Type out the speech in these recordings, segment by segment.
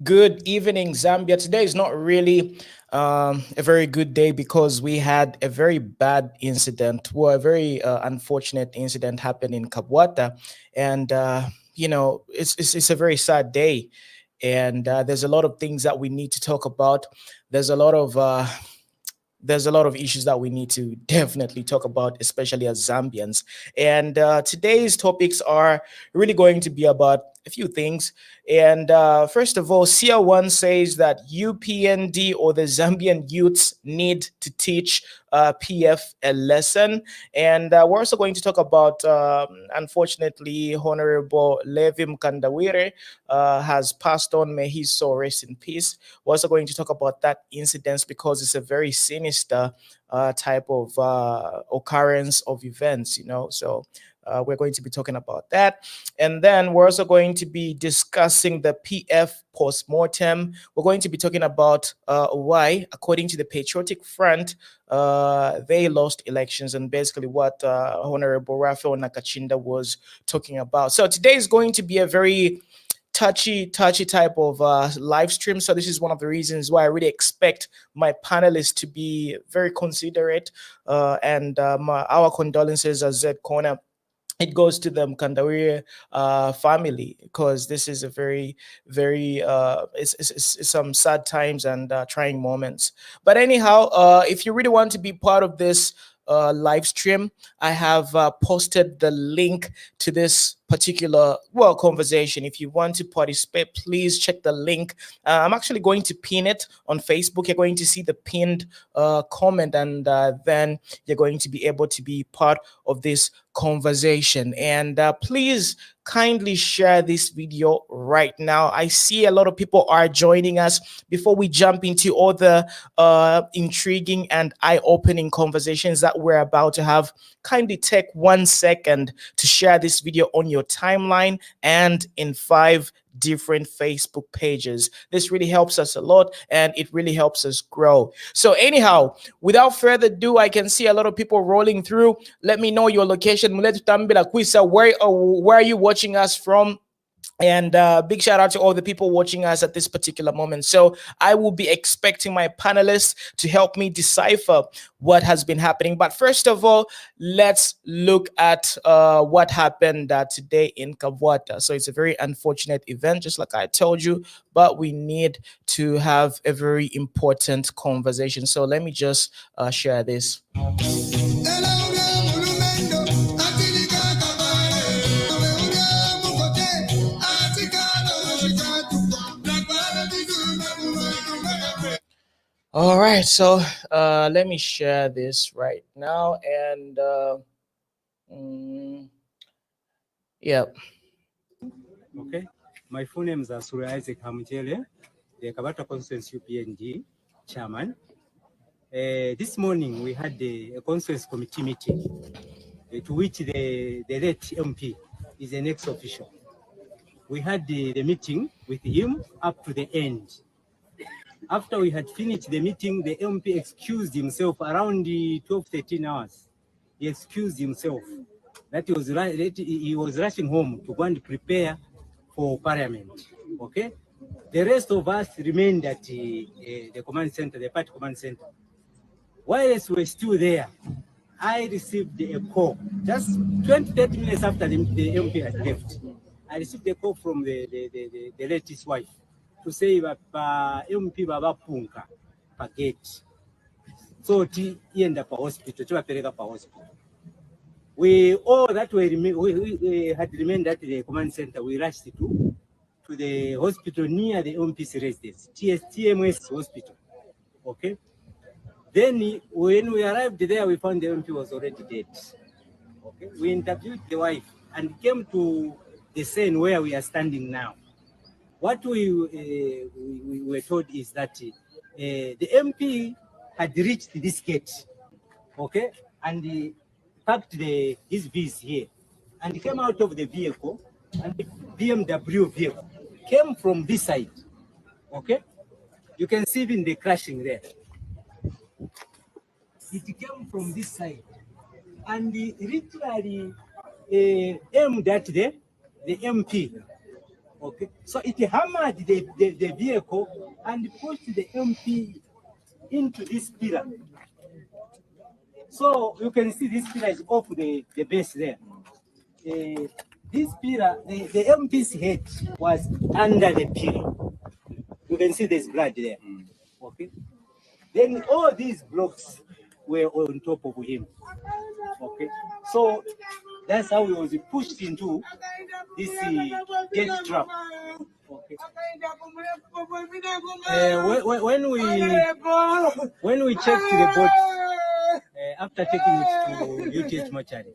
Good evening, Zambia. Today is not really a very good day because we had a very bad incident, well, a very unfortunate incident happened in Kabwata, and it's a very sad day, and there's a lot of things that we need to talk about. There's a lot of there's a lot of issues that we need to definitely talk about, especially as Zambians. And today's topics are really going to be about a few things. And first of all, Seer 1 says that UPND, or the Zambian youths, need to teach PF a lesson. And we're also going to talk about, unfortunately, Honorable Levi Mkandawire has passed on. May his soul rest in peace. We're also going to talk about that incident because it's a very sinister type of occurrence of events, So we're going to be talking about that. And then we're also going to be discussing the PF postmortem. We're going to be talking about why, according to the Patriotic Front, they lost elections, and basically what Honorable Raphael Nakachinda was talking about. So today is going to be a very touchy type of live stream. So this is one of the reasons why I really expect my panelists to be very considerate, and our condolences as Z Corner. It goes to the Mkandawire family, because this is a very it's some sad times and trying moments. But anyhow, if you really want to be part of this live stream, I have posted the link to this particular conversation. If you want to participate, please check the link. I'm actually going to pin it on Facebook. You're going to see the pinned comment, and then you're going to be able to be part of this conversation. And please kindly share this video right now. I see a lot of people are joining us. Before we jump into all the intriguing and eye-opening conversations that we're about to have, kindly take 1 second to share this video on your timeline and in 5 different Facebook pages. This really helps us a lot, and it really helps us grow. So anyhow, without further ado, I can see a lot of people rolling through. Let me know your location. Where are you watching us from? And big shout out to all the people watching us at this particular moment. So I will be expecting my panelists to help me decipher what has been happening. But first of all, let's look at what happened today in Kabwata. So it's a very unfortunate event, just like I told you, but we need to have a very important conversation. So let me just share this. All right, so let me share this right now, and yeah. Okay, my full name is Asura Isaac Hamchele, the Kabwata Constituency UPND chairman. This morning we had a conference committee meeting to which the late MP is an ex-official. We had the meeting with him up to the end. After we had finished the meeting, the MP excused himself around 12-13 hours. He excused himself that he was rushing home to go and prepare for Parliament. Okay, the rest of us remained at the command center, the party command center. Whilst we were still there, I received a call just 20-30 minutes after the MP had left. I received a call from the latest wife to say that MP baba punka pa gate. So he ended up hospital. We all that we had remained at the command center. We rushed to the hospital near the MP's residence, TMS hospital. Okay. Then when we arrived there, we found the MP was already dead. Okay. We interviewed the wife and came to the scene where we are standing now. What we were told is that the MP had reached this gate, okay, and he parked his V's here, and he came out of the vehicle, and the BMW vehicle came from this side, okay. You can see even the crashing there. It came from this side, and he literally aimed at the MP. Okay, so it hammered the vehicle and pushed the MP into this pillar. So you can see this pillar is off the base there. This pillar, the MP's head was under the pillar. You can see there's blood there. Okay. Then all these blocks were on top of him. Okay. So that's how he was pushed into this death trap. Okay. When we checked the body after taking it to UTH mortuary,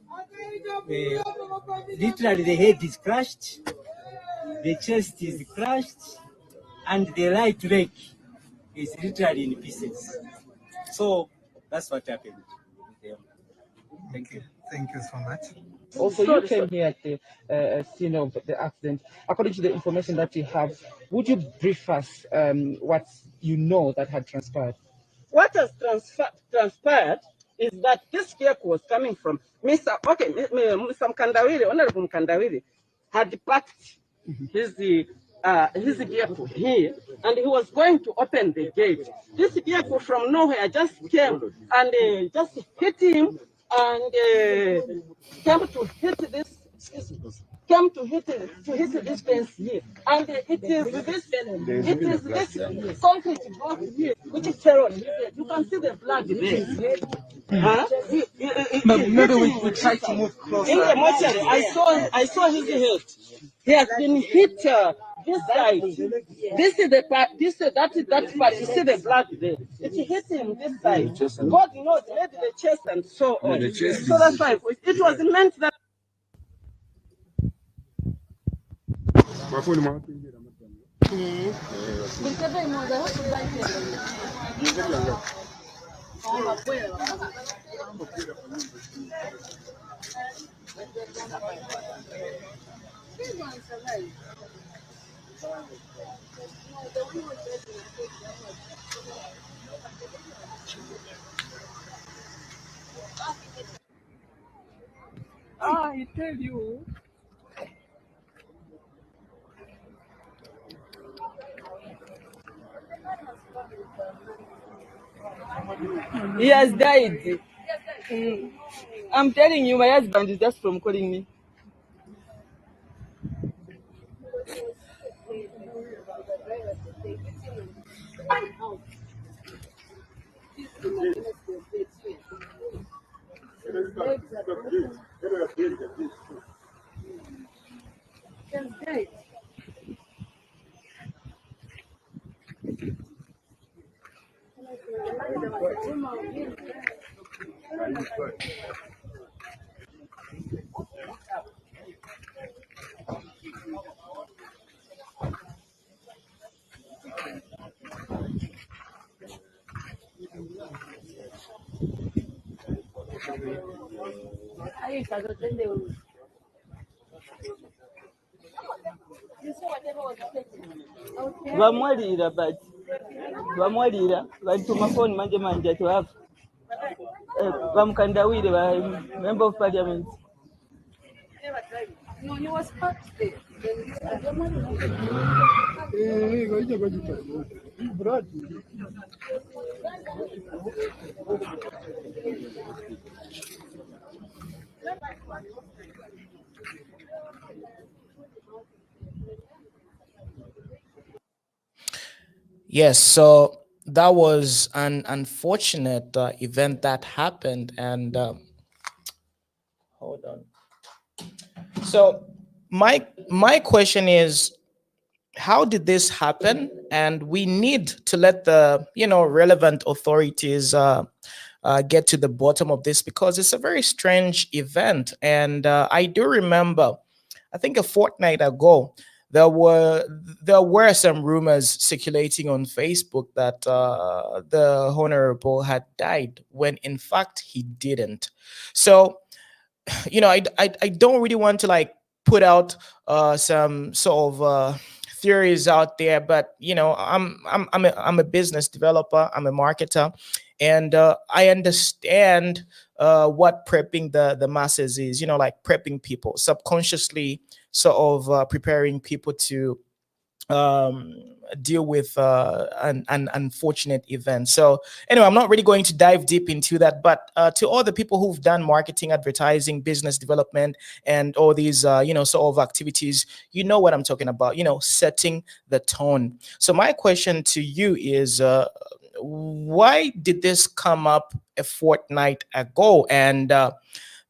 literally the head is crushed, the chest is crushed, and the right leg is literally in pieces. So that's what happened. Thank you. Thank you so much. Also, you came here at the scene of the accident. According to the information that you have, would you brief us what you know that had transpired? What has transpired is that this vehicle was coming from Mr. Mkandawiri, Honorable Mkandawiri, had parked his vehicle here, and he was going to open the gate. This vehicle from nowhere just came and just hit him, and came to hit this. Came to hit this fence here, and it is this concrete block here which is terror. You can see the blood there. Maybe we try to move closer. In the mortuary, I saw his head. He has been hit this side. This is the part. That part. You see the blood there. It hit him this side. God knows, maybe the chest and so on. So that's why it was meant that. I tell you. He has died. I'm telling you, my husband is just from calling me. Bamwalira but bamwalira batuma phone manje to have Bamkandawire by member of parliament. No, he was parked there. Yes, so that was an unfortunate event that happened, and hold on. So my question is, how did this happen? And we need to let the relevant authorities get to the bottom of this, because it's a very strange event. And I do remember, I think a fortnight ago, there were some rumors circulating on Facebook that the Honorable had died, when in fact he didn't. So I don't really want to like put out some sort of theories out there, but I'm a business developer, I'm a marketer, and I understand what prepping the masses is, like prepping people, subconsciously sort of preparing people to um deal with an unfortunate event. So anyway, I'm not really going to dive deep into that, but to all the people who've done marketing, advertising, business development, and all these sort of activities, you know what I'm talking about, setting the tone. So my question to you is, why did this come up a fortnight ago? And the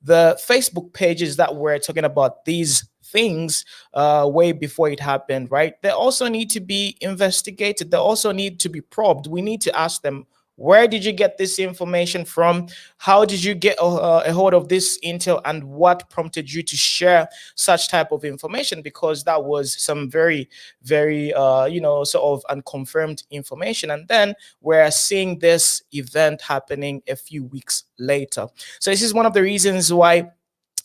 Facebook pages that were talking about these things way before it happened, right? They also need to be investigated. They also need to be probed. We need to ask them, where did you get this information from? How did you get a hold of this intel, and what prompted you to share such type of information? Because that was some very, very, sort of unconfirmed information. And then we're seeing this event happening a few weeks later. So this is one of the reasons why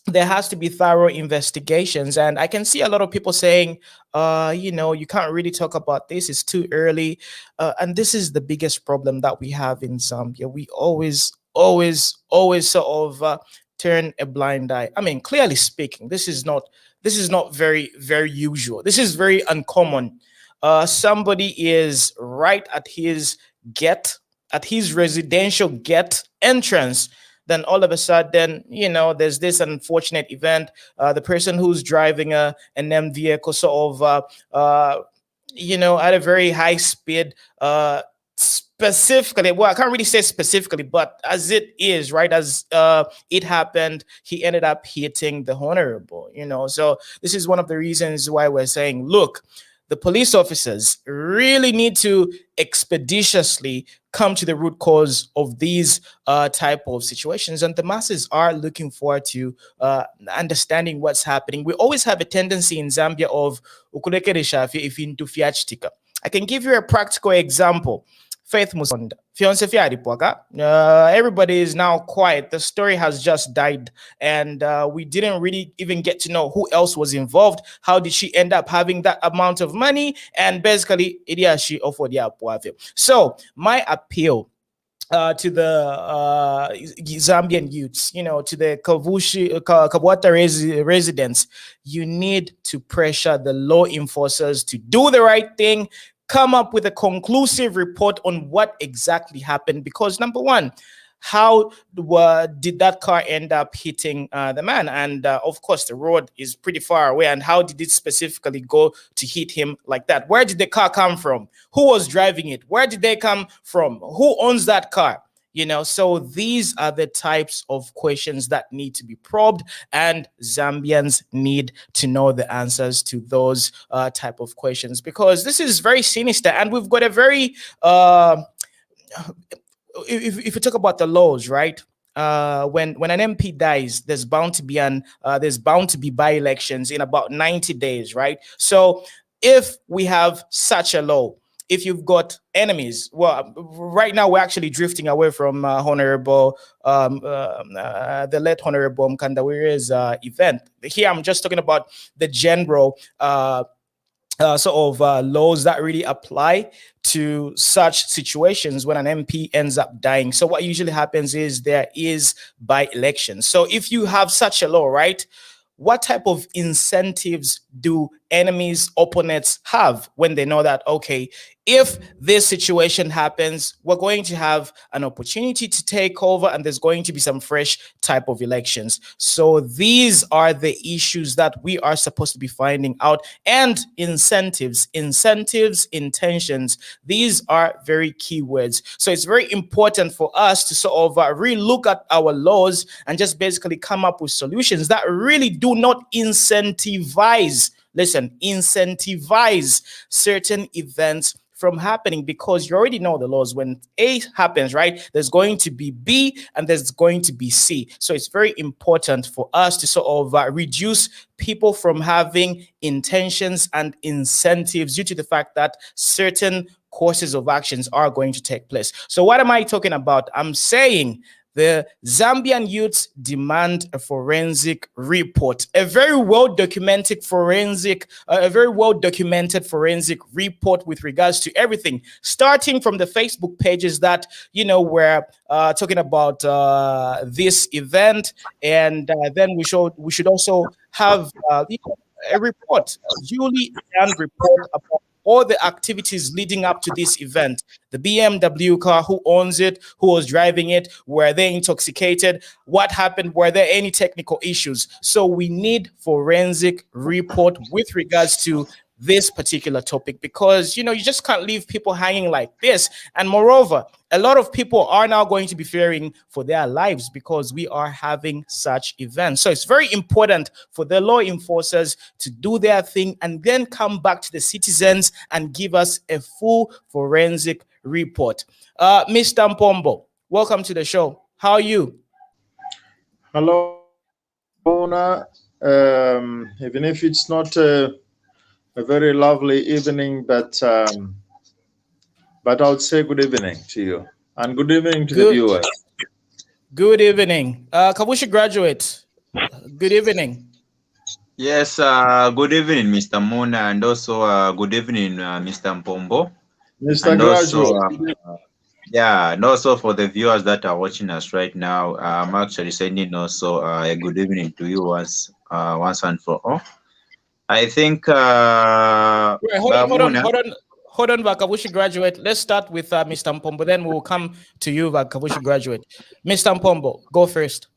there has to be thorough investigations. And I can see a lot of people saying, you can't really talk about this, it's too early. And this is the biggest problem that we have in Zambia. We always sort of turn a blind eye. I mean, clearly speaking, this is not very, very usual. This is very uncommon. Somebody is right at his residential get entrance, then all of a sudden, there's this unfortunate event. The person who's driving an M vehicle sort of, at a very high speed, specifically, well, I can't really say specifically, but as it is, right, as it happened, he ended up hitting the honorable, So this is one of the reasons why we're saying, look, the police officers really need to expeditiously come to the root cause of these type of situations, and the masses are looking forward to understanding what's happening. We always have a tendency in Zambia of ukulekeresha ifintu fiachitika. I can give you a practical example. Faith Musonda, fiance fiaripwaka. Everybody is now quiet. The story has just died, and we didn't really even get to know who else was involved. How did she end up having that amount of money? And basically, she offered the. So my appeal to the Zambian youths, to the Kabwata residents, you need to pressure the law enforcers to do the right thing, come up with a conclusive report on what exactly happened. Because number one, how did that car end up hitting the man? And of course, the road is pretty far away. And how did it specifically go to hit him like that? Where did the car come from? Who was driving it? Where did they come from? Who owns that car? So these are the types of questions that need to be probed, and Zambians need to know the answers to those type of questions, because this is very sinister. And we've got a very if you talk about the laws, right? When an MP dies, there's bound to be by-elections in about 90 days, right? So if we have such a law, if you've got enemies, well, right now we're actually drifting away from the late Honorable Mkandawire's event. Here I'm just talking about the general laws that really apply to such situations when an MP ends up dying. So what usually happens is there is by-election. So if you have such a law, right, what type of incentives do enemies, opponents have when they know that, okay, if this situation happens, we're going to have an opportunity to take over and there's going to be some fresh type of elections. So these are the issues that we are supposed to be finding out. And incentives, intentions, these are very key words. So it's very important for us to sort of re-look at our laws and just basically come up with solutions that really do not incentivize certain events from happening, because you already know the laws. When A happens, right, there's going to be B and there's going to be C. So it's very important for us to sort of reduce people from having intentions and incentives due to the fact that certain courses of actions are going to take place. So what am I talking about? I'm saying The Zambian youths demand a forensic report, a very well documented forensic report with regards to everything, starting from the Facebook pages that were talking about this event, and then we should also have a report, a duly done report about all the activities leading up to this event. The BMW car, who owns it, who was driving it, were they intoxicated, what happened, were there any technical issues? So we need forensic report with regards to this particular topic, because you just can't leave people hanging like this. And moreover, a lot of people are now going to be fearing for their lives because we are having such events. So it's very important for the law enforcers to do their thing and then come back to the citizens and give us a full forensic report. Mr. Mpombo, welcome to the show. How are you? Hello, Bona. Even if it's not a very lovely evening, but I would say good evening to you, and good evening to the viewers. Good evening. Kabushi graduate, good evening. Yes, good evening, Mr. Mona, and also good evening, Mr. Mpombo. Mr. And Graduate. Yeah, and also for the viewers that are watching us right now, I'm actually sending also a good evening to you once and for all. I think Hold on, Vakavushi graduate. Let's start with Mr. Mpombo, then we'll come to you, Vakavushi graduate. Mr. Mpombo, go first.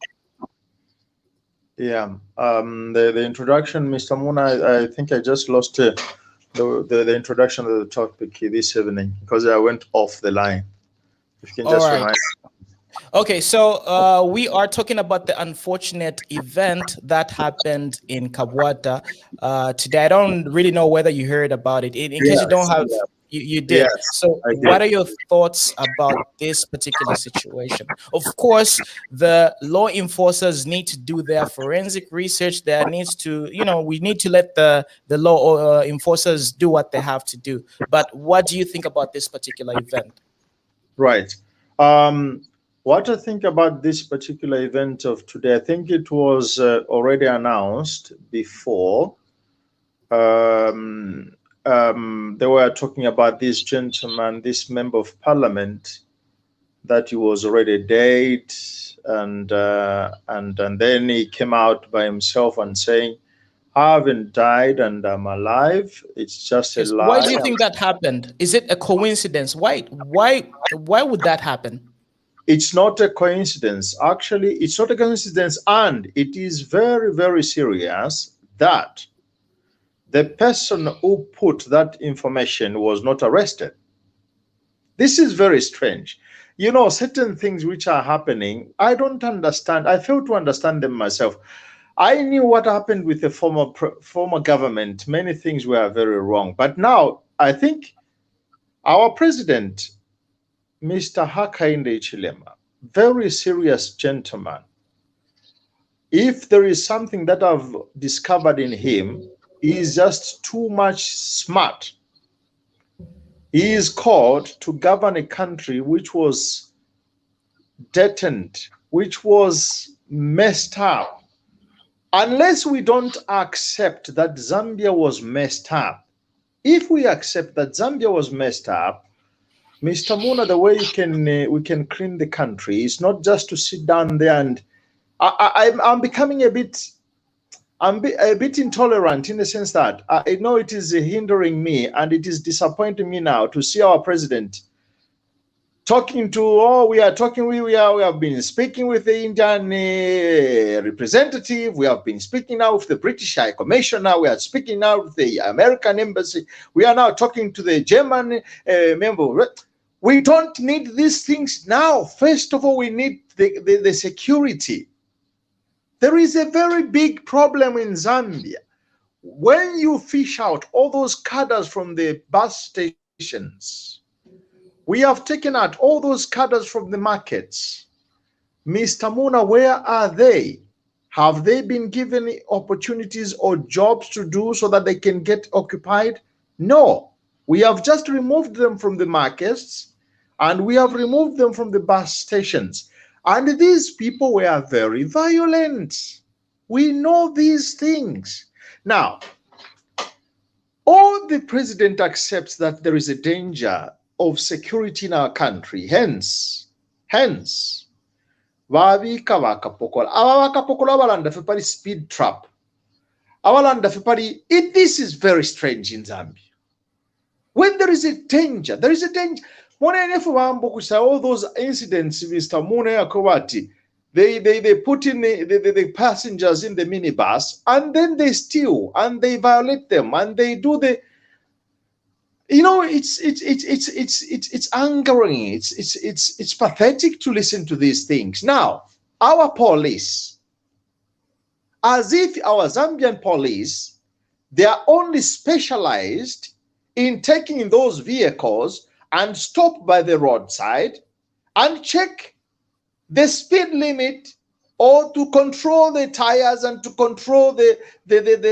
Yeah, the introduction, Mr. Muna, I think I just lost the introduction of the topic this evening because I went off the line. If you can just remind me. Okay, so we are talking about the unfortunate event that happened in Kabwata today. I don't really know whether you heard about it. In case you don't have, you did. Yes, so what are your thoughts about this particular situation? Of course, the law enforcers need to do their forensic research. There needs to, we need to let the law enforcers do what they have to do. But what do you think about this particular event? Right. What I think about this particular event of today, I think it was already announced before. They were talking about this gentleman, this member of parliament, that he was already dead, and then he came out by himself and saying, "I haven't died and I'm alive. It's just a lie." Why do you think that happened? Is it a coincidence? Why would that happen? It's not a coincidence. Actually, it's not a coincidence, and it is very, very serious that the person who put that information was not arrested. This is very strange. Certain things which are happening, I don't understand. I fail to understand them myself. I knew what happened with the former government. Many things were very wrong. But now, I think our president, Mr. Hakainde Hichilema, very serious gentleman. If there is something that I've discovered in him, he is just too much smart. He is called to govern a country which was detoned, which was messed up. Unless we don't accept that Zambia was messed up, if we accept that Zambia was messed up, Mr. Muna, the way we can clean the country is not just to sit down there and I'm becoming a bit intolerant in the sense that I know it is hindering me and it is disappointing me now to see our president talking to, we have been speaking with the Indian representative, we have been speaking now with the British High Commissioner, we are speaking now with the American Embassy, we are now talking to the German member. We don't need these things now. First of all, we need the security. There is a very big problem in Zambia. When you fish out all those cadres from the bus stations, we have taken out all those cadres from the markets. Mr. Muna, where are they? Have they been given opportunities or jobs to do so that they can get occupied? No. We have just removed them from the markets and we have removed them from the bus stations. And these people were very violent. We know these things. Now, all the president accepts that there is a danger of security in our country. Hence, vavika vakapokola. Ava vakapokola avalanda fepali speed trap. Avalanda fepali. This is very strange in Zambia. When there is a danger, there is a danger. All those incidents, Mr. Mune Akowati, they put in the passengers in the minibus and then they steal and they violate them and they do the, you know, it's angering. It's pathetic to listen to these things. Now, our police, as if our Zambian police, they are only specialized in taking those vehicles and stop by the roadside and check the speed limit or to control the tires and to control the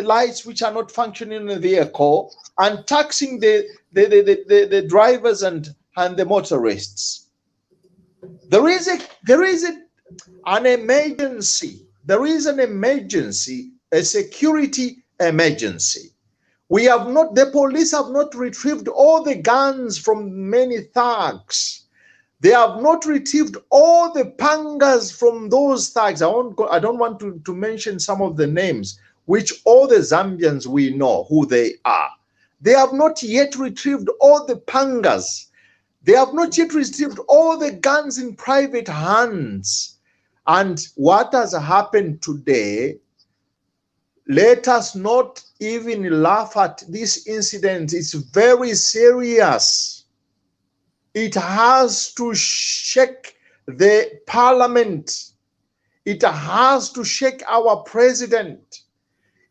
lights which are not functioning in the vehicle and taxing the drivers and the motorists. There is an emergency. There is an emergency, a security emergency. The police have not retrieved all the guns from many thugs. They have not retrieved all the pangas from those thugs. I don't want to mention some of the names, which all the Zambians we know who they are. They have not yet retrieved all the pangas. They have not yet retrieved all the guns in private hands. And what has happened today, let us not even laugh at this incident. It's very serious. It has to shake the parliament. It has to shake our president.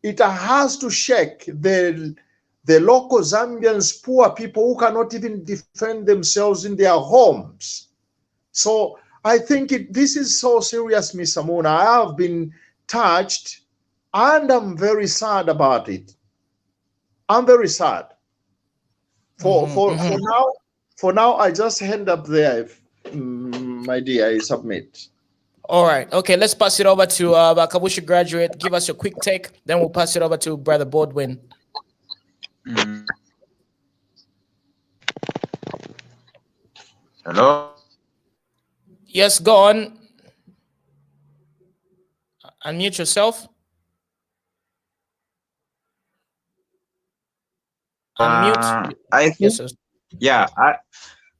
It has to shake the local Zambians, poor people who cannot even defend themselves in their homes. So I think this is so serious, Ms. Amuna. I have been touched and I'm very sad about it. I'm very sad. For now, I just hand up there. My dear, I submit. All right. Okay, let's pass it over to Kabushi graduate. Give us your quick take. Then we'll pass it over to Brother Baldwin. Hello? Yes, go on. Unmute yourself. Unmute. I think, Yes, yeah,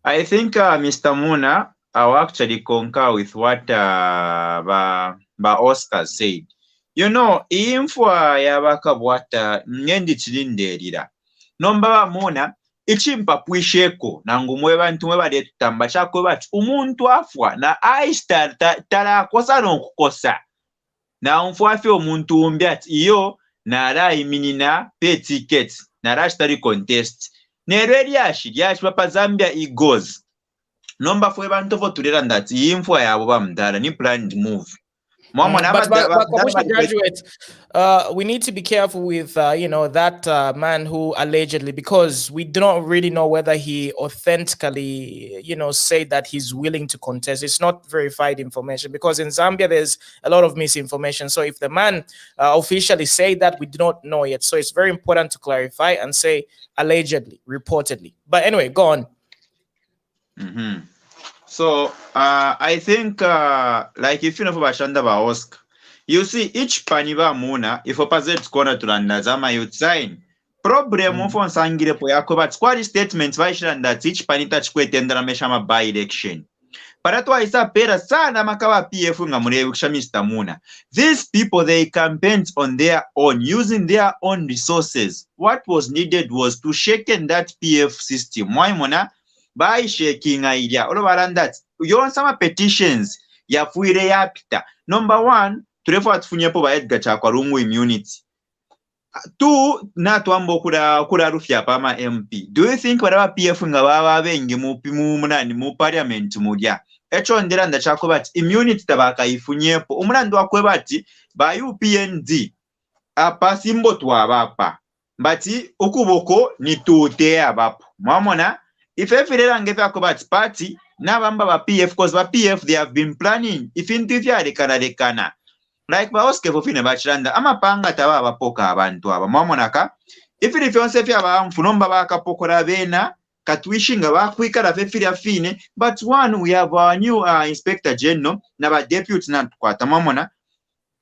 I think Mr. Muna, I'll actually concur with what ba Oscar said. You know, infwa ya Kabwata ngendi chilindelira. Nomba Muna, ichimpa puisheko na ngumwe bantu mwebale tutamba chako bati umuntu afwa na aistar tala kosa nonkukosa. Na umfuafi omuntu umbiat iyo na ra iminina pay tickets na ra stari contest. Nereri yashi papa Zambia igos. Nomba fwe bantu vo tulera ndati infwa yabo bamdala ni planned move. But graduate, we need to be careful with that man who allegedly, because we do not really know whether he authentically said that he's willing to contest. It's not verified information, because in Zambia there's a lot of misinformation. So if the man officially said that, we do not know yet. So it's very important to clarify and say allegedly, reportedly. But anyway, go on. So I think like if you know for Bashanda Baosk, you see each paniba muna if opposite corner to Landazama you sign. Problem for Sangire Poyako, but squad statements Vaishan that each panita square tender meshama by election. Paratwa is a pera sana makawa PF Mr. Muna. These people they campaigned on their own, using their own resources. What was needed was to shaken that PF system. Why mona? By shaking idea. All over that. You want some petitions. Ya fuire ya pita. Number one, to refer to Funyapo by Edgar Chakwarumu immunity. Two, na tuambo kuda rufia pama MP. Do you think whatever PF ngawawa bengi mu parliament mudia? Echo ndira ndachako bati immunity tabaka ifunyepo. Umulando wakwe bati ba UPND. Apa simbo tuwabapa. Bati ukuboko ni tuute abapo. Mwamona? If every ngeva kobat party Nabamba ba PF, because ba PF they have been planning if into lekana like ba oske fo fine bachiranda amapanga taba abapoka abantu aba mwamonaka ifiri fyonse fyaba mfunomba bakapokora bena katwishinga bakwikara fefiri fine. But one, we have our new inspector general na ba deputy na tukwata mwamona.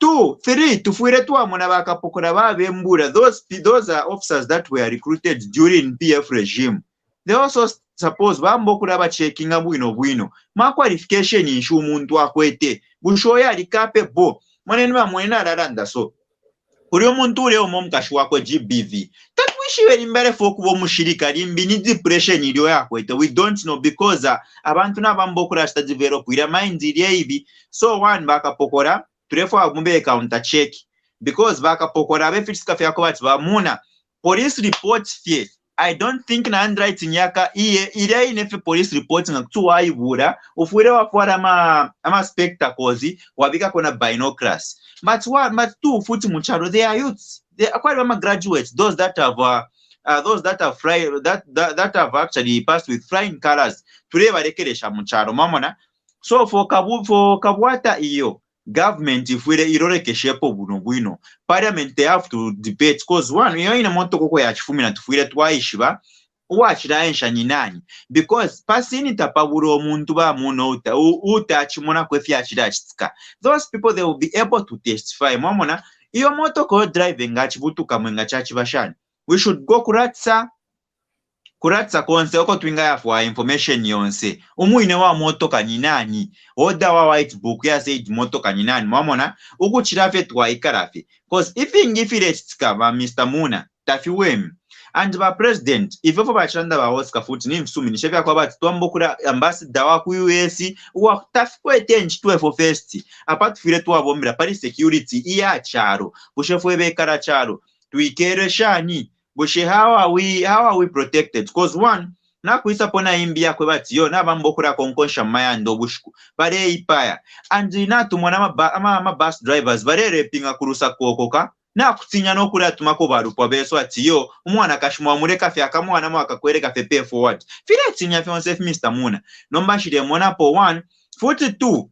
2, 3 tufuire twamona bakapokora babembura those are officers that were recruited during PF regime. They also suppose bambokura ba checking bwino ma qualification inshu umuntu akwete bushoya ali capable mwanenwa mwena araranda. So uri omuntu uri omumkashi wako GBV tatwishiwe imbere fokubo mushirika limbi ni depression iliyo yakwete. We don't know because abantu nabambokura sta develop ira mind iliye hivi. So one bakapokora turefo agumbe counter check because bakapokora befitska fyako bati bamuna police report fie. I don't think na handwriting yaka ile inefe police report nga tuwaibura ufuire wakwara ama spectacles wabika kona binoculars. But two futi mucharo, they are youths. They are quite graduates. Those that have actually passed with flying colors. Today barekeresha mucharo mamona. So for Kabwata iyo government if we irorekeshepo buno parliament they have to debate because one you ina moto koko ya chifumi na tufuire twaishiba uachiraensha nyinani because pasini tapaburo omuntu ba muno utachimona kwefya chirachitsika. Those people they will be able to testify mamona iyo moto ko driving achibutuka mwenga chachibashani. We should go kuratsa konse oko twinga yafu information yonse umuine wa moto kaninani oda wa white book ya said moto kaninani mamona ukuchirafe twaikarafe because if ingifiretsika ba Mr. Muna tafiwem and ba president if ofo bachanda ba Oscar futi ni msumi ni shefya kwa bati twambokura ambassador wa ku US wa tafikwete nchitwe for first apart fire twabombera pari security iya charo bushefu ebekara charo tuikere shani bushe how are we protected because one na kuisa pona imbia kwe bati yo na bambokura konkonsha mayando bushku bare ipaya and na tumona ama bus drivers bare repinga kurusa kokoka na kutinya no kuri atumako barupo beso ati yo umwana kashimwa mureka fya kamwana mwaka kwereka fepe forward fire tinya fyonse Mr. Muna nomba shire mona po 1 42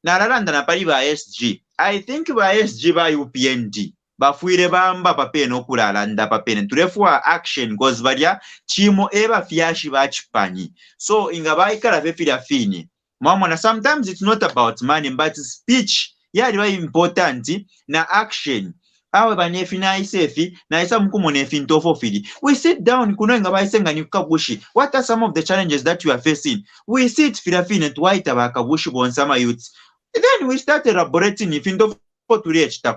na raranda na pari ba SG. I think ba SG ba UPND bafuire bamba papeno kulalanda papene turefua action cause varia chimo eba fiashi bachipanyi. So inga ikara vefira fini mama sometimes it's not about money but speech yali ba important na action awe banefina isefi na isa mkumone fintofo fili. We sit down kuno inga baisenga ni kabushi. What are some of the challenges that you are facing? We sit firafine twaita bakabushi bonsama youths. Then we start elaborating ifintofo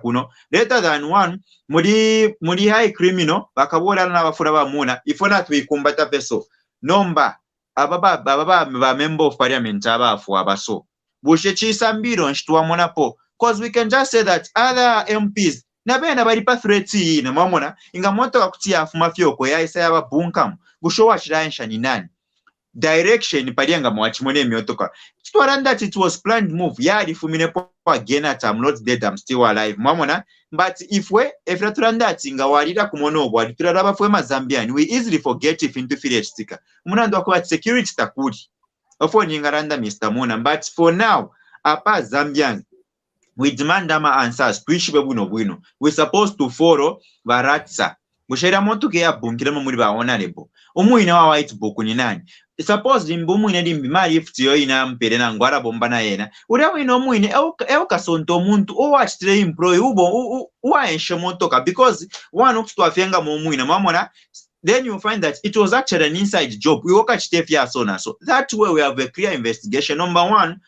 kuno later than one muri high criminal bakabora na bafura ba Muna ifona twikumbata peso nomba ababa ba member of parliament abafu abaso bushe chisambiro nshitwa monapo because we can just say that other MPs na bena bali pa threats na mamona inga moto akutia afuma fyoko ya isa yaba bunkam busho wachiraensha ni nani direction palianga mwachimone myotoka twaranda it was planned move yali fumine po again at I'm not dead I'm still alive mamona. But if turanda tinga walira kumono bwali turaraba fwe mazambian we easily forget if into fire stika munando kwa security takuri ofo ningaranda Mr. Muna. But for now apa Zambian we demand ama answers twishibe buno we supposed to follow baratsa bushera montu ke yabunkira muri ba honorable umuina wa white book ni nani. Suppose limbu muine limbi mali iftiyo ina mpere na ngwara bomba na yena uri wino muine kasonto muntu owachitire employee ubo uwaenshe motoka because one ukutwa fyenga mu muine mamona. Then you find that it was actually an inside job we woka chitefya sona. So that way we have a clear investigation. Number one,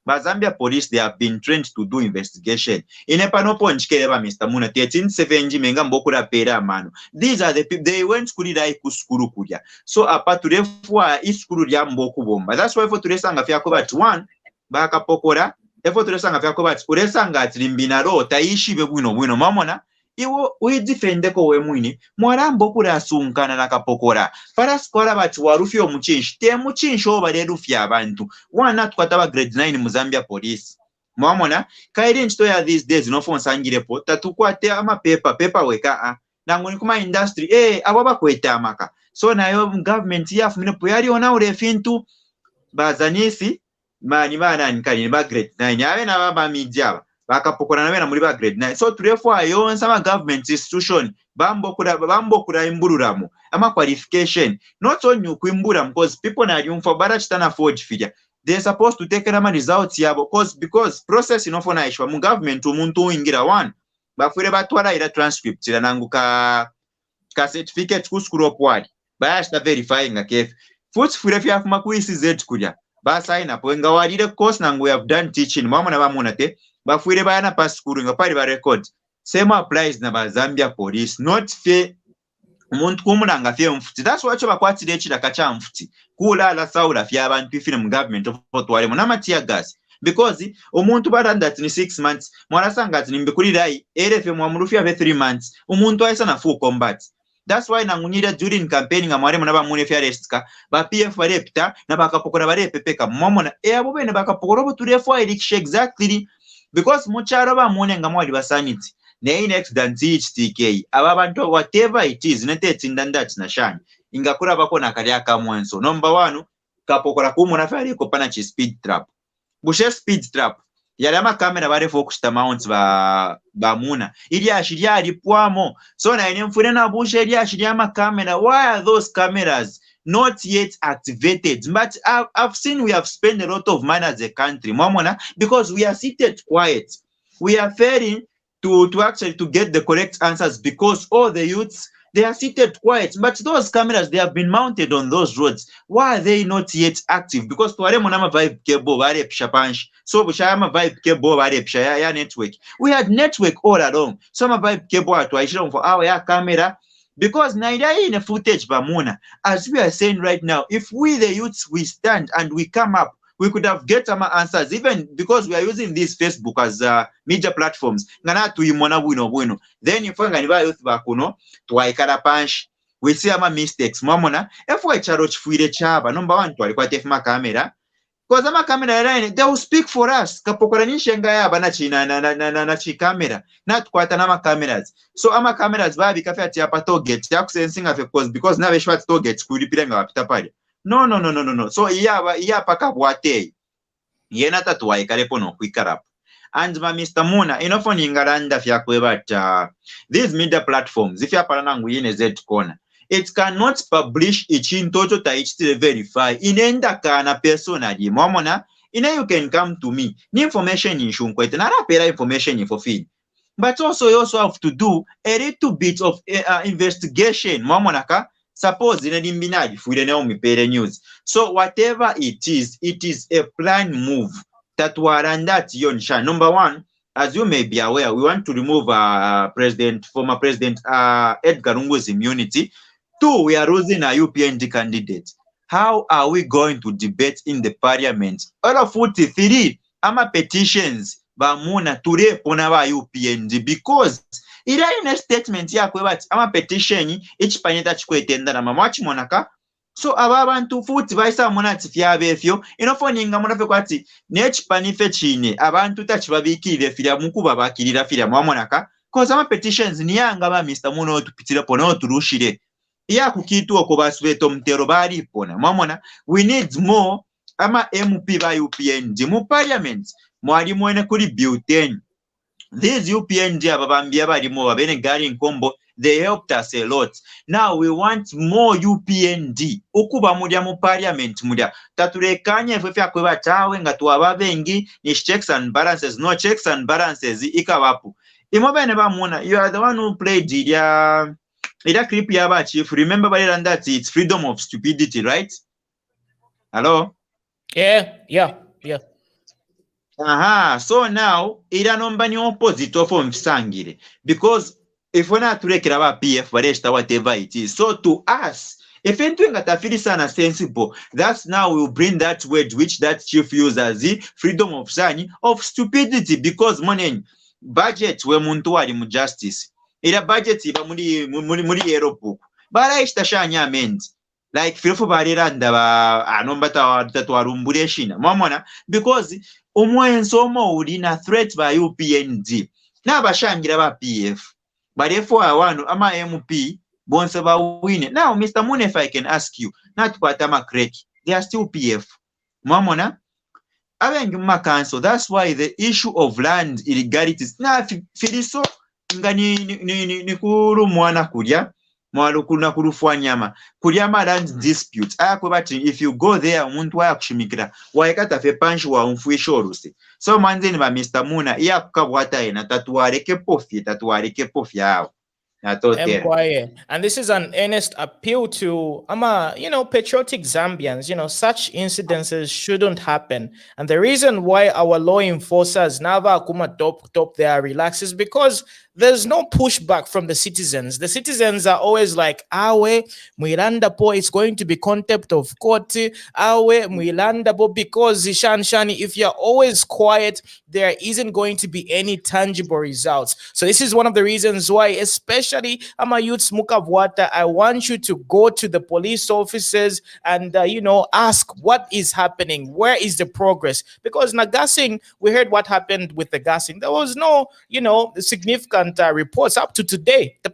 Zambia police they have been trained to do investigation. Inepa no ponchkeleba Mr. Muna 1370 menga mbokura pera mano. These are the people they went skuli dai kuskuru kuja. So apa turefua iskuru ya mboku bomba. That's why for turesanga fyako bat one baka pokora efo turesanga fyako bat uresanga atlimbina ro taishi bebuno mamona. Iwo we defende ko we mwini mwarambo kura asunkana nakapokora para skora bati warufi omuchinshi te muchinshi obale rufi abantu wana twataba grade 9 mu Zambia police mwamona kairi nchito ya these days no phone sangirepo tatukwate ama paper weka nangoni kuma industry ababa kweta amaka. So nayo government yafu minepo yali ona ule fintu bazanisi mani bana nkali ba grade 9 abe na baba media bakapokona nabe na muri ba grade 9 so tulefwayo nsama government institution bambokura imbuluramu ama qualification not only kuimbura because people na yumfa bara chitana forge figure they're supposed to take them results yabo because process inofona ishwa mu government umuntu wingira one bafure batwala ira transcript ira nangu ka certificate ku school opward bayashita verifying akef futi fure fya fuma ku ECZ kuja ba sign up wenga walire course nangu we have done teaching mama na bamuna te bafure bayana pass school nga pali ba record same applies na ba Zambia police not fair umuntu kumulanga fye mfuti that's why cyo bakwatire ekiraka kya mfuti kulala saula fye abantu ifine mu government otwale munama tear gas because umuntu baranda ati ni 6 months mwarasanga ati nimbe kuri rai erefe mwamurufya be 3 months umuntu ayisa na full combat that's why nangunyira during campaigning amware munaba mune fya restka ba PF barepta na bakapokora barepepeka momona abo bene bakapokora butulefwa election exactly because mucharo ba mune ngamwali basaniti nei next than TK ababantu whatever it is nete ndandati na shani ingakura bako na kali akamwenso number 1 kapokora kumuna fali ko pana chi speed trap bushe speed trap yale ama kamera bare focus ta mounts ba muna ili ashiria alipwamo so na ine mfune na bushe ili ashiria ama kamera why are those cameras not yet activated but I've seen we have spent a lot of money as a country momona because we are seated quiet we are failing to actually to get the correct answers because all the youths they are seated quiet but those cameras they have been mounted on those roads why are they not yet active because tuare monama vibe cable bare pishapansh so bushama vibe cable bare pisha ya network we had network all along some vibe cable atwaishira for our ya camera because naida in a footage bamuna as we are saying right now if we the youths we stand and we come up we could have get some answers even because we are using this Facebook as media platforms ngana tuyimona bwino then ifanga ni ba youth bakuno twaikala punch we see ama mistakes mamona efwe charo chifuire chaba number 1 twalikuwa tefuma camera because ama camera line they will speak for us kapokora nishenga yaba na china na chi camera na tukwata na ma cameras so ama cameras babi kafe ati apa target ya kusensinga because na beshwa target kulipira nga wapita pale no so iya paka bwate yena tatuwa ikalepo no kwikarap and ma Mr. Muna inofoni ingaranda fya kwebata these media platforms if yapala nangu yene Z corner it cannot publish ichintocho ta ichitire verify inenda kana personally momona ina you can come to me ni information inshunkwe na rapera information info feed but also you also have to do a little bit of investigation momona ka suppose in limbinali fuire na umipere news so whatever it is a planned move that waranda yonsha number 1 as you may be aware we want to remove former president Edgar Lungu's immunity 2 we are losing a UPND candidate how are we going to debate in the parliament all of 43 ama petitions bamuna turepona ba UPND because ila ine statement yakwe bati ama petition ichipanyeta chikwetenda na mamachi monaka so abantu futi baisa monati fyabefyo inofoninga munafe kwati nechipanife chine abantu tachibabikire fira mukuba bakirira fira mwamonaka cause ama petitions niyanga ba Mr. Muno tupitira pona turushire iya kukitu okobasweto mtero bali pona mwamona we need more ama MP ba UPND mu parliament mwali mwene kuri bulletin these UPND ababambia balimo babene gari nkombo they helped us a lot now we want more UPND ukuba mudia mu parliament mudia taturekanye fefe akweba tawe nga tuwababengi ni checks and balances no checks and balances ikawapu imobene bamuna you are the one who played ida clip yaba chief remember by that it's freedom of stupidity right hello yeah so now ila nomba ni opposite of mfisangire because if we're not turekera ba PF bareshta whatever it is so to us if entering atafiri sana sensible that's now we will bring that word which that chief uses as the freedom of sani of stupidity because money budget we muntu wali mu justice ila budget iba muri Europe bareshta shanya amend like filfo bariranda ba anomba tatwarumbure shina mamona because umwenso mo ulina threat by UPND na bashangira ba PF but therefore awanu ama MP bonse ba win now Mr. Moon if I can ask you not kwata ma crack they are still PF Mwamona? Abengi muma council, that's why the issue of land illegalities na filiso nga ni kulumwana kulya mwalukuna kulufwa nyama kulyama land disputes bati if you go there umuntu wayakushimikira waekata fe panshi wa umfuisha oluse so manzeni ba Mr. Muna iya kukabwata ena tatuwareke pofi yao. Empire. And this is an earnest appeal to patriotic Zambians. Such incidences shouldn't happen. And the reason why our law enforcers never kuma top their relax is because there's no pushback from the citizens. The citizens are always like, awe, mwilanda po, it's going to be contempt of court. Awe, mwilanda po, because shani, if you're always quiet, there isn't going to be any tangible results. So this is one of the reasons why, especially youths Mukabwata, I want you to go to the police officers and, ask what is happening. Where is the progress? Because Nagasing, we heard what happened with the gassing. There was no, significant reports up to today. So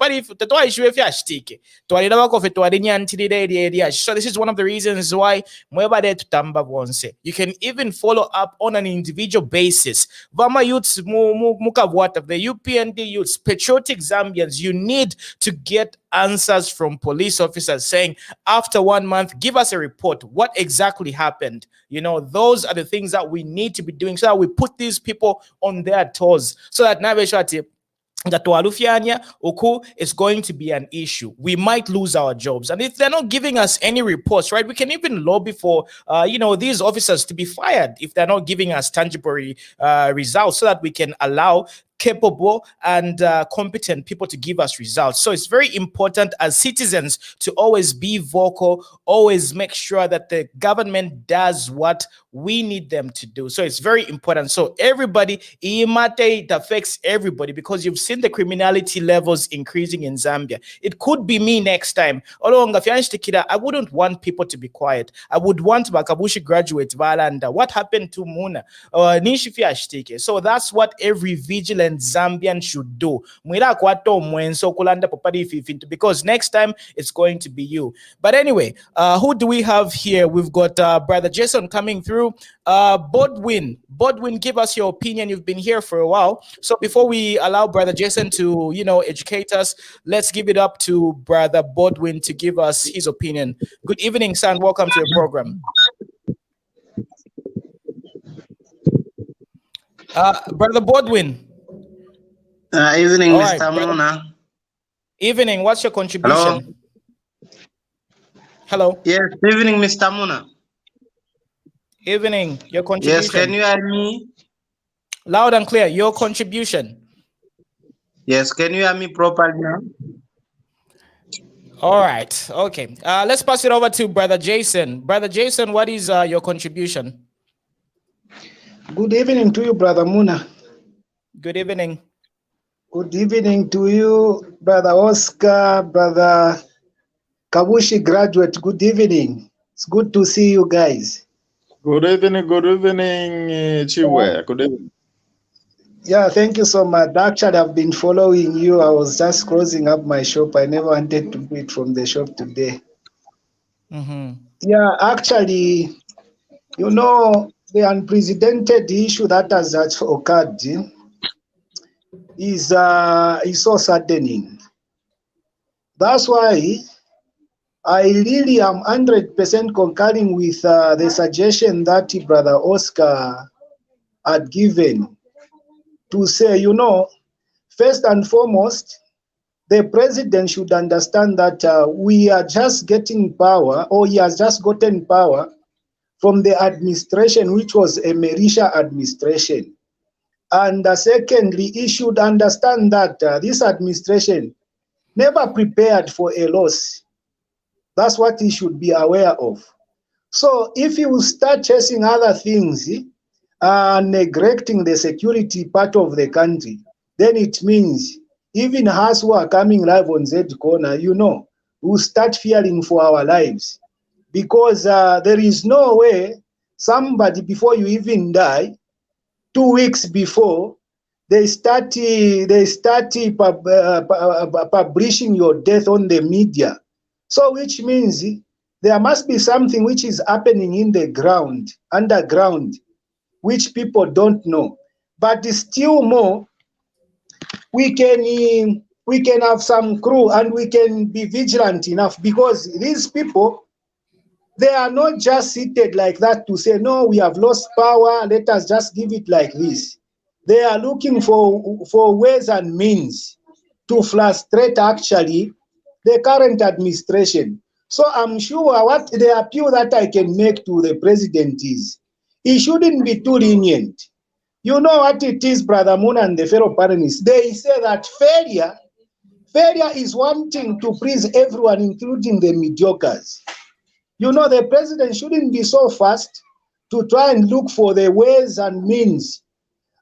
this is one of the reasons why you can even follow up on an individual basis. Vama youths, the UPND youths, patriotic Zambians, you need to get answers from police officers saying, after 1 month, give us a report. What exactly happened? Those are the things that we need to be doing so that we put these people on their toes so that that is going to be an issue. We might lose our jobs. And if they're not giving us any reports, right, we can even lobby for, these officers to be fired if they're not giving us tangible results so that we can allow capable and competent people to give us results. So it's very important as citizens to always be vocal, always make sure that the government does what we need them to do. So it's very important. So everybody, it affects everybody because you've seen the criminality levels increasing in Zambia. It could be me next time. I wouldn't want people to be quiet. I would want Makabushi graduate Valanda. What happened to Muna? So that's what every vigilant Zambian should do. Because next time it's going to be you. But anyway, who do we have here? We've got Brother Jason coming through. Bodwin, give us your opinion. You've been here for a while. So before we allow Brother Jason to, educate us, let's give it up to Brother Bodwin to give us his opinion. Good evening, son. Welcome to the program. Brother Bodwin. Evening, right, Mr. Muna. Evening. What's your contribution? Hello. Yes, evening, Mr. Muna. Evening. Your contribution. Yes, can you hear me? Loud and clear. Your contribution. Yes, can you hear me properly now? All right. Okay. Let's pass it over to Brother Jason. Brother Jason, what is your contribution? Good evening to you, Brother Muna. Good evening. Good evening to you, Brother Oscar, Brother Kabushi graduate. Good evening. It's good to see you guys. Good evening, Chiwe. Good evening. Yeah, thank you so much. Actually, I've been following you. I was just closing up my shop. I never wanted to do it from the shop today. Yeah, actually, the unprecedented issue that has occurred is so saddening. That's why I really am 100% concurring with the suggestion that Brother Oscar had given to say, first and foremost, the president should understand that we are just getting power, or he has just gotten power from the administration, which was a militia administration. And secondly, he should understand that this administration never prepared for a loss. That's what he should be aware of. So if you start chasing other things, neglecting the security part of the country, then it means even us who are coming live on Z Corner, we'll start fearing for our lives. Because there is no way somebody, before you even die, 2 weeks before, they start publishing your death on the media. So which means there must be something which is happening in the ground, underground, which people don't know. But still more, we can have some crew and we can be vigilant enough, because these people, they are not just seated like that to say, no, we have lost power, let us just give it like this. They are looking for ways and means to frustrate actually the current administration. So I'm sure what the appeal that I can make to the president is, he shouldn't be too lenient. You know what it is, Brother Moon and the fellow panelists. They say that failure is wanting to please everyone, including the mediocres. You know, the president shouldn't be so fast to try and look for the ways and means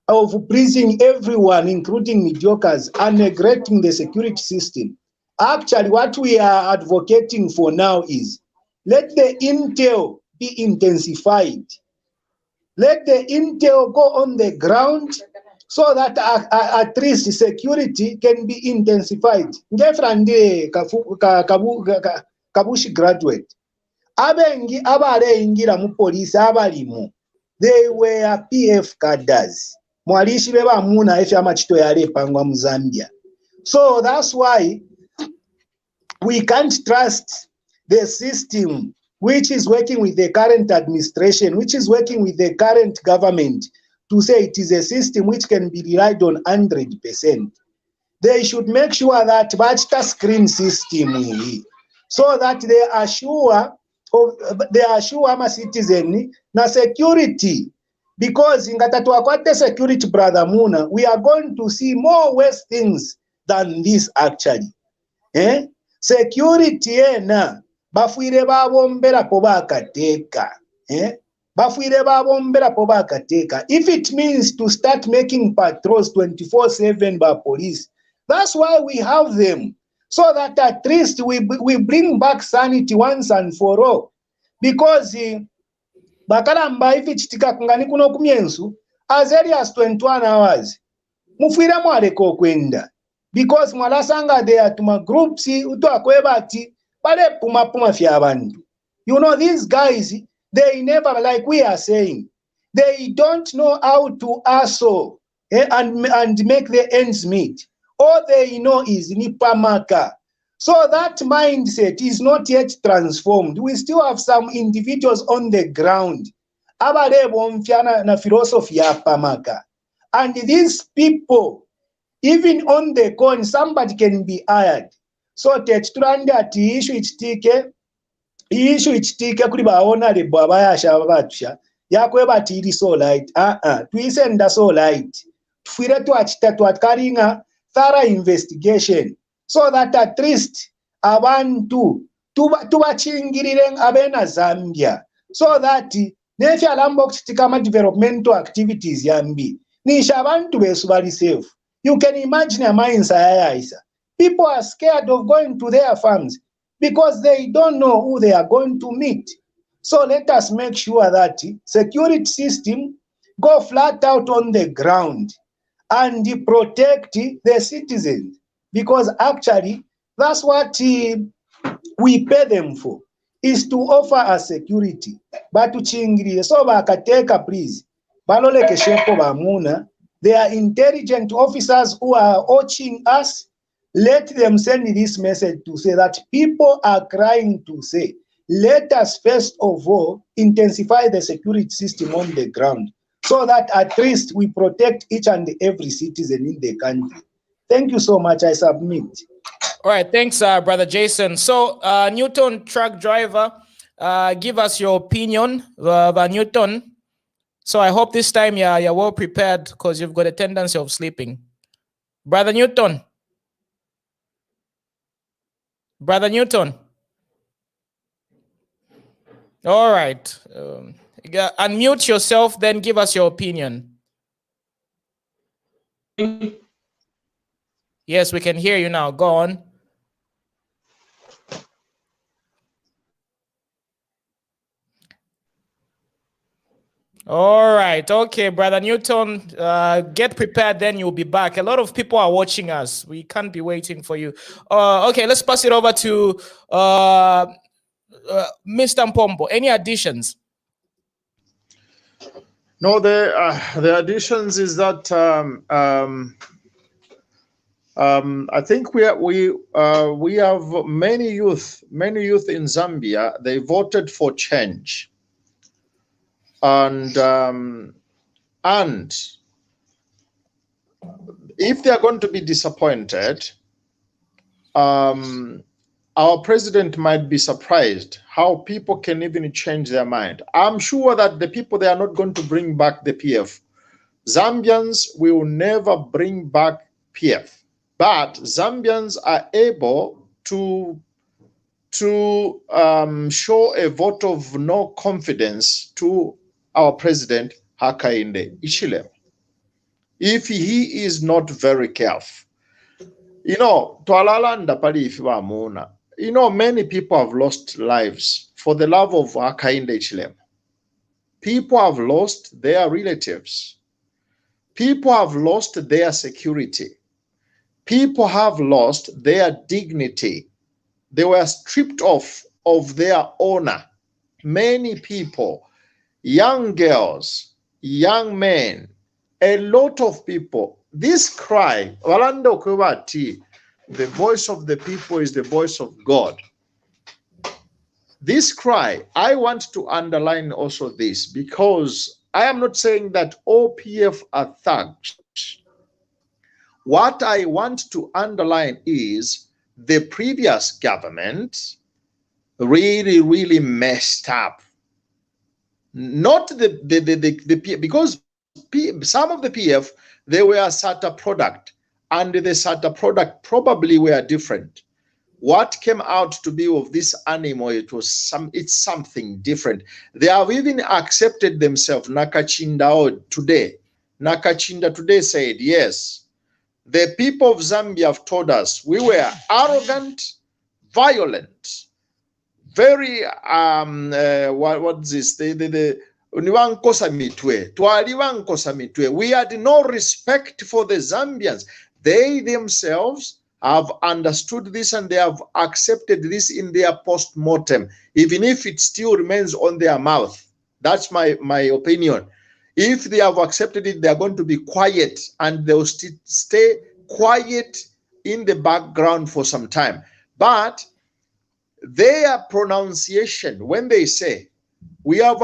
of pleasing everyone, including mediocres, and neglecting the security system. Actually, what we are advocating for now is, let the intel be intensified. Let the intel go on the ground so that at least security can be intensified. Ngefrande Kabushi graduate. Abengi abaleyingira mu police abalimu. They were PF cadres. Mwalishi beba muna efi amachito yale pangwa mu Zambia. So that's why we can't trust the system which is working with the current administration, which is working with the current government, to say it is a system which can be relied on 100%. They should make sure that bachita screen system, so that they assure my citizen na security. Because in Gatatuakwate security, Brother Muna, we are going to see more worse things than this actually. Security na bafuire babombera po bakateka. Bafuire babombera po bakateka. If it means to start making patrols 24/7 by police, that's why we have them. So that at least we bring back sanity once and for all. Because bakalamba if chitika kungani kuno kumyensu, as early as 21 hours, mufuire mwaleko kwenda. Because mwalasanga there to my groups utwakwebati bale puma fya bantu. You know, these guys, they never, like we are saying, they don't know how to hustle and make the ends meet. All they know is nipamaka. So that mindset is not yet transformed. We still have some individuals on the ground abalebo mfyana na philosophy ya pamaka. And these people, even on the coin, somebody can be hired. So tetulanda ati issue ichitike kuli baona le bwabayasha babatusha yakweba ati iri so light. Tuisenda so light. Tufire twachita twakalinga thorough investigation, so that at least abantu tubachingirire abena Zambia, so that nefya lambo kuchitika ma developmental activities yambi nisha abantu besu bali safe. You can imagine a mines isa. People are scared of going to their farms because they don't know who they are going to meet. So let us make sure that security system go flat out on the ground and protect the citizens, because actually that's what we pay them for, is to offer us security. But to chingiri, so bakateka please, baloleke shepo bamuna. They are intelligent officers who are watching us. Let them send this message to say that people are crying to say, let us first of all intensify the security system on the ground, so that at least we protect each and every citizen in the country. Thank you so much. I submit. All right, thanks, Brother Jason. So, Newton truck driver, give us your opinion, Newton. So I hope this time you're well prepared, because you've got a tendency of sleeping. Brother Newton. Brother Newton. All right. Unmute yourself, then give us your opinion. Yes, we can hear you now. Go on. All right. Okay, Brother Newton, get prepared, then you'll be back. A lot of people are watching us. We can't be waiting for you. Okay, let's pass it over to Mr. Mpombo, any additions? No, the additions is that I think we have many youth in Zambia. They voted for change, and if they are going to be disappointed, our president might be surprised how people can even change their mind. I'm sure that the people, they are not going to bring back the PF. Zambians will never bring back PF, but Zambians are able to show a vote of no confidence to our president Hakainde Hichilema if he is not very careful. You know, twalalanda pali ifi bamuna. You know, many people have lost lives for the love of Hakainde Hichilema. People have lost their relatives. People have lost their security. People have lost their dignity. They were stripped off of their honor. Many people, young girls, young men, a lot of people. This cry, Walanda Okwebati, the voice of the people is the voice of God. This cry, I want to underline also this, because I am not saying that all PF are thugs. What I want to underline is the previous government really messed up. Not the PF, because some of the PF, they were a SATA product, and the SATA product probably were different. What came out to be of this animal, it's something different. They have even accepted themselves. Nakachinda today said, yes, the people of Zambia have told us we were arrogant, violent, very what's this? We had no respect for the Zambians. They themselves have understood this, and they have accepted this in their post-mortem, even if it still remains on their mouth. That's my opinion. If they have accepted it, they are going to be quiet, and they'll stay quiet in the background for some time. But their pronunciation, when they say, we have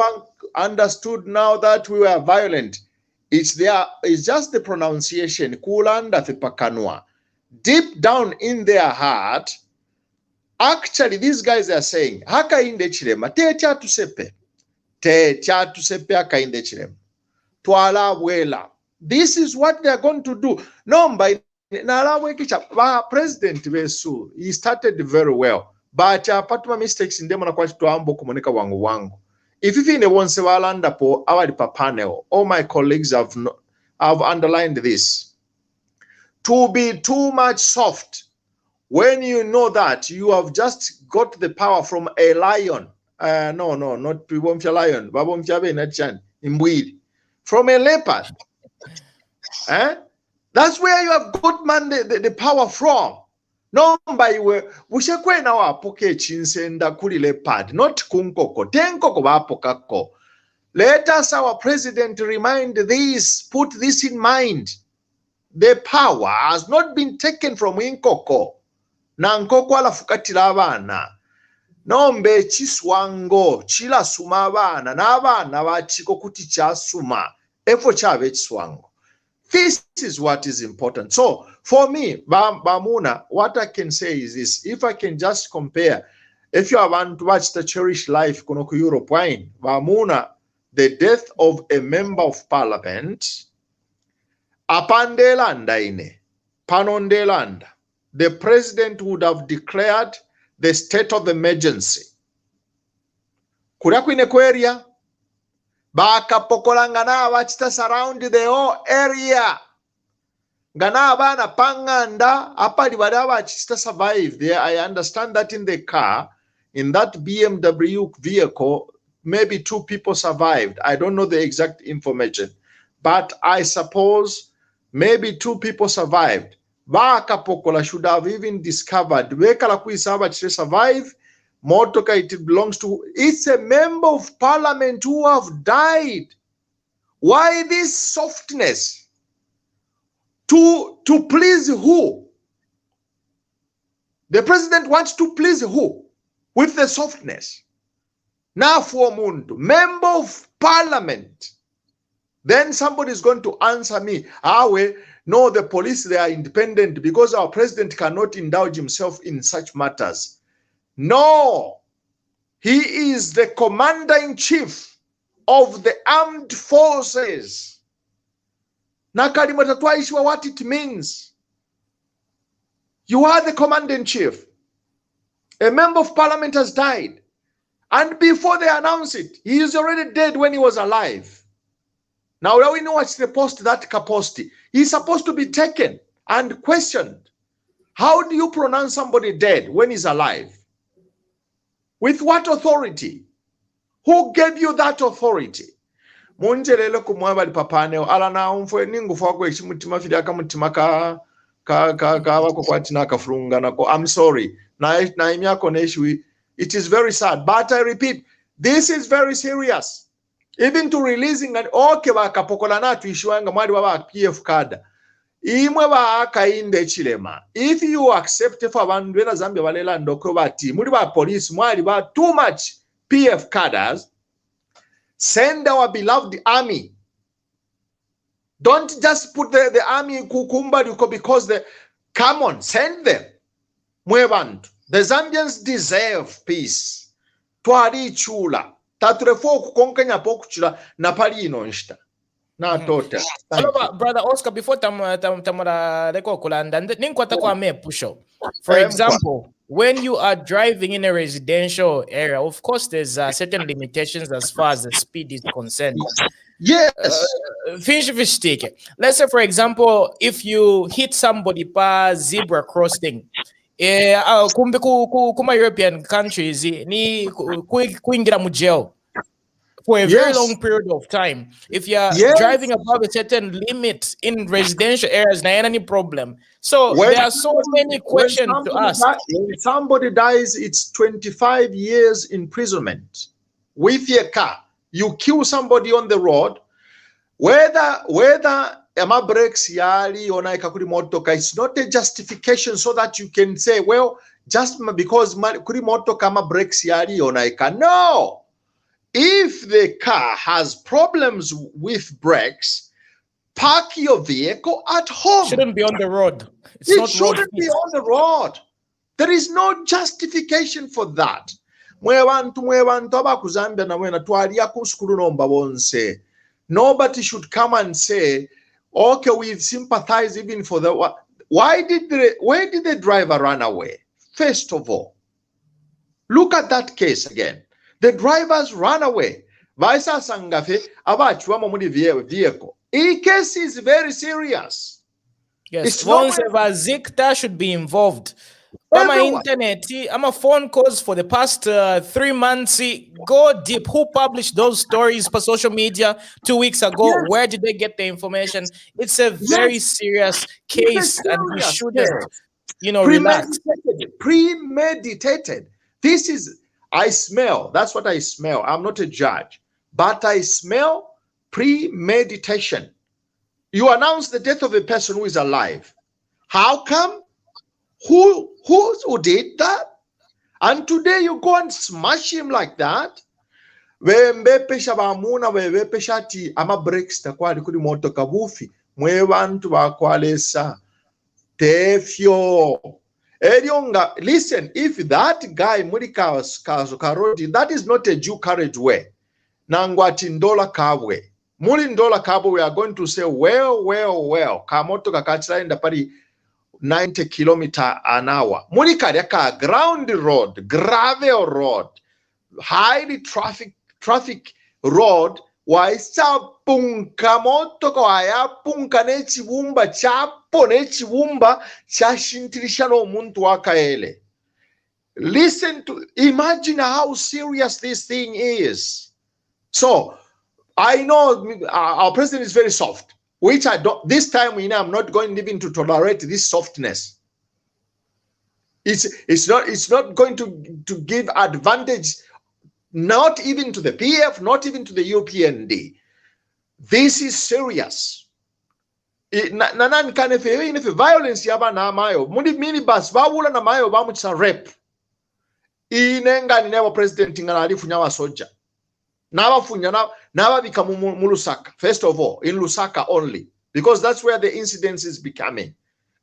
understood now that we were violent, it's just the pronunciation. Kulanda thipakanwa. Deep down in their heart, actually, these guys are saying, Hakainde Hichilema, techa tusepe Hakainde Hichilema. Twala wela. This is what they are going to do. No, by President Besu, he started very well, but patuma mistakes in them na kwa tuambo kumoneka wangu. If you want to walanda po our panel, all my colleagues have underlined this. To be too much soft when you know that you have just got the power from a lion. No, not lion. From a leopard. That's where you have got the power from. No, by way, we shall now apoke chinsenda kuli leopard, not kunkoko, tenkoko apokako. Let us, our president, remind this, put this in mind. The power has not been taken from Nkoko. Na Nkoko alafukatira abana. Nombe chiswango, chila suma abana, na abana bachiko kuti chasuma. Efo chave chiswango. This is what is important. So, for me, Bamuna, what I can say is this. If I can just compare, if you want to watch the Cherished Life, Kunoku Europe wine, Bamuna, the death of a member of parliament, Apandelanda ine, Panondelanda, the president would have declared the state of emergency. Kurakwine kweria, baka pokolanga na wachita surround the whole area. Gana bana panganda, apali wadawa wachita survive there. I understand that in the car, in that BMW vehicle, maybe 2 people survived. I don't know the exact information, but I suppose maybe 2 people survived. Baka pokola should have even discovered. Wekala kuisaba chile survive. motoka, it belongs to, it's a member of parliament who have died. Why this softness? To please who? The president wants to please who? With the softness. Now for Mundu, member of parliament. Then somebody is going to answer me, no, the police, they are independent because our president cannot indulge himself in such matters. No, he is the commander-in-chief of the armed forces. Nakalimata twaishwa what it means. You are the commander-in-chief. A member of parliament has died. And before they announce it, he is already dead when he was alive. Now we know what's the post that Kaposti. He's supposed to be taken and questioned. How do you pronounce somebody dead when he's alive? With what authority? Who gave you that authority? Munjelele kumwaba lipapane ala na umfwe ningu fwako echimutima fidaka mutima ka wako kwa tinaka frunga nako. I'm sorry. Na imyako neshi, it is very sad. But I repeat, this is very serious. Even to releasing an okay wakapokola na tuishiwanga mwali waba PF kada. Imwe ba kainde chilema. If you accept for bandu na Zambia walela ndoko bati muri ba police mwali ba too much PF cadres, send our beloved army. Don't just put the army kukumba because come on, send them. Mwebantu. The Zambians deserve peace. Twari chula. Tatrefo kukonkanya pokuchula na pali inonshita. Na tota. Brother Oscar, before tamara leko kulanda ninkwata kwa me pusho. For example, when you are driving in a residential area, of course there's certain limitations as far as the speed is concerned. Yes. Let's say, for example, if you hit somebody by zebra crossing, kuma European countries ni kuingira mu jail for a very long period of time. If you are driving above a certain limit in residential areas, na any problem. So there are so many questions to ask. When somebody dies, it's 25 years imprisonment. With your car, you kill somebody on the road, whether Ema breaks yali ona ikakuri motoka, it's not a justification so that you can say, well, just because kuri motoka ma breaks yali ona ika. No. If the car has problems with brakes, park your vehicle at home. Shouldn't be on the road. It shouldn't be on the road. There is no justification for that. Nobody should come and say, okay, we sympathize even for the where did the driver run away? First of all, look at that case again. The drivers ran away. Vaisa sangafe abachuamo muri vehicle. E case is very serious. Yes, once ever Zikta should be involved. On my internet, I'm a phone calls for the past 3 months. Go deep. Who published those stories for social media 2 weeks ago? Yes. Where did they get the information? It's a very serious case, and we shouldn't, relax. Premeditated. This is, I smell. That's what I smell. I'm not a judge, but I smell premeditation. You announce the death of a person who is alive. How come? Who did that? And today you go and smash him like that. Wembepesha bamuna wembepeshati ama breaks takwali kuri moto kabufi mwebantu bakwalesa tefyo erionga. Listen, if that guy muri karodi, that is not a due carriageway. Nangwati ndola kabwe muri ndola kabwe, we are going to say well kamoto kakachira inda pari 90 km/h. Murikariaka ground road, gravel road, highly traffic road. Waisa punka moto kwa ya punka nechibumba chapo nechibumba chashintirisha no muntu wakaele. Listen to, imagine how serious this thing is. So I know our president is very soft, which I don't, this time I'm not going even to tolerate this softness. It's not going to give advantage, not even to the PF, not even to the UPND. This is serious. Nanan kan if violence yaba na mayo muni minibus bawula na mayo bamutsa rep inenga ni never president ngana alifunya wa soja n'abafunya n'ababika mu Lusaka, first of all in Lusaka only, because that's where the incidence is becoming.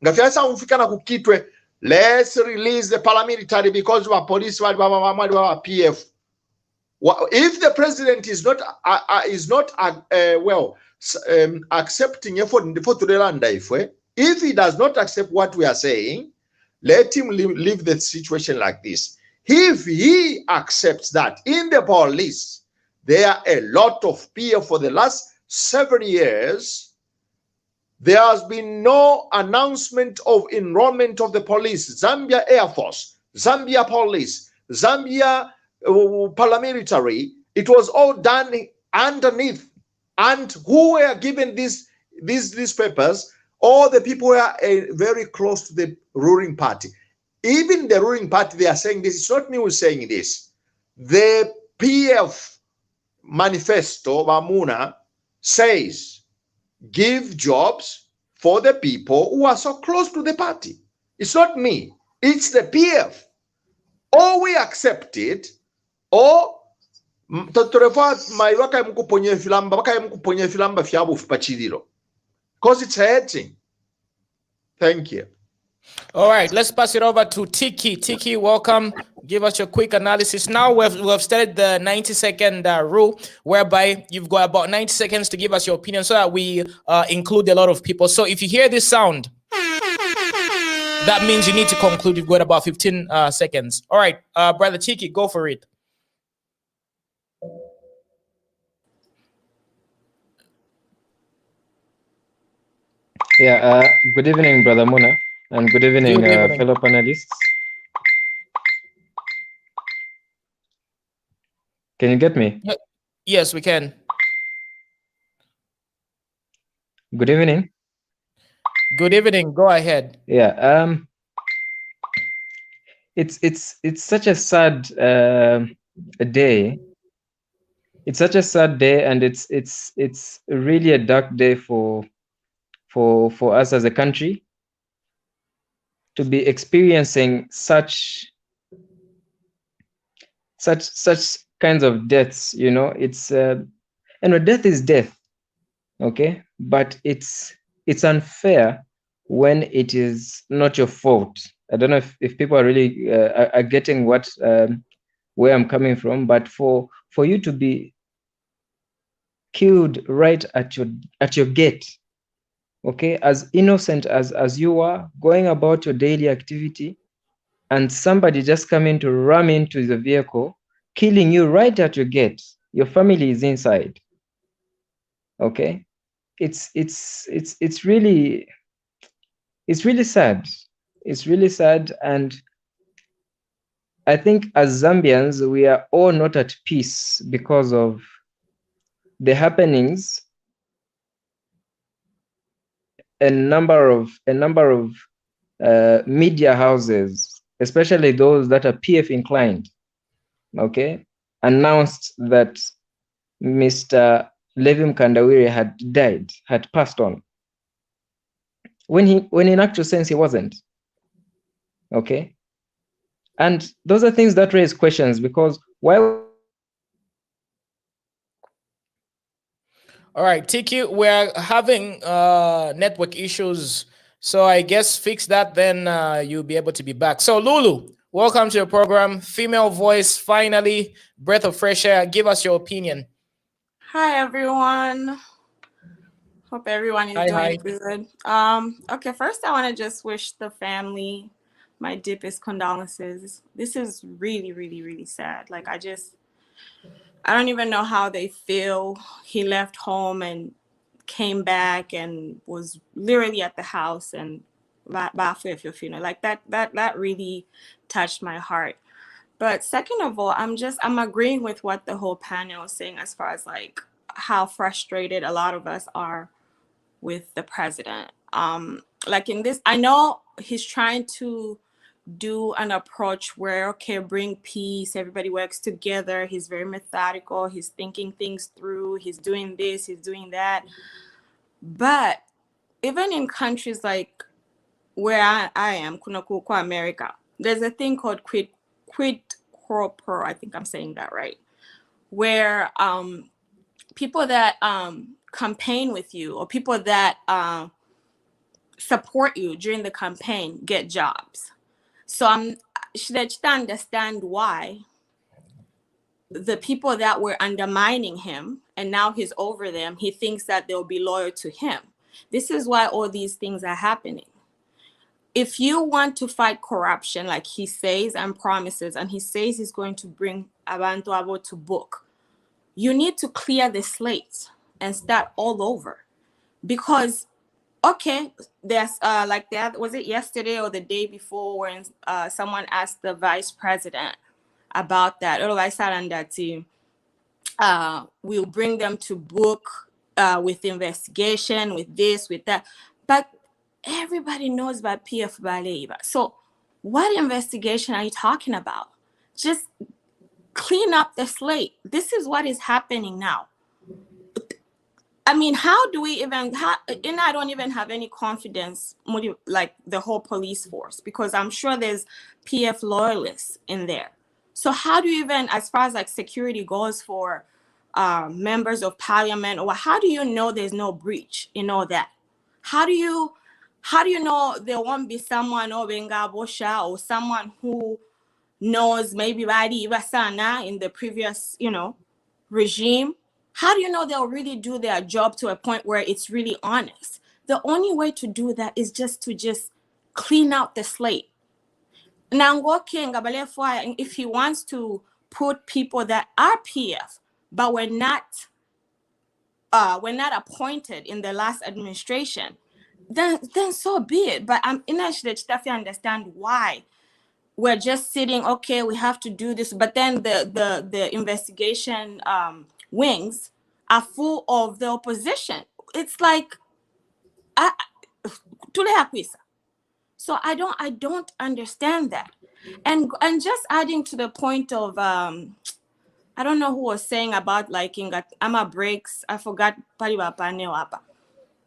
Ngafyasa umfika na kukitwe, let's release the paramilitary because wa police wa PF. If the president is not accepting effort to the land, if he does not accept what we are saying, let him leave the situation like this. If he accepts that in the police there are a lot of PF for the last 7 years, there has been no announcement of enrollment of the police, Zambia Air Force, Zambia Police, Zambia paramilitary. It was all done underneath. And who were given these papers? All the people were very close to the ruling party. Even the ruling party, they are saying this. It's not me who's saying this. The PF manifesto, Mamuna, says, give jobs for the people who are so close to the party. It's not me. It's the PF. Or we accept it, or because it's hurting. Thank you. All right, let's pass it over to Tiki. Tiki, welcome. Give us your quick analysis. Now we've started the 90-second rule, whereby you've got about 90 seconds to give us your opinion so that we include a lot of people. So if you hear this sound, that means you need to conclude. You've got about 15 seconds. All right, Brother Tiki, go for it. Yeah, good evening, Brother Muna, and good evening, fellow panelists. Can you get me? Yes, we can. Good evening. Good evening. Go ahead. Yeah. It's such a sad day. It's such a sad day, and it's really a dark day for us as a country to be experiencing such kinds of deaths. You know, it's death is death, okay, but it's unfair when it is not your fault. I don't know if people are really are getting what where I'm coming from, but for you to be killed right at your gate, okay, as innocent as you are, going about your daily activity, and somebody just coming to ram into the vehicle, killing you right at your gate. Your family is inside. Okay, it's really sad. It's really sad, and I think as Zambians we are all not at peace because of the happenings. A number of media houses, especially those that are PF inclined, okay, announced that Mr. Levim Kandawiri had died, had passed on, when in actual sense he wasn't. Okay, and those are things that raise questions, because why? All right, Tiki, we're having network issues, so I guess fix that, then you'll be able to be back. So Lulu, welcome to your program. Female voice, finally, breath of fresh air. Give us your opinion. Hi everyone. Hope everyone is doing good. Okay, first I want to just wish the family my deepest condolences. This is really, really, really sad. Like I don't even know how they feel. He left home and came back and was literally at the house and like that really touched my heart. But second of all, I'm agreeing with what the whole panel is saying as far as like how frustrated a lot of us are with the president. Like in this, I know he's trying to do an approach where, okay, bring peace, everybody works together. He's very methodical. He's thinking things through. He's doing this, he's doing that. But even in countries like where I am, Kunakuko, America, there's a thing called quid pro quo. I think I'm saying that right. Where people that campaign with you or people that support you during the campaign get jobs. So I should understand why the people that were undermining him and now he's over them, he thinks that they'll be loyal to him. This is why all these things are happening. If you want to fight corruption, like he says and promises, and he says he's going to bring Abantu Abo to book, you need to clear the slate and start all over. Because, okay, there's like that, was it yesterday or the day before when someone asked the vice president about that? We'll bring them to book with investigation, with this, with that. But everybody knows about PF Baleba. So what investigation are you talking about? Just clean up the slate. This is what is happening now. I mean, how do we even, and I don't even have any confidence, like the whole police force, because I'm sure there's PF loyalists in there. So how do you even, as far as like security goes for members of parliament, or how do you know there's no breach in all that? How do you know there won't be someone or someone who knows maybe Badi Ibasana in the previous, regime? How do you know they'll really do their job to a point where it's really honest? The only way to do that is just to clean out the slate. Now, if he wants to put people that are PF, but were not appointed in the last administration, then so be it. But I'm interested to understand why we're just sitting, okay, we have to do this, but then the investigation wings are full of the opposition. It's like so I don't understand that. And just adding to the point of I don't know who was saying about like in Ama breaks, I forgot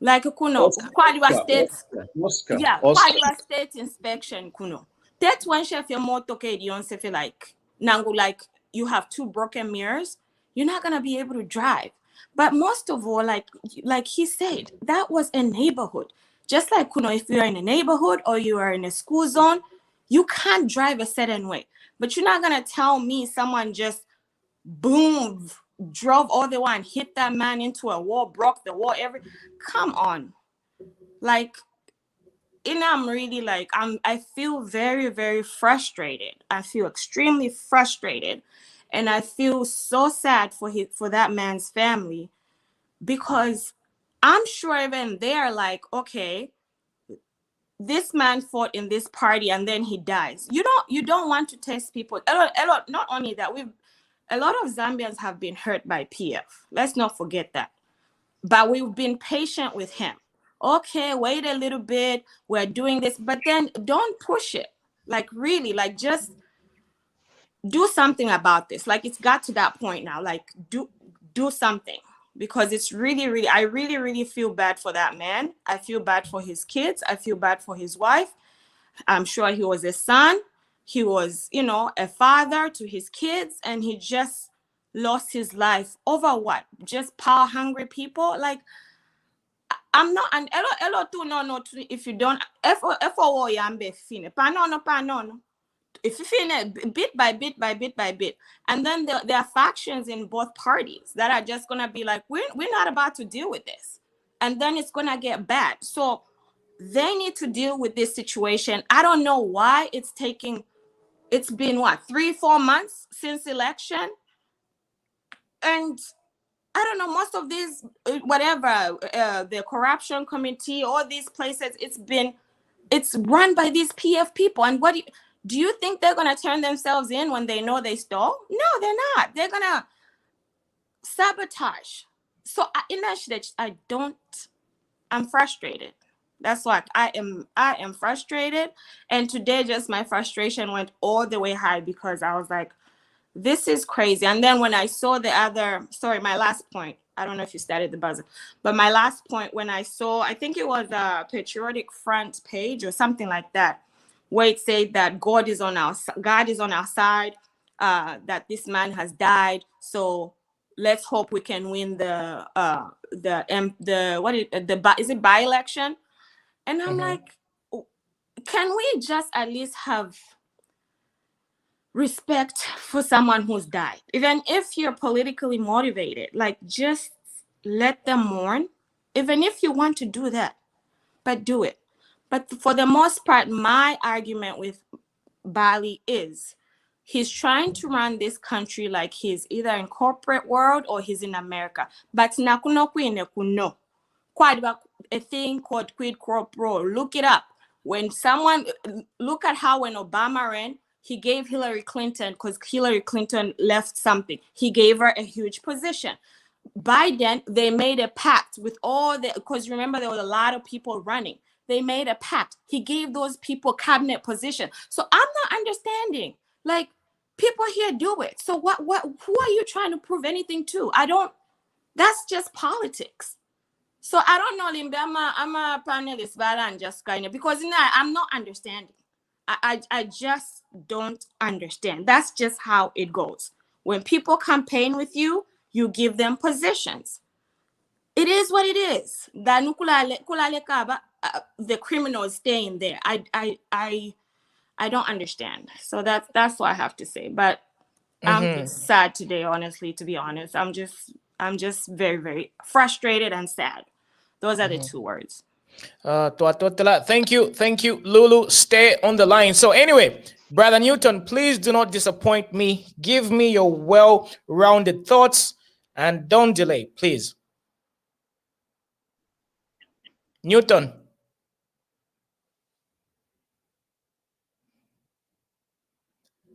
like kuno state state inspection kuno. That's when chef your motor feel like nangu, like you have 2 broken mirrors, you're not gonna be able to drive. But most of all, like he said, that was a neighborhood. Just like kuno, if you're in a neighborhood or you are in a school zone, you can't drive a certain way. But you're not gonna tell me someone just boom drove all the way and hit that man into a wall, broke the wall, come on. Like, I'm really like, I feel very, very frustrated. I feel extremely frustrated. And I feel so sad for that man's family, because I'm sure even they're like, okay, this man fought in this party and then he dies. You don't want to test people. A lot, not only that, a lot of Zambians have been hurt by PF. Let's not forget that. But we've been patient with him. Okay, wait a little bit. We're doing this, but then don't push it. Like really, like just do something about this. Like it's got to that point now. Like do something, because it's really, really, I really, really feel bad for that man. I feel bad for his kids. I feel bad for his wife. I'm sure he was a son. He was, a father to his kids, and he just lost his life over what? Just power hungry people. Like, I'm not an elo too no if you don't if yambe fine no. If you fine bit by bit, and then there are factions in both parties that are just gonna be like, we're not about to deal with this, and then it's gonna get bad. So they need to deal with this situation. I don't know why it's been what, 3-4 months since election, and I don't know, most of these, the corruption committee, all these places, it's run by these PF people. And what do you think they're going to turn themselves in when they know they stole? No, they're not. They're going to sabotage. So I'm frustrated. That's why I am frustrated. And today just my frustration went all the way high because I was like, this is crazy. And then when I saw the other, sorry, my last point, I don't know if you started the buzzer, but my last point, when I saw, I think it was a patriotic front page or something like that, where it said that God is on our side, that this man has died. So let's hope we can win the by-election? And I'm like, can we just at least have respect for someone who's died? Even if you're politically motivated, like, just let them mourn. Even if you want to do that, but do it. But for the most part, my argument with Bali is he's trying to run this country like he's either in corporate world or he's in America. But nakuno quite a thing called quid pro quo. Look it up. When someone look at how when Obama ran, he gave Hillary Clinton, because Hillary Clinton left something. He gave her a huge position. Biden, they made a pact with all the, because remember there was a lot of people running. They made a pact. He gave those people cabinet position. So I'm not understanding. Like, people here do it. So who are you trying to prove anything to? That's just politics. So I don't know, Limbe, I'm a panelist, but I'm just kind of, because I'm not understanding. I just don't understand. That's just how it goes. When people campaign with you, you give them positions. It is what it is. The criminals staying there. I don't understand. So that's what I have to say. But I'm just sad today, honestly, to be honest. I'm just very, very frustrated and sad. Those are the two words. Thank you, Lulu. Stay on the line. So anyway, Brother Newton, please do not disappoint me. Give me your well-rounded thoughts and don't delay, please. Newton.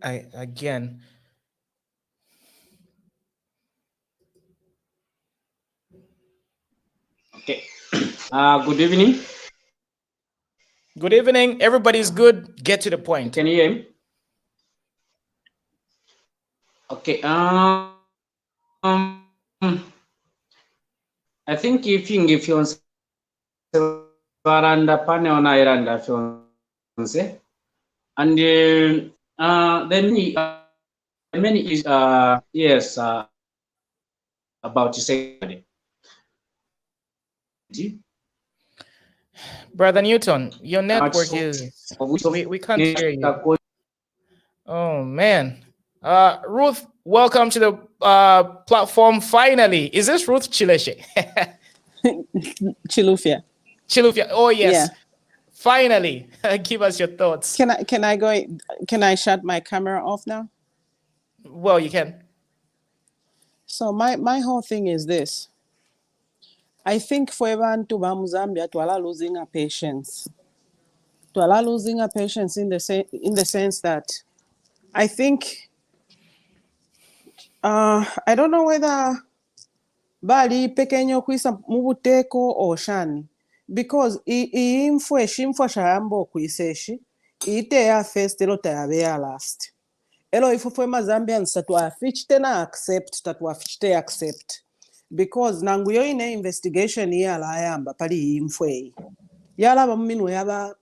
Again. Okay. Good evening. Good evening. Everybody's good. Get to the point. Can you hear me? Okay. I think if you varanda pane ona iranda fiance, and then many is yes about to say. Brother Newton, your network is we can't hear you. Oh man. Ruth, welcome to the platform finally. Is this Ruth Chileshe? Chilufia. Oh yes. Yeah. Finally. Give us your thoughts. Can I shut my camera off now? Well, you can. So my whole thing is this. I think for everyone to Zambia to allow losing our patience. To allow losing our patience in the sense that I think I don't know whether Bali pekenyo kwisa mubuteko or shani, because imfwe shayambo kwiseshi ite ya first elo tayabe last. Elo ifufwe Zambians tatwa fich tena accept because nanguyo ine investigation yala ayamba pali imfwe yala baminu yaba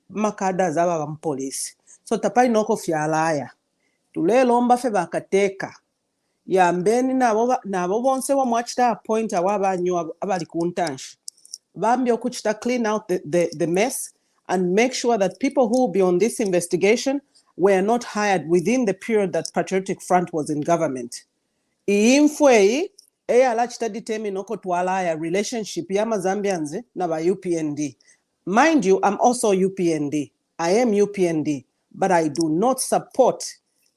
makada zaba police, so tapali noko fyalaya tulelomba fe bakateka yambeni nabo bonse bamwachita point awabanyu abali kuntanshi bambi okuchita clean out the mess and make sure that people who will be on this investigation were not hired within the period that Patriotic Front was in government. Imfwei eyalachita determine okotwalaya relationship ya Zambians na ba UPND. Mind you, I'm also UPND. I am UPND, but I do not support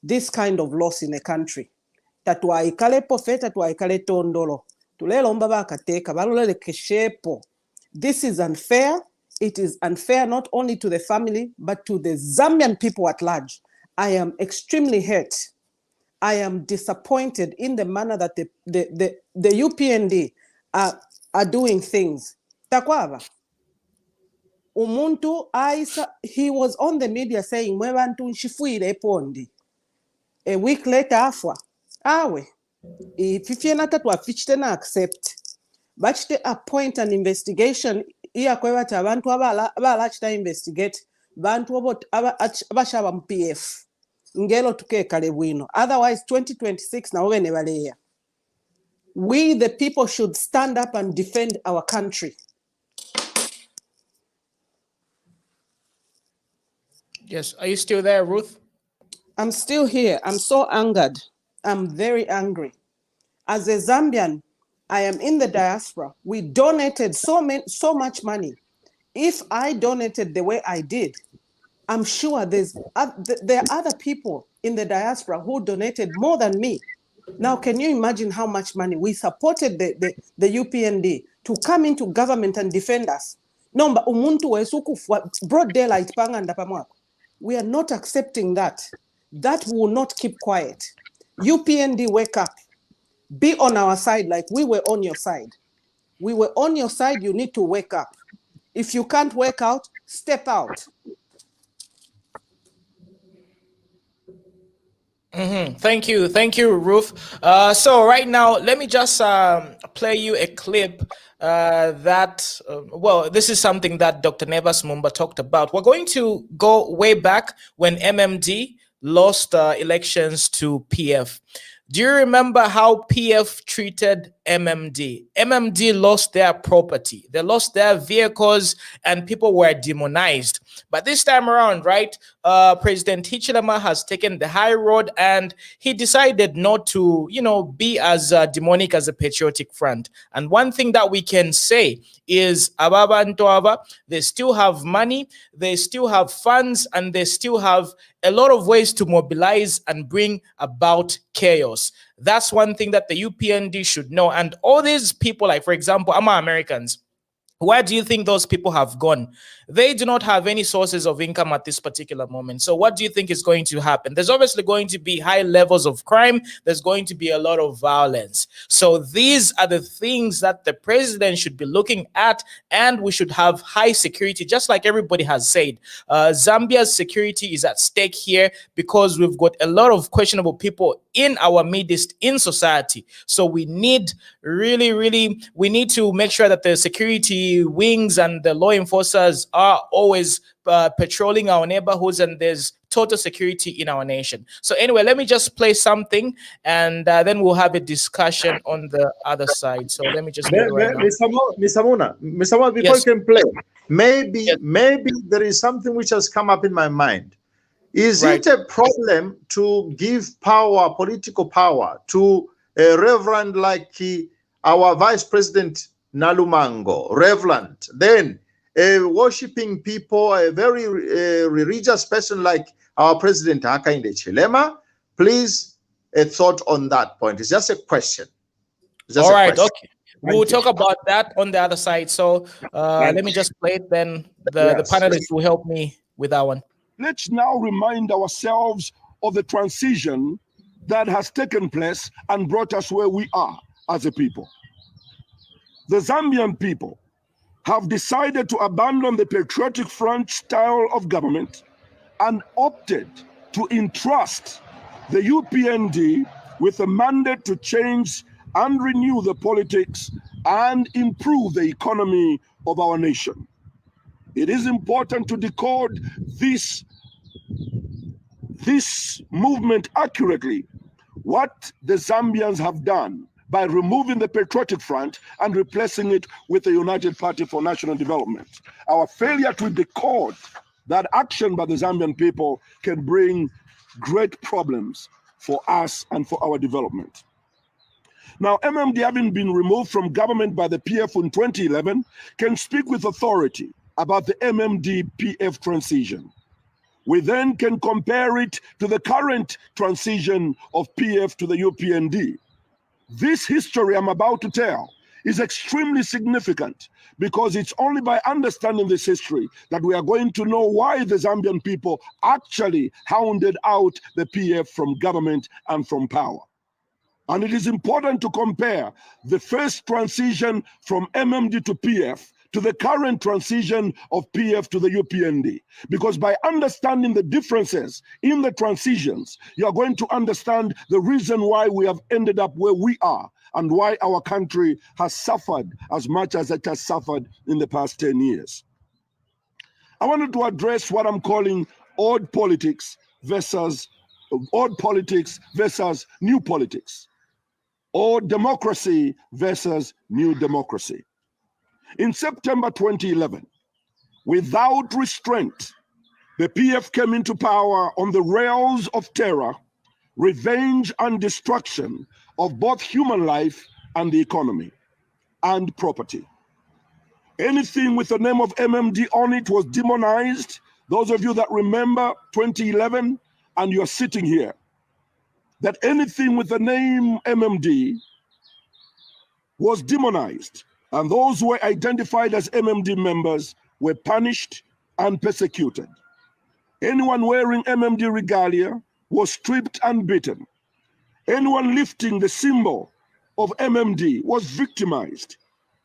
this kind of loss in a country. Tatuaikale pofe, tatuaikale tondolo. Tulelomba bakateka, balulele keshepo. This is unfair. It is unfair not only to the family, but to the Zambian people at large. I am extremely hurt. I am disappointed in the manner that the UPND are doing things. Takwava. Umuntu he was on the media saying mwebantu nshifwire epondi. A week later afwa. Awe. Ififye natatu afichite na accept. Bachite appoint an investigation iya kwebati abantu abalachita investigate bantu abashaba mu PF. Ngelo tukekale bwino. Otherwise 2026 na owe nebaleya. We the people should stand up and defend our country. Yes, are you still there, Ruth? I'm still here. I'm so angered. I'm very angry. As a Zambian, I am in the diaspora. We donated so much money. If I donated the way I did, I'm sure there are other people in the diaspora who donated more than me. Now, can you imagine how much money we supported the UPND to come into government and defend us? Nomba umuntu wesuku broad daylight panganda pamwako. We are not accepting that. That will not keep quiet. UPND, wake up. Be on our side like we were on your side. We were on your side, you need to wake up. If you can't wake out, step out. Thank you, Ruth. So right now, let me just play you a clip well, this is something that Dr. Nevas Mumba talked about. We're going to go way back when MMD lost elections to PF. Do you remember how PF treated MMD? MMD lost their property. They lost their vehicles and people were demonized. But this time around, right, President Hichilema has taken the high road and he decided not to, be as demonic as a patriotic front. And one thing that we can say is Ababa and Toaba, they still have money, they still have funds, and they still have a lot of ways to mobilize and bring about chaos. That's one thing that the UPND should know. And all these people, like, for example, Americans, where do you think those people have gone? They do not have any sources of income at this particular moment. So what do you think is going to happen? There's obviously going to be high levels of crime. There's going to be a lot of violence. So these are the things that the president should be looking at, and we should have high security, just like everybody has said. Zambia's security is at stake here because we've got a lot of questionable people in our midst in society. So we need we need to make sure that the security wings and the law enforcers are always patrolling our neighborhoods and there's total security in our nation. So anyway, let me just play something and then we'll have a discussion on the other side. So let me just play right now. Mr. Muna, before Yes. you can play, maybe there is something which has come up in my mind. Is it a problem to give power, political power, to a reverend like our Vice President Nalumango, Reverend, then a worshipping people, a very religious person like our President Hakainde Chilema? Please, a thought on that point. It's just a question. All right, okay. We'll talk about that on the other side. So let me just play it, then the panelists will help me with that one. Let's now remind ourselves of the transition that has taken place and brought us where we are as a people. The Zambian people have decided to abandon the patriotic front style of government and opted to entrust the UPND with a mandate to change and renew the politics and improve the economy of our nation. It is important to decode this movement accurately, what the Zambians have done by removing the Patriotic Front and replacing it with the United Party for National Development. Our failure to decode that action by the Zambian people can bring great problems for us and for our development. Now, MMD, having been removed from government by the PF in 2011, can speak with authority about the MMD-PF transition. We then can compare it to the current transition of PF to the UPND. This history I'm about to tell is extremely significant because it's only by understanding this history that we are going to know why the Zambian people actually hounded out the PF from government and from power. And it is important to compare the first transition from MMD to PF to the current transition of PF to the UPND. Because by understanding the differences in the transitions, you are going to understand the reason why we have ended up where we are and why our country has suffered as much as it has suffered in the past 10 years. I wanted to address what I'm calling old politics versus new politics, or democracy versus new democracy. In September 2011, without restraint, the PF came into power on the rails of terror, revenge, and destruction of both human life and the economy and property. Anything with the name of MMD on it was demonized. Those of you that remember 2011 and you're sitting here, that anything with the name MMD was demonized, and those who were identified as MMD members were punished and persecuted. Anyone wearing MMD regalia was stripped and beaten. Anyone lifting the symbol of MMD was victimized.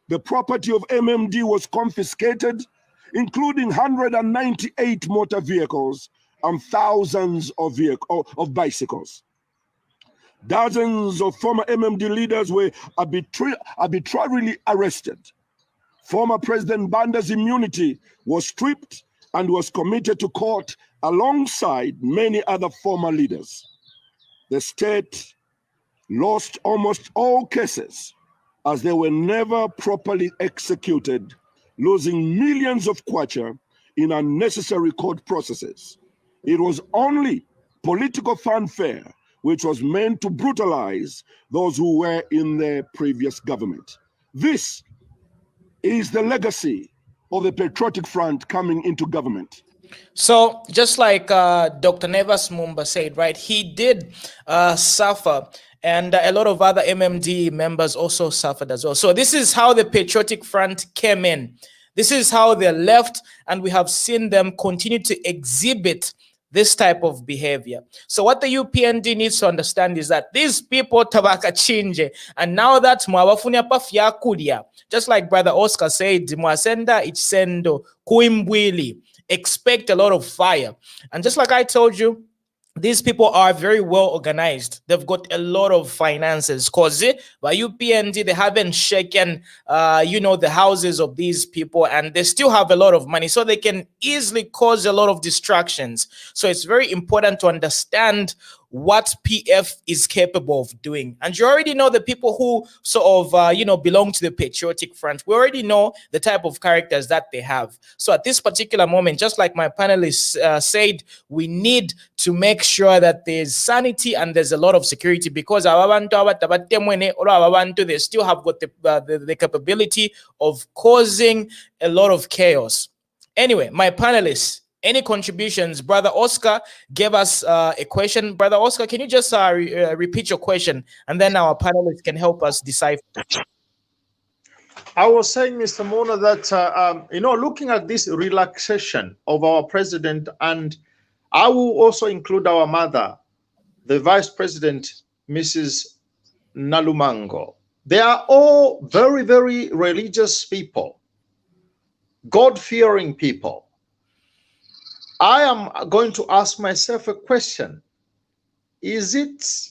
The property of MMD was confiscated, including 198 motor vehicles and thousands of bicycles. Dozens of former MMD leaders were arbitrarily arrested. Former President Banda's immunity was stripped and was committed to court alongside many other former leaders. The state lost almost all cases as they were never properly executed, losing millions of kwacha in unnecessary court processes. It was only political fanfare which was meant to brutalize those who were in the previous government. This is the legacy of the Patriotic Front coming into government. So just like Dr. Nevas Mumba said, right, he did suffer, and a lot of other MMD members also suffered as well. So this is how the Patriotic Front came in. This is how they left, and we have seen them continue to exhibit this type of behavior. So what the UPND needs to understand is that these people tabakachinje, and now that mwabafunya pafya kulia, just like Brother Oscar said, mwasenda ichsendo kuimbwili, expect a lot of fire. And just like I told you, these people are very well organized. They've got a lot of finances because by UPND, they haven't shaken, the houses of these people, and they still have a lot of money. So they can easily cause a lot of distractions. So it's very important to understand what PF is capable of doing. And you already know the people who sort of, belong to the Patriotic Front. We already know the type of characters that they have. So at this particular moment, just like my panelists said, we need to make sure that there's sanity and there's a lot of security, because they still have got the capability of causing a lot of chaos. Anyway, my panelists, any contributions? Brother Oscar gave us a question. Brother Oscar, can you just repeat your question, and then our panelists can help us decipher? I was saying, Mr. Mona, that, looking at this relaxation of our president, and I will also include our mother, the Vice President, Mrs. Nalumango. They are all very, very religious people, God-fearing people. I am going to ask myself a question. Is it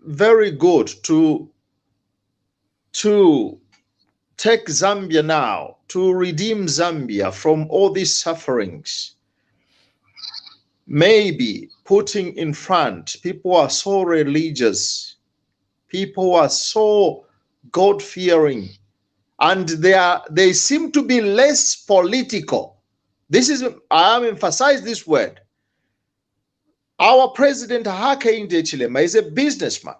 very good to take Zambia now, to redeem Zambia from all these sufferings? Maybe putting in front, people are so religious, people are so God-fearing, and they seem to be less political. This is, I am emphasize this word. Our president Hakainde Hichilema is a businessman.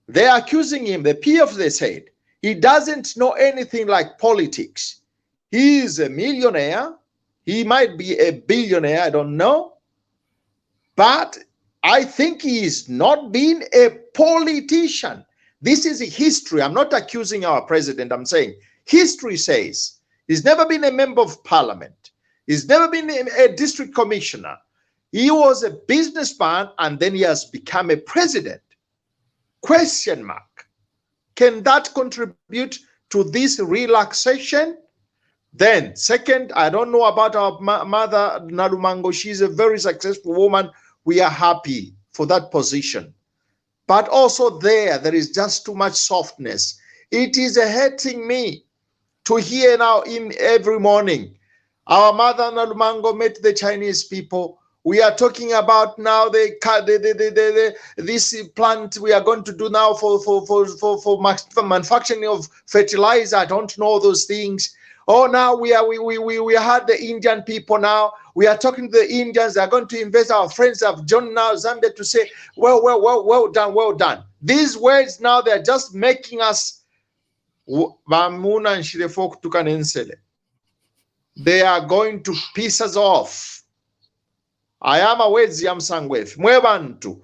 They are accusing him, the PF, they said, he doesn't know anything like politics. He is a millionaire. He might be a billionaire, I don't know. But I think he is not being a politician. This is history. I'm not accusing our president. I'm saying history says he's never been a member of parliament. He's never been a district commissioner. He was a businessman, and then he has become a president. Question mark. Can that contribute to this relaxation? Then, second, I don't know about our mother, Nalumango. She's a very successful woman. We are happy for that position. But also there is just too much softness. It is hurting me to hear now in every morning. Our mother Nalumango met the Chinese people. We are talking about now this plant we are going to do now for manufacturing of fertilizer. I don't know those things. Oh, now we had the Indian people now. We are talking to the Indians. They are going to invest. Our friends have joined now Zambia to say, well done, well done. These words now, they're just making us. They are going to piss us off. I am aware Ziamsangwef. Mwebantu.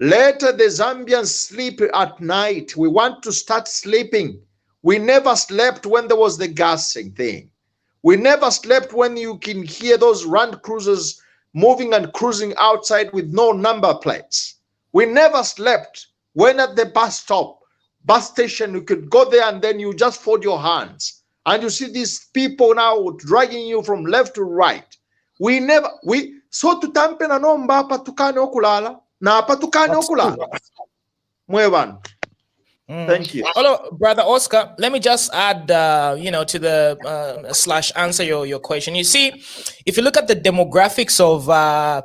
Let the Zambians sleep at night. We want to start sleeping. We never slept when there was the gassing thing. We never slept when you can hear those Land Cruisers moving and cruising outside with no number plates. We never slept when at the bus station, you could go there and then you just fold your hands. And you see these people now dragging you from left to right. So tutampe na nomba hapa tukane okulala. Na hapa tukane okulala. Mwebantu. Thank you. Hello, Brother Oscar. Let me just add, to the / answer your question. You see, if you look at the demographics of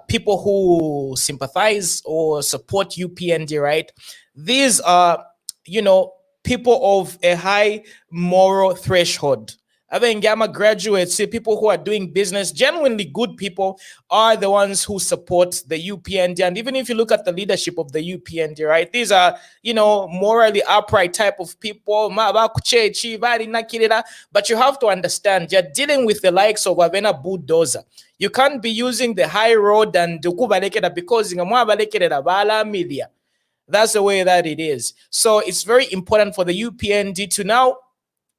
people who sympathize or support UPND, right? These are, people of a high moral threshold. I think Gamma graduates, people who are doing business, genuinely good people, are the ones who support the UPND. And even if you look at the leadership of the UPND, right, these are, morally upright type of people. But you have to understand, you're dealing with the likes of Avena Bulldozer. You can't be using the high road and because media. That's the way that it is. So it's very important for the UPND to now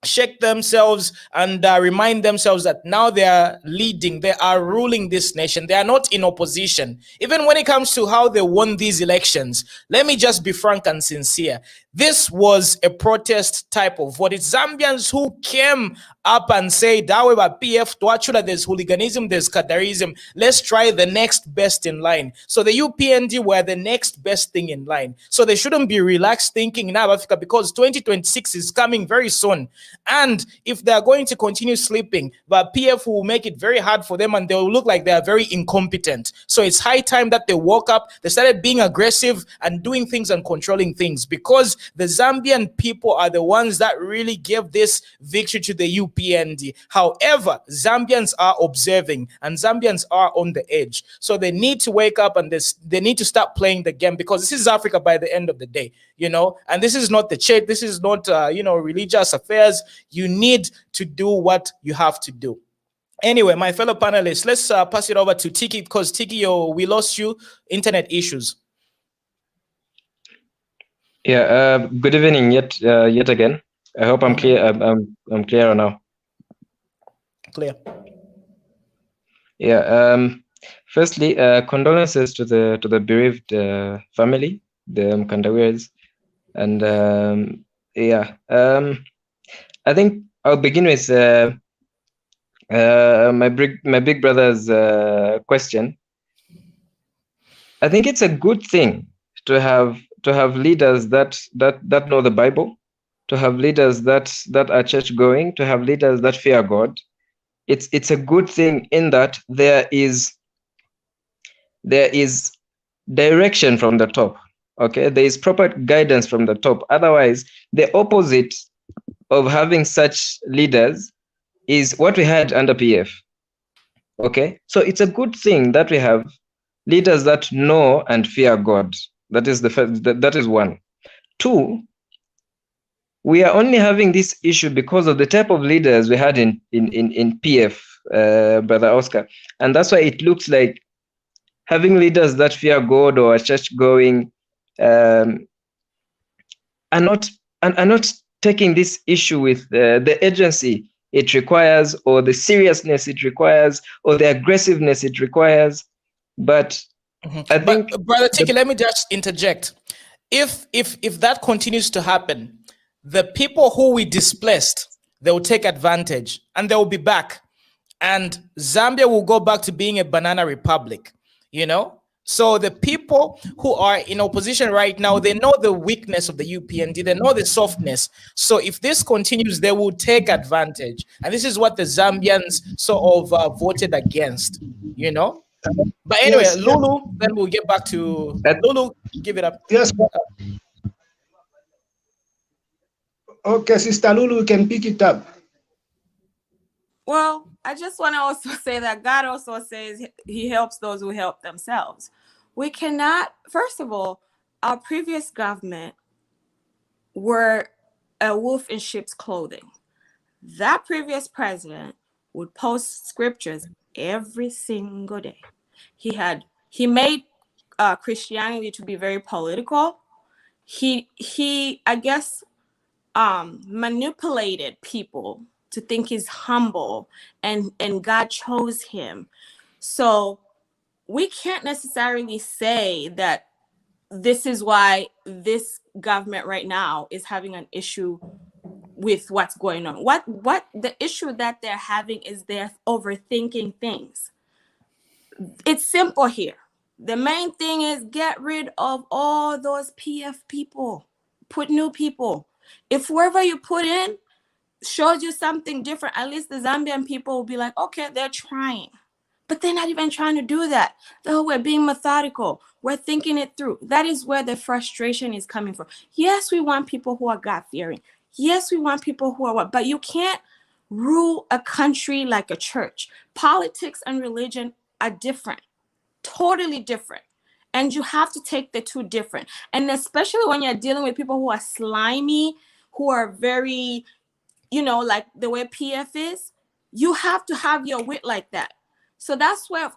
shake themselves and remind themselves that now they are leading, they are ruling this nation. They are not in opposition. Even when it comes to how they won these elections, let me just be frank and sincere. This was a protest type of vote. It's Zambians who came up and said, PF, there's hooliganism, there's cadrerism. Let's try the next best in line. So the UPND were the next best thing in line. So they shouldn't be relaxed thinking in Africa because 2026 is coming very soon. And if they're going to continue sleeping, but PF will make it very hard for them and they'll look like they are very incompetent. So it's high time that they woke up, they started being aggressive and doing things and controlling things, because the Zambian people are the ones that really gave this victory to the UPND. However, Zambians are observing and Zambians are on the edge. So they need to wake up and they need to start playing the game, because this is Africa by the end of the day, and this is not the church, this is not, religious affairs. You need to do what you have to do. Anyway, my fellow panelists, let's pass it over to Tiki, because Tiki, we lost you, internet issues. Yeah, good evening yet again. I hope I'm clear. I'm clear now. Clear. Yeah. Firstly, condolences to the bereaved family, the Mkandawiras, and I think I'll begin with my big brother's question. I think it's a good thing to have leaders that know the Bible, to have leaders that are church going, to have leaders that fear God. It's a good thing in that there is direction from the top. Okay, there is proper guidance from the top. Otherwise, the opposite of having such leaders is what we had under PF. Okay, so it's a good thing that we have leaders that know and fear God. That is the first. That is one. Two, we are only having this issue because of the type of leaders we had in PF, Brother Oscar, and that's why it looks like having leaders that fear God or are church going are not taking this issue with the urgency it requires, or the seriousness it requires, or the aggressiveness it requires. But I think, Brother Tiki, let me just interject. If that continues to happen, the people who we displaced they will take advantage and they will be back. And Zambia will go back to being a banana republic, you know? So the people who are in opposition right now, they know the weakness of the UPND, they know the softness. So if this continues, they will take advantage. And this is what the Zambians sort of voted against, you know? But anyway, Yes, Lulu, then we'll get back to Lulu, give it up. Yes. Okay, Sister Lulu, we can pick it up. Well, I just want to also say that God also says he helps those who help themselves. We cannot, first of all, our previous government were a wolf in sheep's clothing. That previous president would post scriptures every single day. He made Christianity to be very political. He I guess manipulated people to think he's humble and God chose him. So we can't necessarily say that this is why this government right now is having an issue with what's going on. What the issue that they're having is they're overthinking things. It's simple here. The main thing is get rid of all those PF people. Put new people. If whoever you put in shows you something different, at least the Zambian people will be like, okay, they're trying. But they're not even trying to do that. Though we're being methodical. We're thinking it through. That is where the frustration is coming from. Yes, we want people who are God-fearing. Yes, we want people who are what, but you can't rule a country like a church. Politics and religion are different, totally different. And you have to take the two different. And especially when you're dealing with people who are slimy, who are very, you know, like the way PF is, you have to have your wit like that. So that's where,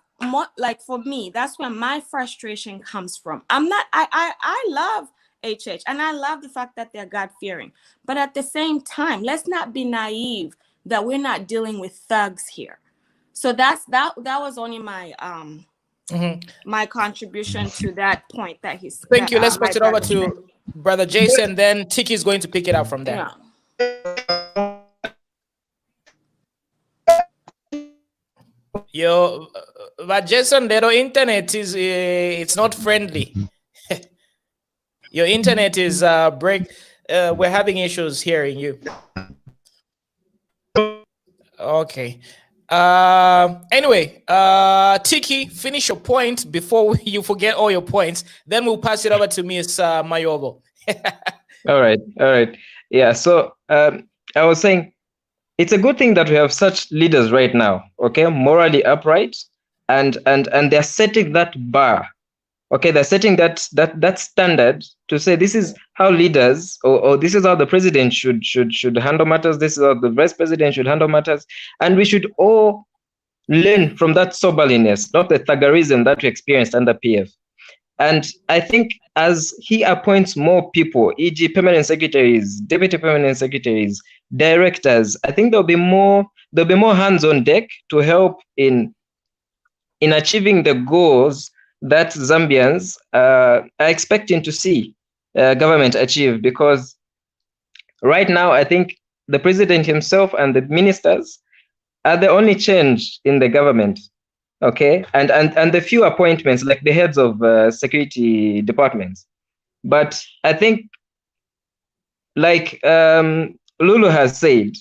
like for me, that's where my frustration comes from. I love HH and I love the fact that they're God-fearing. But at the same time, let's not be naive that we're not dealing with thugs here. So that was only my my contribution to that point that he's. Thank you. Let's pass it over to Brother Jason. Then Tiki is going to pick it up from there. Yeah. Yo, but Jason, their internet is it's not friendly. Your internet is we're having issues hearing you. Okay. Anyway, Tiki, finish your point before you forget all your points. Then we'll pass it over to Miss Mayobo. All right. Yeah. So I was saying, it's a good thing that we have such leaders right now. Okay, morally upright, and they're setting that bar. Okay, they're setting that standard to say this is how leaders, or this is how the president should handle matters. This is how the vice president should handle matters, and we should all learn from that soberliness, not the thuggerism that we experienced under PF. And I think as he appoints more people, e.g., permanent secretaries, deputy permanent secretaries, directors, I think there'll be more hands on deck to help in achieving the goals that Zambians are expecting to see government achieve. Because right now, I think the president himself and the ministers are the only change in the government. Okay, and the few appointments like the heads of security departments. But I think, like Lulu has said,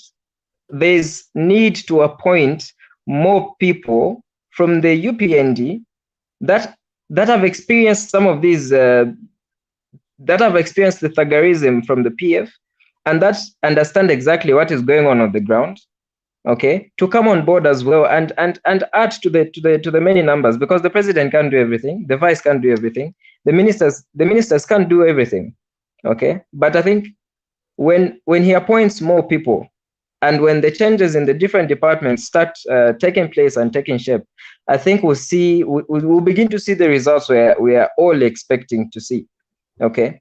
there's need to appoint more people from the UPND that have experienced some of these, that have experienced the thuggerism from the PF, and that understand exactly what is going on the ground. Okay, to come on board as well and add to the many numbers, because the president can't do everything, the vice can't do everything, the ministers can't do everything. Okay, but I think when he appoints more people, and when the changes in the different departments start taking place and taking shape, I think we'll begin to see the results we are all expecting to see. Okay,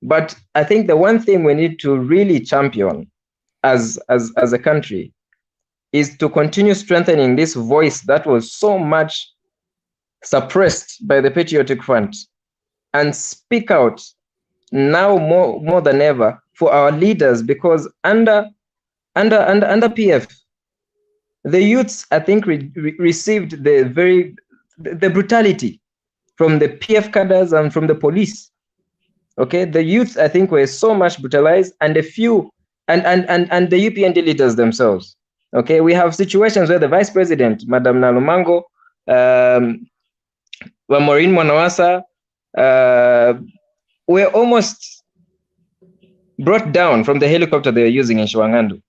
but I think the one thing we need to really champion as a country is to continue strengthening this voice that was so much suppressed by the Patriotic Front, and speak out now more than ever for our leaders, because under under PF, the youths, I think, received the brutality from the PF cadres and from the police. Okay, the youths, I think, were so much brutalized, and a few, and the UPND leaders themselves. Okay, we have situations where the vice president, Madam Nalumango, Maureen Mwanawasa, were almost brought down from the helicopter they were using in Shwangandu.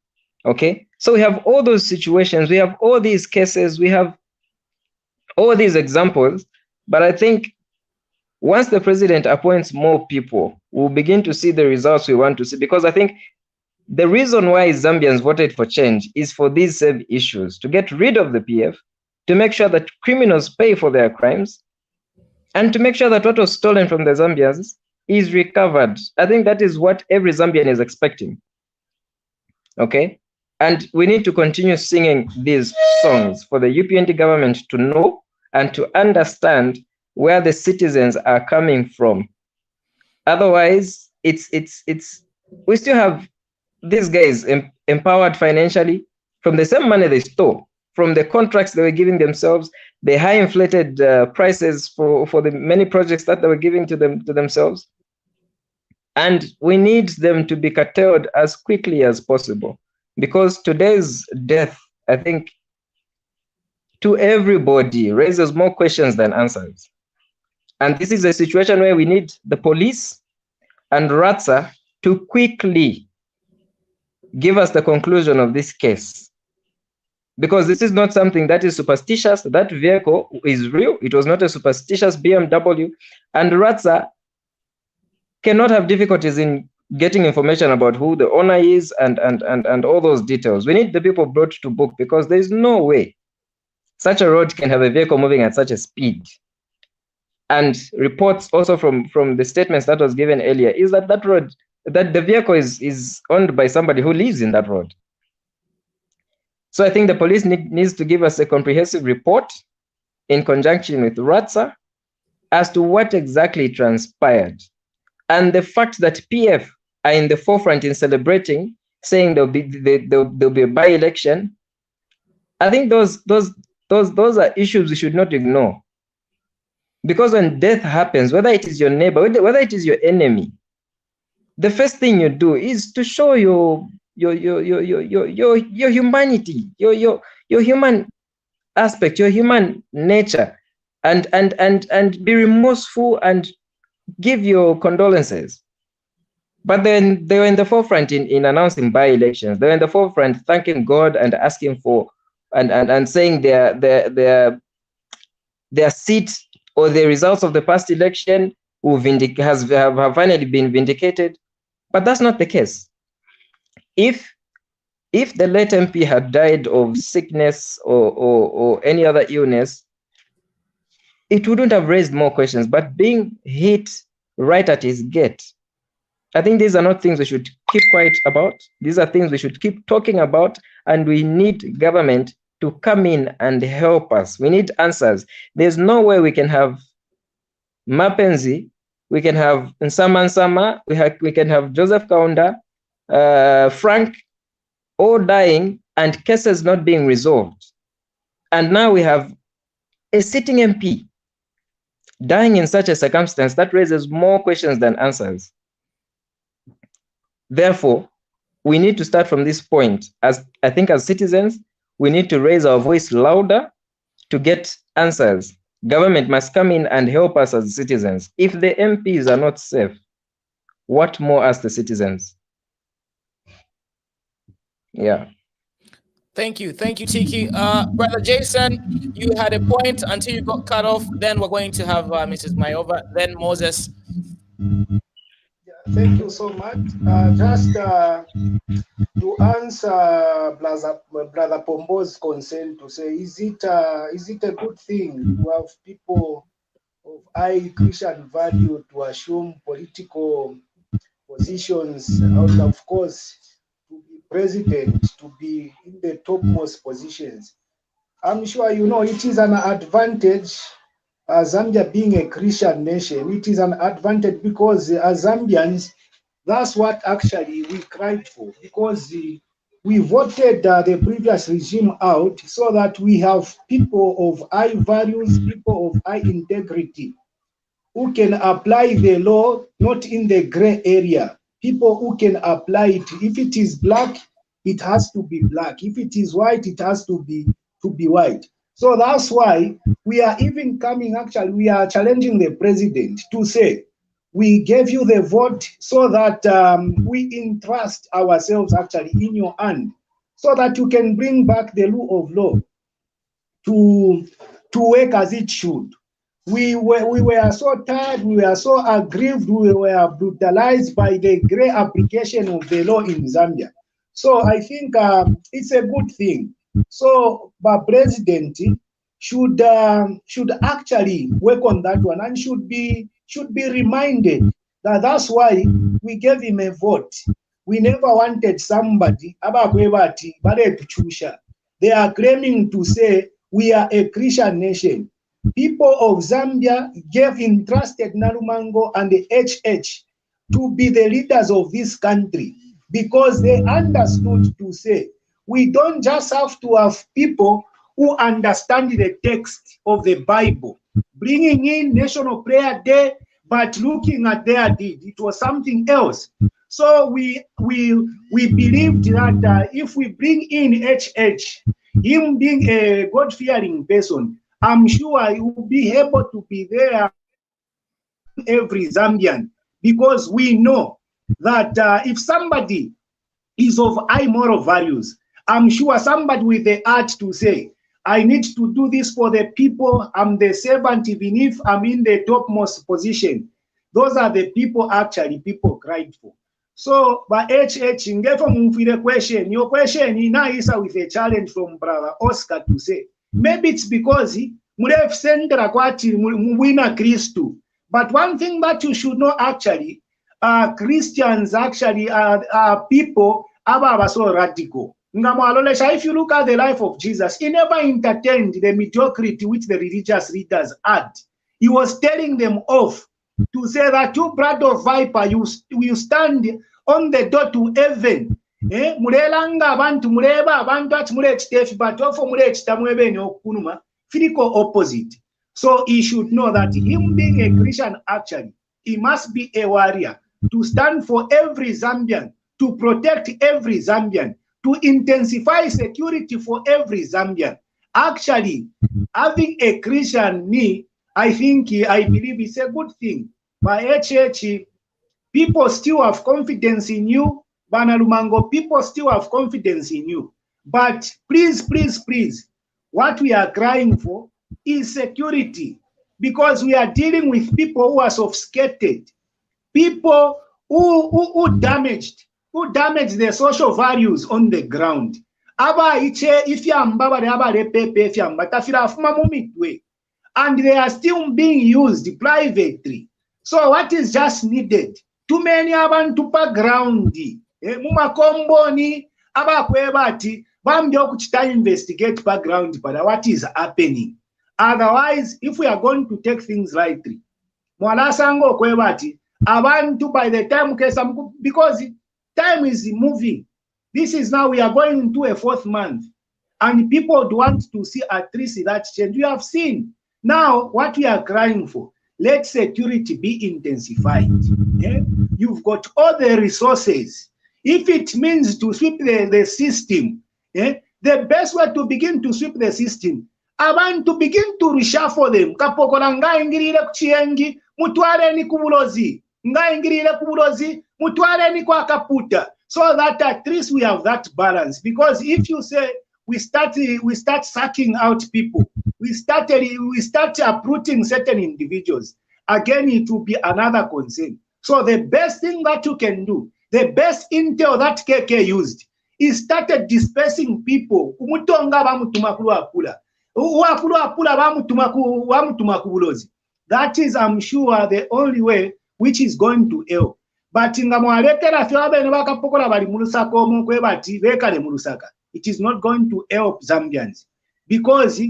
Okay, so we have all those situations, we have all these cases, we have all these examples, but I think once the president appoints more people, we'll begin to see the results we want to see, because I think the reason why Zambians voted for change is for these same issues, to get rid of the PF, to make sure that criminals pay for their crimes, and to make sure that what was stolen from the Zambians is recovered. I think that is what every Zambian is expecting. Okay? And we need to continue singing these songs for the UPND government to know and to understand where the citizens are coming from. Otherwise, we still have these guys empowered financially from the same money they stole, from the contracts they were giving themselves, the high inflated prices for the many projects that they were giving to themselves. And we need them to be curtailed as quickly as possible, because today's death, I think, to everybody raises more questions than answers. And this is a situation where we need the police and RATSA to quickly give us the conclusion of this case. Because this is not something that is superstitious. That vehicle is real. It was not a superstitious BMW. And RATSA cannot have difficulties in getting information about who the owner is and all those details. We need the people brought to book, because there is no way such a road can have a vehicle moving at such a speed. And reports also from the statements that was given earlier is that the vehicle is owned by somebody who lives in that road. So I think the police needs to give us a comprehensive report in conjunction with RATSA as to what exactly transpired. And the fact that PF are in the forefront in celebrating, saying there'll be a by-election, I think those are issues we should not ignore. Because when death happens, whether it is your neighbor, whether it is your enemy, the first thing you do is to show your humanity, your human aspect, your human nature, and be remorseful and give your condolences. But then they were in the forefront in announcing by-elections. They were in the forefront thanking God and asking for and saying their seat or the results of the past election have finally been vindicated. But that's not the case. If the late MP had died of sickness or any other illness, it wouldn't have raised more questions. But being hit right at his gate, I think these are not things we should keep quiet about. These are things we should keep talking about, and we need government to come in and help us. We need answers. There's no way we can have Mapenzi, we can have Nsama, we can have Joseph Kaunda, Frank, all dying and cases not being resolved. And now we have a sitting MP dying in such a circumstance that raises more questions than answers. Therefore, we need to start from this point. As I think as citizens, we need to raise our voice louder to get answers. Government must come in and help us as citizens. If the MPs are not safe, what more as the citizens? Yeah. Thank you, Tiki. Brother Jason, you had a point until you got cut off. Then we're going to have Mrs. Mayova, then Moses. Thank you so much. Just to answer Brother Pombo's concern, to say, is it a good thing to have people of high Christian value to assume political positions, and of course to be president, to be in the topmost positions? I'm sure you know it is an advantage. Zambia being a Christian nation, it is an advantage, because as Zambians, that's what actually we cried for, because we voted the previous regime out so that we have people of high values, people of high integrity, who can apply the law, not in the gray area. People who can apply it. If it is black, it has to be black. If it is white, it has to be white. So that's why we are even coming, actually, we are challenging the president to say, we gave you the vote so that we entrust ourselves actually in your hand, so that you can bring back the rule of law to work as it should. We were so tired, we were so aggrieved, we were brutalized by the great application of the law in Zambia. So I think it's a good thing. So the president should actually work on that one and should be reminded that that's why we gave him a vote. We never wanted somebody. They are claiming to say we are a Christian nation. People of Zambia entrusted Nalumango and the HH to be the leaders of this country because they understood to say we don't just have to have people who understand the text of the Bible, bringing in National Prayer Day, but looking at their deed, it was something else. So we believed that if we bring in HH, him being a God-fearing person, I'm sure he will be able to be there every Zambian, because we know that if somebody is of high moral values, I'm sure somebody with the heart to say, I need to do this for the people, I'm the servant, even if I'm in the topmost position. Those are the people actually people cried for. So, but HH, question, your question is with a challenge from Brother Oscar to say, maybe it's because Muref Sendra Kwati Mwina Christu. But one thing that you should know actually, Christians actually are people so radical. If you look at the life of Jesus, he never entertained the mediocrity which the religious leaders had. He was telling them off to say that you blood of viper, you stand on the door to heaven. Murelanga abantu mureba abantu ati mure chitefi but ofo mure chitamwebe nyokunuma physical opposite. So he should know that him being a Christian actually, he must be a warrior to stand for every Zambian, to protect every Zambian, to intensify security for every Zambian. Actually, having a Christian me, I believe it's a good thing. By HH, people still have confidence in you. Banalumango, people still have confidence in you. But please, please, please, what we are crying for is security, because we are dealing with people who are sophisticated, people who damaged the social values on the ground. And they are still being used privately. So what is just needed? Too many abantu pa ground. Mumakomboni abakwebati bambyo kuchita investigate background but what is happening. Otherwise, if we are going to take things lightly, mwalasango kwebati abantu by the time because time is moving. This is now we are going into a 4th month, and people would want to see at least that change. We have seen now what we are crying for. Let security be intensified. You've got all the resources. If it means to sweep the system, the best way to begin to sweep the system, abantu to begin to reshuffle them. Kapokora nga ingirire kuchiengi, mutuare ni kubulozi. Nga ingirire kubulozi, mutuare ni kwa kaputa. So that at least we have that balance. Because if you say we start sucking out people, we start uprooting certain individuals, again it will be another concern. So the best thing that you can do, the best intel that KK used, is started dispersing people. That is, I'm sure, the only way which is going to help. But it is not going to help Zambians, because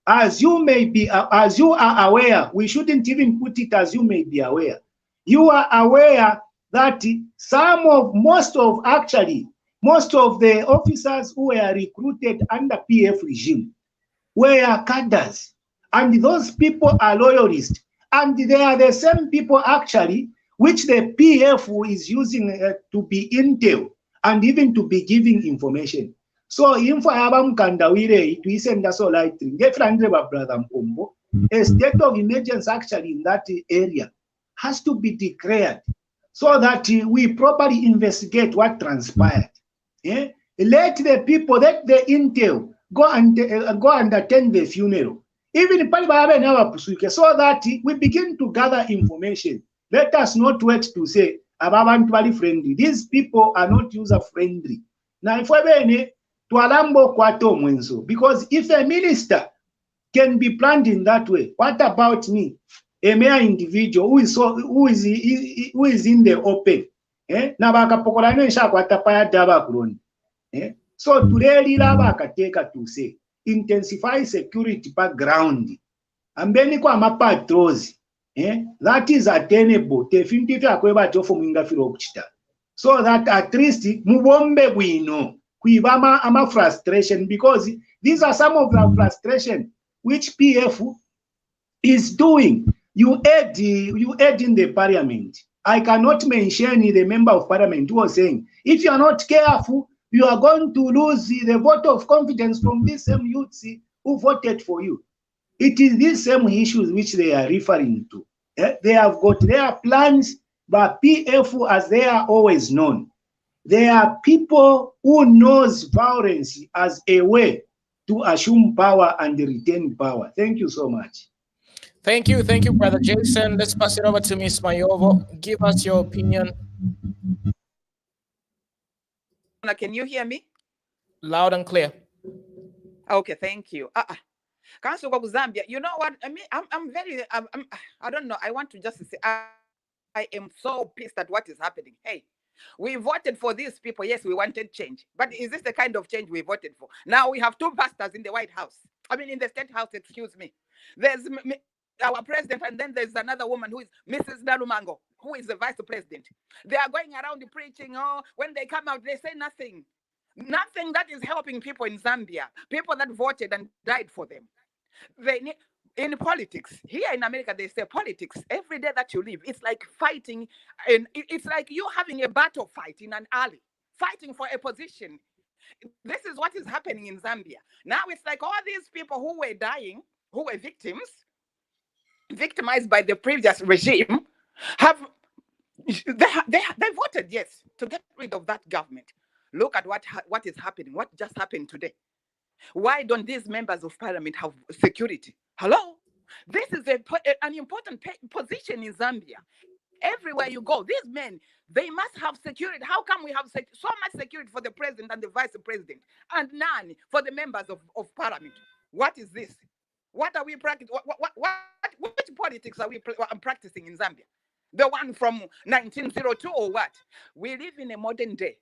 as you are aware, we shouldn't even put it as you may be aware. You are aware that most of actually Most of the officers who were recruited under PF regime were cadres, and those people are loyalists, and they are the same people actually which the PF is using to be intel and even to be giving information. So info abamkandawire tuisenda so lightly ngefrandre ba brother Mpombo, a state of emergency actually in that area has to be declared so that we properly investigate what transpired. Let the people, let the intel go and attend the funeral. Even so that we begin to gather information. Let us not wait to say abantu friendly. These people are not user friendly. Now, if we tualambo kwato mwenzo, because if a minister can be planned in that way, what about me, a mere individual who is in the open? So today to say intensify security background and then kwa patrols that is attainable so that at least mubombe bwino kuibama ama frustration, because these are some of the frustration which PF is doing. You aid in the parliament. I cannot mention the member of parliament who was saying, if you are not careful, you are going to lose the vote of confidence from these same youths who voted for you. It is these same issues which they are referring to. They have got their plans, but PF, as they are always known, they are people who knows violence as a way to assume power and retain power. Thank you so much. Thank you, Brother Jason. Let's pass it over to Ms. Mayovo. Give us your opinion. Can you hear me? Loud and clear. Okay, thank you. Council of Zambia, you know what? I mean, I'm very, I don't know. I want to just say, I am so pissed at what is happening. Hey, we voted for these people. Yes, we wanted change. But is this the kind of change we voted for? Now we have two pastors in the White House. I mean, in the State House, excuse me. There's our president, and then there's another woman who is Mrs. Nalumango, who is the vice president. They are going around preaching. Oh, when they come out, they say nothing. Nothing that is helping people in Zambia, people that voted and died for them. They need, in politics, here in America, they say politics, every day that you live, it's like fighting, and it's like you having a battle fight in an alley, fighting for a position. This is what is happening in Zambia. Now it's like all these people who were dying, who were victimized by the previous regime, they voted yes to get rid of that government. Look at what is happening. What just happened today? Why don't these members of parliament have security? Hello? This is an important position in Zambia. Everywhere you go, these men, they must have security. How come we have so much security for the president and the vice president and none for the members of parliament? What is this? What are we practicing? Which politics are we practicing in Zambia? The one from 1902 or what? We live in a modern day.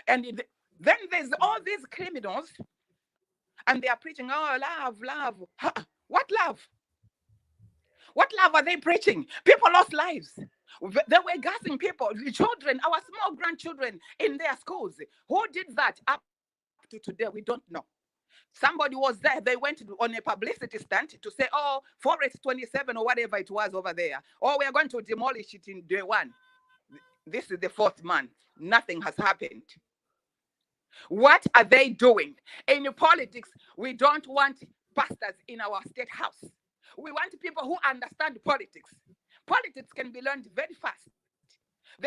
And then there's all these criminals, and they are preaching, oh, love, love. What love? What love are they preaching? People lost lives. They were gassing people, children, our small grandchildren in their schools. Who did that? Up to today, we don't know. Somebody was there. They went on a publicity stunt to say, oh, Forest 27 or whatever it was over there. Oh, we are going to demolish it in day one. This is the 4th month. Nothing has happened. What are they doing? In politics, we don't want pastors in our state house. We want people who understand politics. Politics can be learned very fast.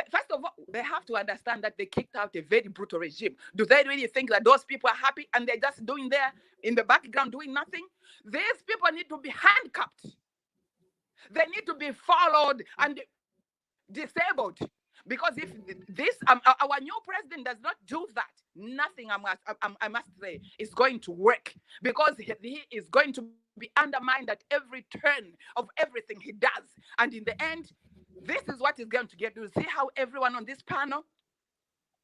First of all, they have to understand that they kicked out a very brutal regime. Do they really think that those people are happy and they're just doing there in the background doing nothing? These people need to be handcuffed. They need to be followed and disabled. Because if this, our new president does not do that, nothing, I must say, is going to work. Because he is going to be undermined at every turn of everything he does. And in the end, this is what is going to get. You see how everyone on this panel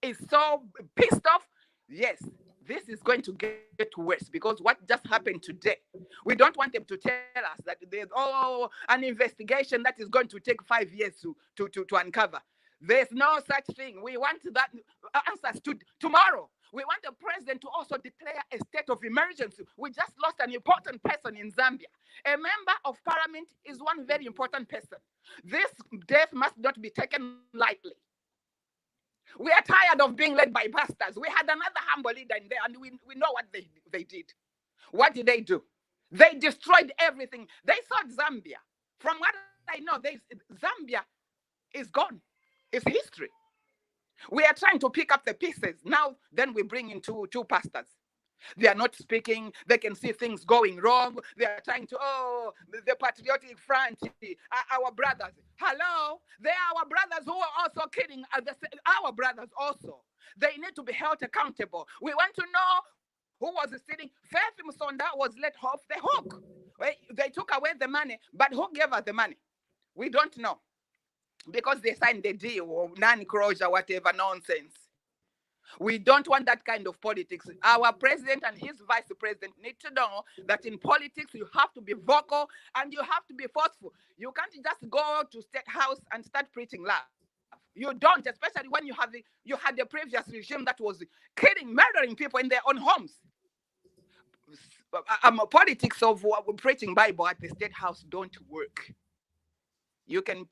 is so pissed off? Yes, this is going to get worse because what just happened today, we don't want them to tell us that there's an investigation that is going to take 5 years to uncover. There's no such thing. We want that answers to tomorrow. We want the president to also declare a state of emergency. We just lost an important person in Zambia. A member of parliament is one very important person. This death must not be taken lightly. We are tired of being led by pastors. We had another humble leader in there, and we know what they did. What did they do? They destroyed everything. They thought Zambia. From what I know, Zambia is gone. It's history. We are trying to pick up the pieces. Now, then we bring in two pastors. They are not speaking. They can see things going wrong. They are trying to, the patriotic front, our brothers. Hello? They are our brothers who are also killing our brothers also. They need to be held accountable. We want to know who was sitting. Faith Msonda was let off the hook. They took away the money, but who gave her the money? We don't know. Because they signed the deal or non-closure, whatever nonsense. We don't want that kind of politics. Our president and his vice president need to know that in politics, you have to be vocal and you have to be forceful. You can't just go to State House and start preaching love. You don't, especially when you had the previous regime that was killing, murdering people in their own homes. Politics of preaching Bible at the State House don't work. You can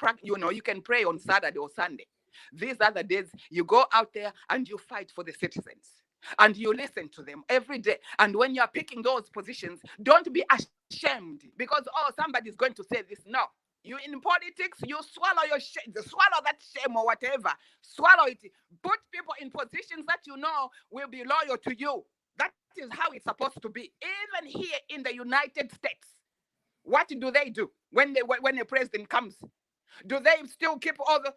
pray on Saturday or Sunday. These other days, you go out there and you fight for the citizens. And you listen to them every day. And when you're picking those positions, don't be ashamed because, somebody's going to say this. No. You in politics, you swallow your shame, swallow that shame or whatever. Swallow it. Put people in positions that you know will be loyal to you. That is how it's supposed to be. Even here in the United States. What do they do when a president comes? Do they still keep all the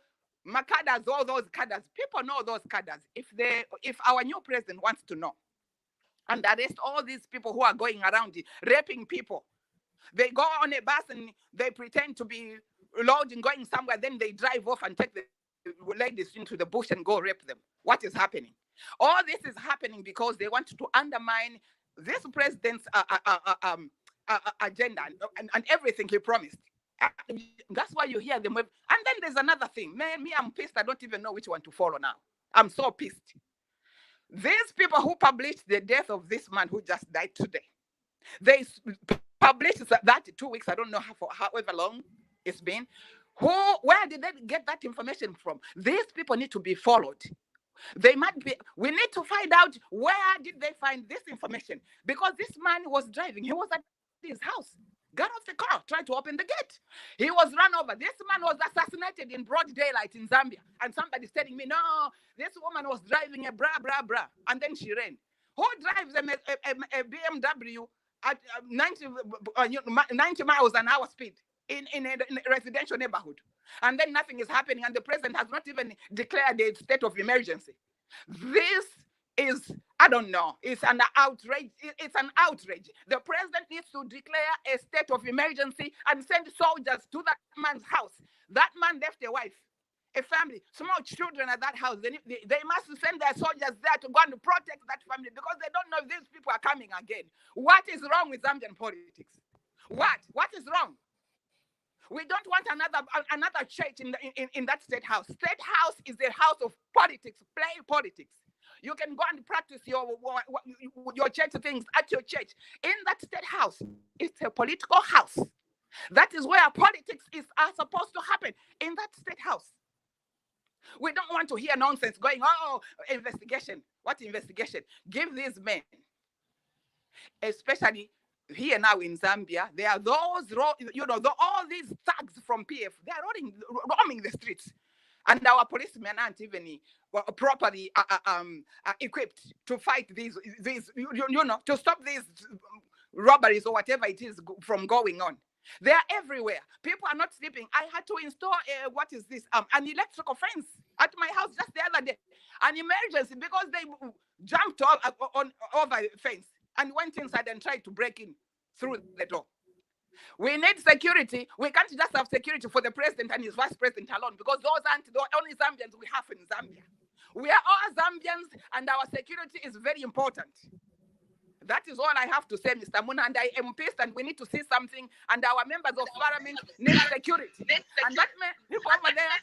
cadres, all those cadres? People know those cadres. If our new president wants to know and arrest all these people who are going around raping people, they go on a bus and they pretend to be loading, going somewhere, then they drive off and take the ladies into the bush and go rape them. What is happening? All this is happening because they want to undermine this president's agenda and everything he promised. That's why you hear them. And then there's another thing. Man, I'm pissed. I don't even know which one to follow now. I'm so pissed. These people who published the death of this man who just died today, they published that 2 weeks. I don't know for however long it's been. Where did they get that information from? These people need to be followed. We need to find out where did they find this information, because this man was driving. He was at his house, got off the car, tried to open the gate. He was run over. This man was assassinated in broad daylight in Zambia. And somebody's telling me, no, this woman was driving a bra, and then she ran. Who drives a BMW at 90 miles an hour speed in a residential neighborhood? And then nothing is happening, and the president has not even declared a state of emergency. This is, I don't know, it's an outrage. It's an outrage. The president needs to declare a state of emergency and send soldiers to that man's house. That man left a wife, a family, small children at that house. They must send their soldiers there to go and protect that family, because they don't know if these people are coming again. What is wrong with Zambian politics? What is wrong? We don't want another church in that state house. State house is a house of politics, play politics. You can go and practice your church things at your church. In that state house, it's a political house. That is where politics are supposed to happen, in that state house. We don't want to hear nonsense going, investigation. What investigation? Give these men, especially here now in Zambia, there are those, all these thugs from PF, they are roaming the streets. And our policemen aren't even properly equipped to fight these, to stop these robberies or whatever it is from going on. They are everywhere. People are not sleeping. I had to install an electrical fence at my house just the other day. An emergency, because they jumped over the fence and went inside and tried to break in through the door. We need security. We can't just have security for the president and his vice president alone, because those aren't the only Zambians we have in Zambia. We are all Zambians, and our security is very important. That is all I have to say, Mr. Muna, and I am pissed, and we need to see something, and our members of parliament need security. And that man over there,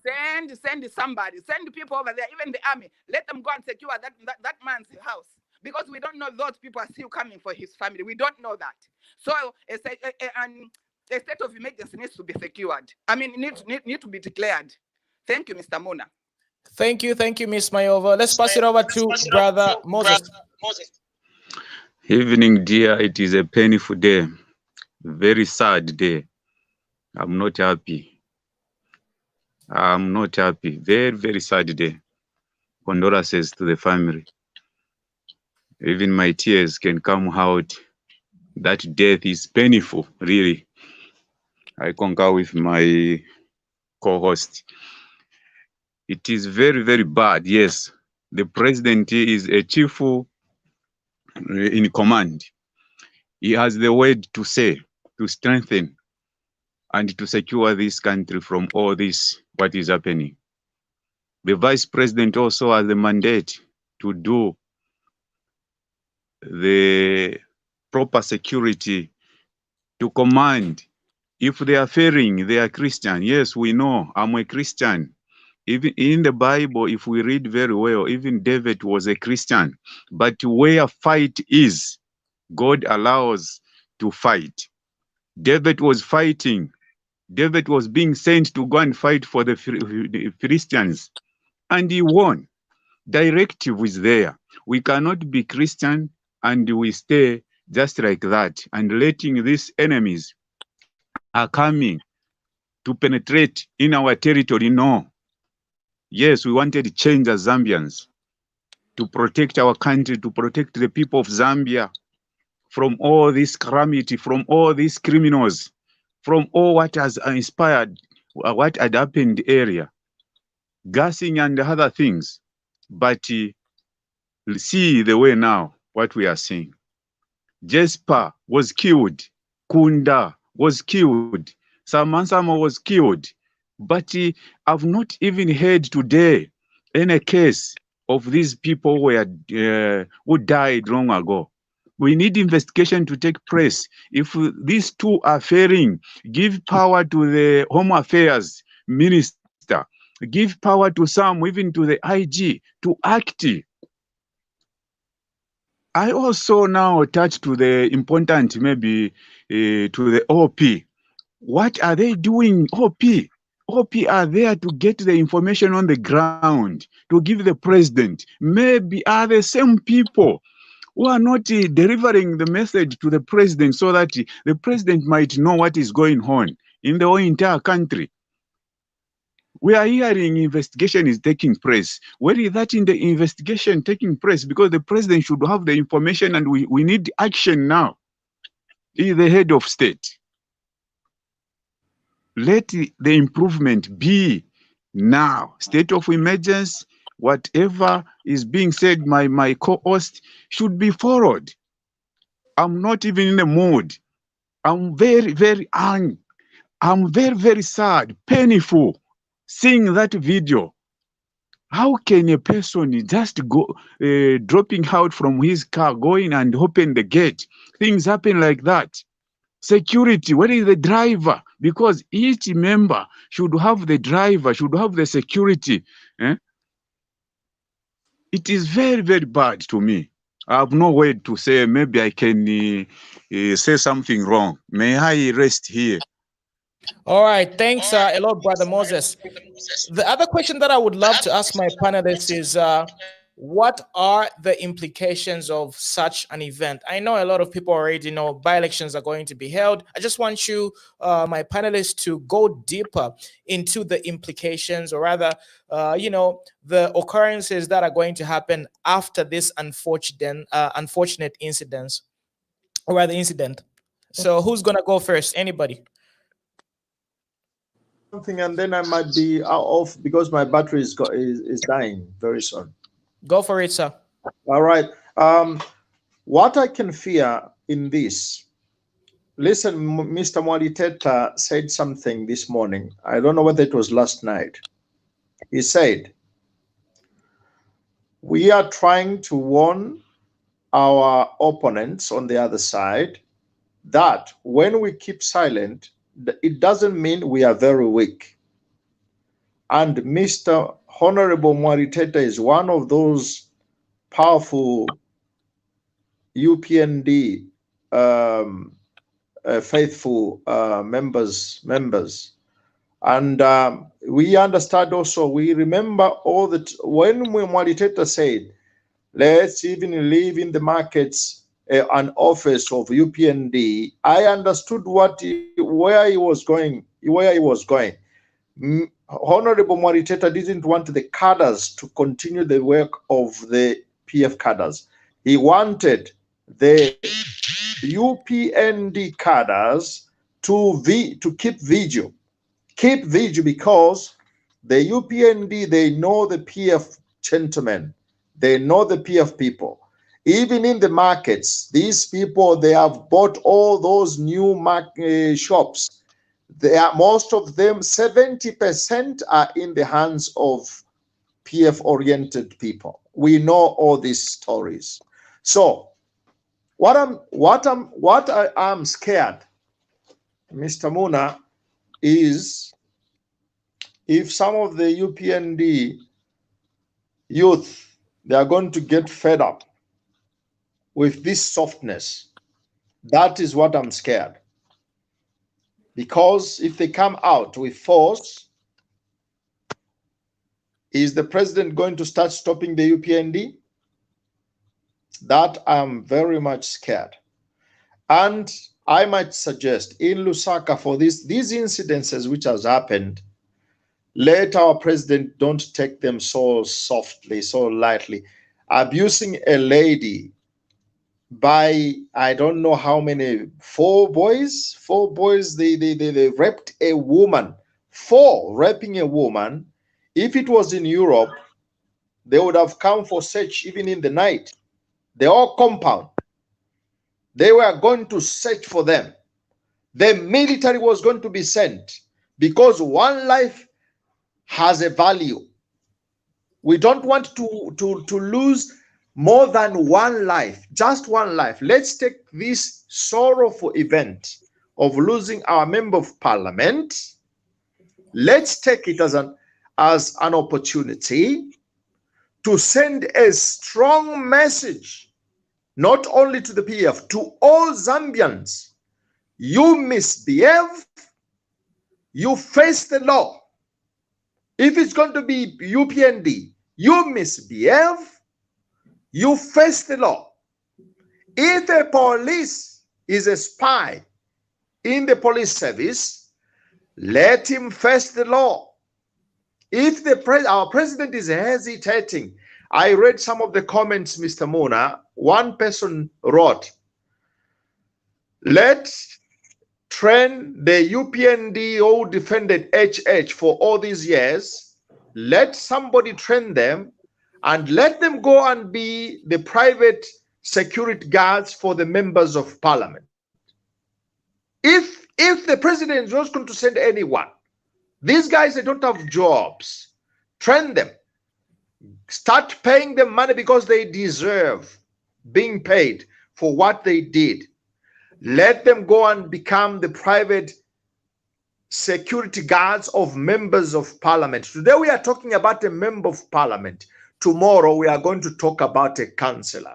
send Send somebody. Send people over there, even the army. Let them go and secure that man's house. Because we don't know those people are still coming for his family. We don't know that. So a state of emergency needs to be secured. I mean, need to be declared. Thank you, Mr. Muna. Thank you, Ms. Mayova. Let's pass it over to Brother Moses. Evening, dear. It is a painful day, very sad day. I'm not happy. I'm not happy. Very, very sad day. Condolences to the family. Even my tears can come out. That death is painful, really. I concur with my co-host. It is very, very bad. Yes, the president is a chief in command. He has the word to say, to strengthen and to secure this country from all this, what is happening. The vice president also has the mandate to do the proper security, to command. If they are failing, they are Christian. Yes, we know, I'm a Christian. Even in the Bible, if we read very well, even David was a Christian. But where fight is, God allows to fight. David was fighting. David was being sent to go and fight for the Philistines. And he won. Directive is there. We cannot be Christian and we stay just like that and letting these enemies are coming to penetrate in our territory. No. Yes, we wanted to change as Zambians to protect our country, to protect the people of Zambia from all this calamity, from all these criminals, from all what has inspired, what had happened in the area, gassing and other things. But see the way now, what we are seeing. Jesper was killed. Kunda was killed. Samansama was killed. But I've not even heard today any case of these people who died long ago. We need investigation to take place. If these two are failing, give power to the Home Affairs Minister, give power to some, even to the IG, to act. I also now attach to the important, maybe to the OP. What are they doing, OP? OP are there to get the information on the ground, to give the president. Maybe are the same people who are not delivering the message to the president so that the president might know what is going on in the whole entire country. We are hearing investigation is taking place. Where is that in the investigation taking place? Because the president should have the information and we need action now. He is the head of state. Let the improvement be now. State of emergency, whatever is being said, my co-host should be followed. I'm not even in the mood. I'm very, very angry. I'm very, very sad, painful, seeing that video. How can a person just go dropping out from his car, going and open the gate? Things happen like that. Security, where is the driver? Because each member should have the driver, should have the security. It is very, very bad to me. I have no word to say. Maybe I can say something wrong. May I rest here? All right. Thanks a lot, Brother Moses. The other question that I would love to ask my panelists is, what are the implications of such an event? I know a lot of people already know by-elections are going to be held. I just want you, my panelists, to go deeper into the implications, or rather, the occurrences that are going to happen after this unfortunate incident, or rather incident. So who's going to go first? Anybody? Something, and then I might be off because my battery is dying very soon. Go for it, sir. All right. What I can fear in this, listen, Mr. Mwaliteta said something this morning. I don't know whether it was last night. He said, we are trying to warn our opponents on the other side that when we keep silent, it doesn't mean we are very weak. And Mr. Honorable Mwariteta is one of those powerful UPND faithful members. And we understand also, we remember all that when Mwariteta said, let's even leave in the markets an office of UPND, I understood where he was going. Honorable Mwariteta didn't want the cadres to continue the work of the PF cadres. He wanted the UPND cadres to keep vigil. Keep vigil because the UPND, they know the PF gentlemen. They know the PF people. Even in the markets, these people, they have bought all those new shops. They are, most of them, 70% are in the hands of PF-oriented people. We know all these stories. So, what I am scared, Mr. Muna, is if some of the UPND youth, they are going to get fed up with this softness. That is what I'm scared. Because if they come out with force, is the president going to start stopping the UPND? That I'm very much scared. And I might suggest in Lusaka, for these incidences which has happened, let our president don't take them so softly, so lightly. Abusing a lady by, I don't know how many, 4 boys, they raped a woman. 4 raping a woman. If it was in Europe, they would have come for search even in the night. The whole compound. They were going to search for them. The military was going to be sent because one life has a value. We don't want to lose more than one life, just one life. Let's take this sorrowful event of losing our member of parliament. Let's take it as an opportunity to send a strong message, not only to the PF, to all Zambians. You misbehave, you face the law. If it's going to be UPND, you misbehave, you face the law. If a police is a spy in the police service, let him face the law. If our president is hesitating, I read some of the comments, Mr. Muna. One person wrote, let's train the UPND who defended HH for all these years. Let somebody train them and let them go and be the private security guards for the members of parliament. If the president is not going to send anyone, these guys, they don't have jobs. Train them. Start paying them money because they deserve being paid for what they did. Let them go and become the private security guards of members of parliament. Today we are talking about a member of parliament. Tomorrow we are going to talk about a councillor.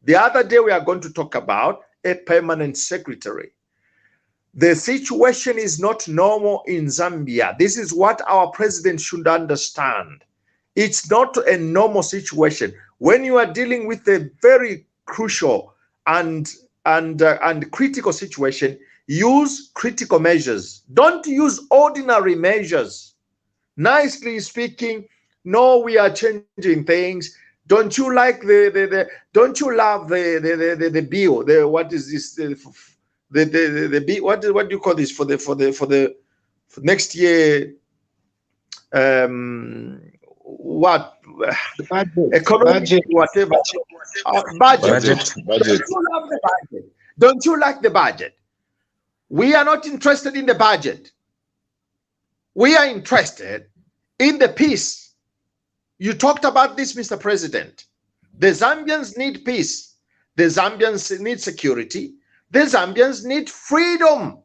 The other day we are going to talk about a permanent secretary. The situation is not normal in Zambia. This is what our president should understand. It's not a normal situation. When you are dealing with a very crucial and critical situation, use critical measures. Don't use ordinary measures. Nicely speaking, no, we are changing things. Don't you like don't you love the bill? What is this? The bill, what do you call this for next year? What economic whatever budget. Don't you love the budget? Don't you like the budget? We are not interested in the budget. We are interested in the peace. You talked about this, Mr. President. The Zambians need peace. The Zambians need security. The Zambians need freedom.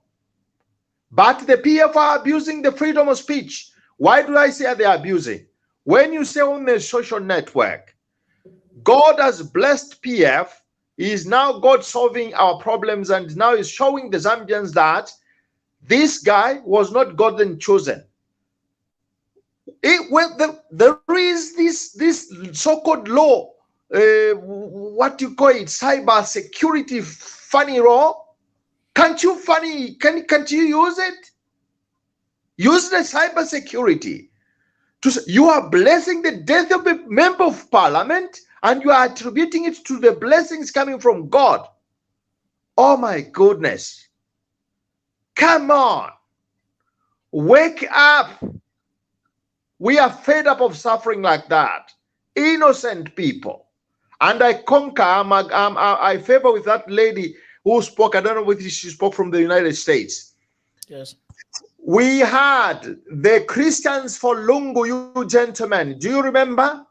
But the PF are abusing the freedom of speech. Why do I say they're abusing? When you say on the social network, God has blessed PF, is now God solving our problems, and now is showing the Zambians that this guy was not God then chosen. There is this so-called law, what you call it, cyber security funny law. Can't you use it? Use the cyber security. You are blessing the death of a member of parliament, and you are attributing it to the blessings coming from God. Oh my goodness. Come on. Wake up. We are fed up of suffering like that. Innocent people. And I concur, I favor with that lady who spoke. I don't know whether she spoke from the United States. Yes. We had the Christians for Lungu, you gentlemen. Do you remember?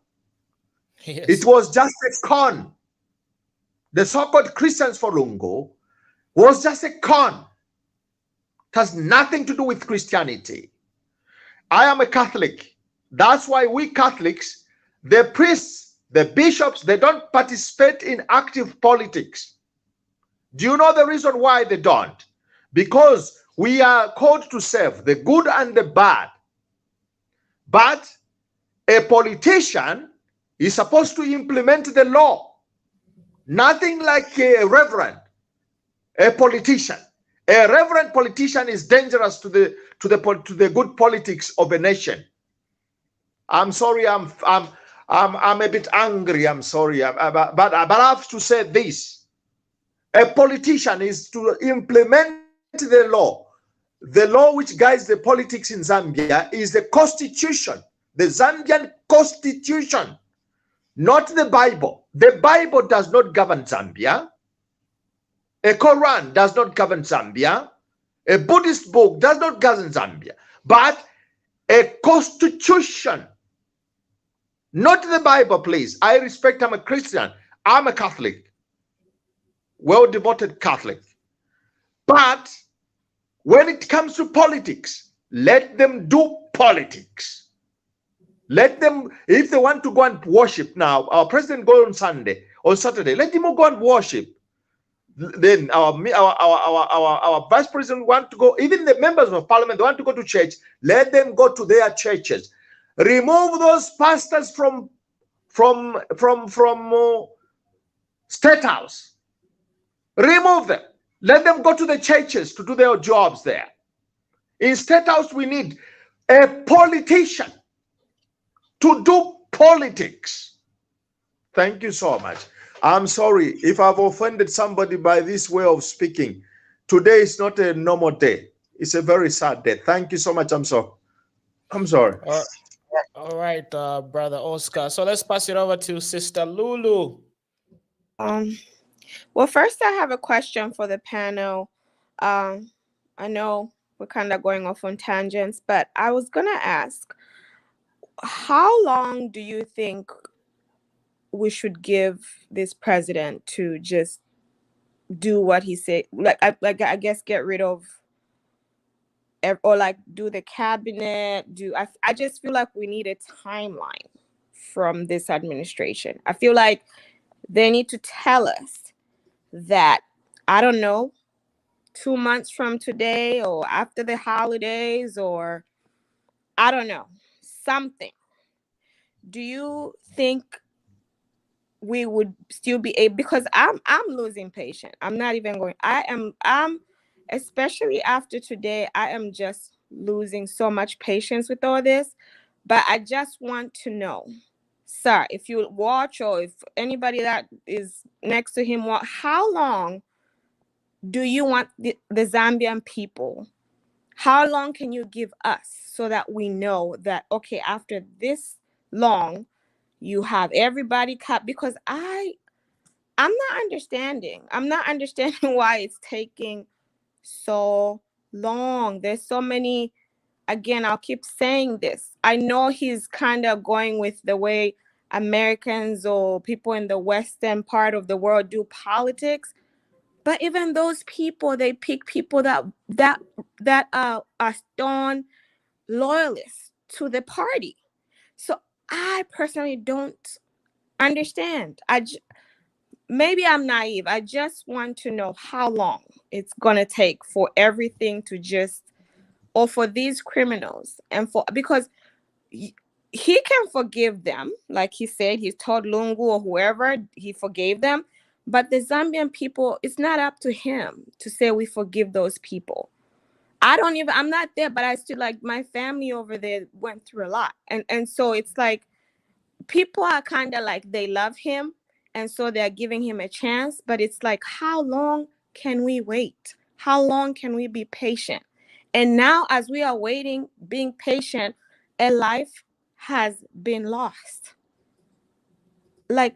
Yes. It was just a con. The so-called Christians for Lungu was just a con. It has nothing to do with Christianity. I am a Catholic. That's why we Catholics, the priests, the bishops, they don't participate in active politics. Do you know the reason why they don't? Because we are called to serve the good and the bad. But a politician is supposed to implement the law. Nothing like a reverend, a politician. A reverend politician is dangerous to the good politics of a nation. I'm sorry, I'm a bit angry. I'm sorry, but I have to say this: a politician is to implement the law. The law which guides the politics in Zambia is the Constitution, the Zambian Constitution, not the Bible. The Bible does not govern Zambia. A Quran does not govern Zambia. A Buddhist book does not govern Zambia. But a Constitution, not the Bible, please. I respect, I'm a Christian. I'm a Catholic. Well-devoted Catholic. But when it comes to politics, let them do politics. Let them, if they want to go and worship now, our president go on Saturday, let him go and worship. Then our vice president want to go, even the members of parliament, they want to go to church, let them go to their churches. Remove those pastors from State House. Remove them. Let them go to the churches to do their jobs there. In State House, we need a politician to do politics. Thank you so much. I'm sorry if I've offended somebody by this way of speaking. Today is not a normal day. It's a very sad day. Thank you so much. I'm sorry. All right, Brother Oscar. So let's pass it over to Sister Lulu. Well, first I have a question for the panel. I know we're kind of going off on tangents, but I was going to ask, how long do you think we should give this president to just do what he said? I guess get rid of, or like do the cabinet, I just feel like we need a timeline from this administration. I feel like they need to tell us that, I don't know, 2 months from today or after the holidays, or I don't know, something. Do you think we would still be able, because I'm losing patience. I'm not even going, I'm especially after today, I am just losing so much patience with all this. But I just want to know, sir, if you watch, or if anybody that is next to him, how long do you want the Zambian people, how long can you give us so that we know that, okay, after this long, you have everybody cut? Because I'm not understanding. I'm not understanding why it's taking so long. There's so many, again, I'll keep saying this. I know he's kind of going with the way Americans or people in the Western part of the world do politics. But even those people, they pick people that are stone loyalists to the party. So I personally don't understand. Maybe I'm naive. I just want to know how long it's gonna take for everything to just, or for these criminals, and because he can forgive them, like he said, he told Lungu or whoever, he forgave them. But the Zambian people, it's not up to him to say we forgive those people. I'm not there, but I still, like, my family over there went through a lot. And so it's like, people are kind of like, they love him, and so they're giving him a chance. But it's like, how long can we wait? How long can we be patient? And now, as we are waiting, being patient, a life has been lost. Like,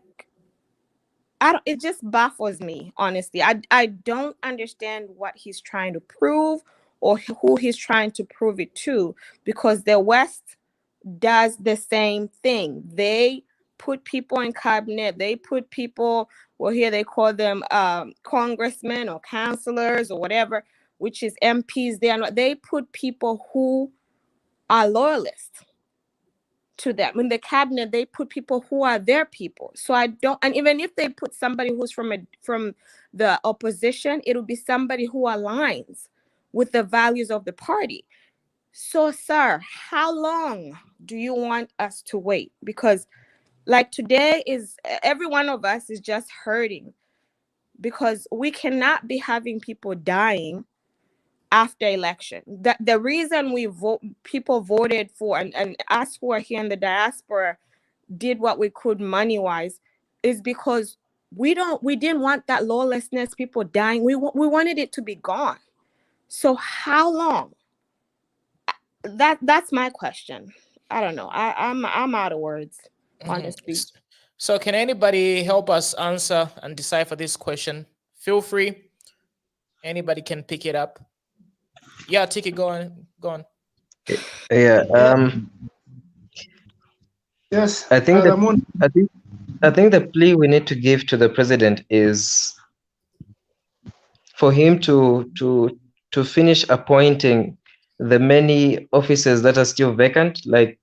it just baffles me, honestly. I don't understand what he's trying to prove or who he's trying to prove it to, because the West does the same thing. They put people in cabinet, they put people, well, here they call them congressmen or councillors or whatever, which is MPs. They put people who are loyalists to them. In the cabinet, they put people who are their people. So I don't, and even if they put somebody who's from the opposition, it'll be somebody who aligns with the values of the party. So, sir, how long do you want us to wait? Because, like, today is, every one of us is just hurting, because we cannot be having people dying after election. The reason people voted for, and us who are here in the diaspora did what we could money-wise, is because we didn't want that lawlessness, people dying. We wanted it to be gone. So how long? That's my question. I don't know. I'm out of words, honestly. So can anybody help us answer and decipher this question? Feel free. Anybody can pick it up. Yeah, Tiki, go on. Yeah. Yes. I think the plea we need to give to the president is for him to finish appointing the many offices that are still vacant, like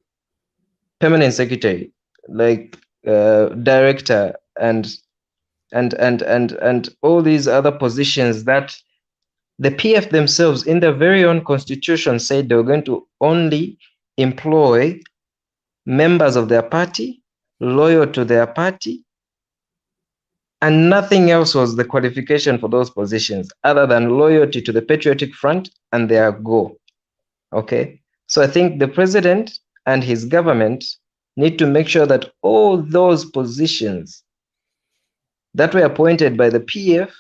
permanent secretary, like director, and all these other positions that the PF themselves, in their very own constitution, said they were going to only employ members of their party, loyal to their party, and nothing else was the qualification for those positions other than loyalty to the Patriotic Front and their goal. Okay, so I think the president and his government need to make sure that all those positions that were appointed by the PF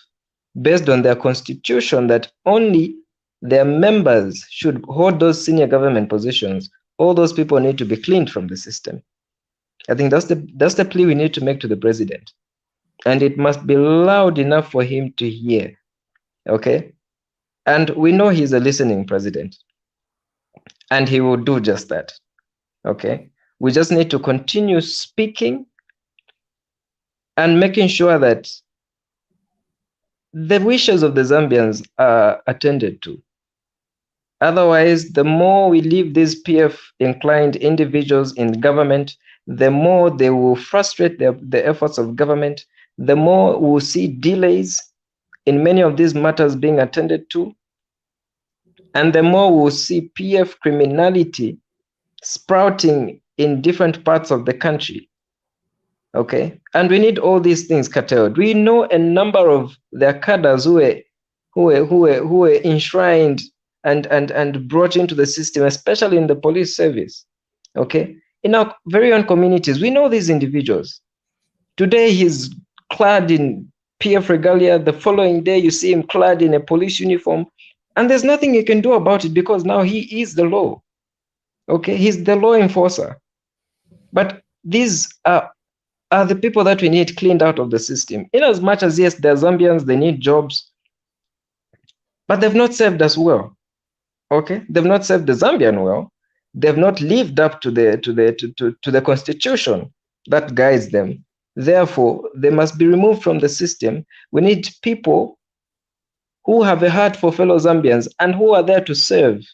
based on their constitution, that only their members should hold those senior government positions, all those people need to be cleaned from the system. I think that's the plea we need to make to the president. And it must be loud enough for him to hear. Okay? And we know he's a listening president. And he will do just that. Okay? We just need to continue speaking and making sure that the wishes of the Zambians are attended to. Otherwise, the more we leave these PF-inclined individuals in government, the more they will frustrate the efforts of government, the more we'll see delays in many of these matters being attended to, and the more we'll see PF criminality sprouting in different parts of the country. Okay, and we need all these things curtailed. We know a number of their cadres who were enshrined and brought into the system, especially in the police service. Okay, in our very own communities, we know these individuals. Today he's clad in PF regalia. The following day you see him clad in a police uniform, and there's nothing you can do about it because now he is the law. Okay, he's the law enforcer. But these are the people that we need cleaned out of the system. In as much as, yes, they're Zambians, they need jobs, but they've not served us well. Okay, they've not served the Zambian well. They've not lived up to the constitution that guides them. Therefore, they must be removed from the system. We need people who have a heart for fellow Zambians and who are there to serve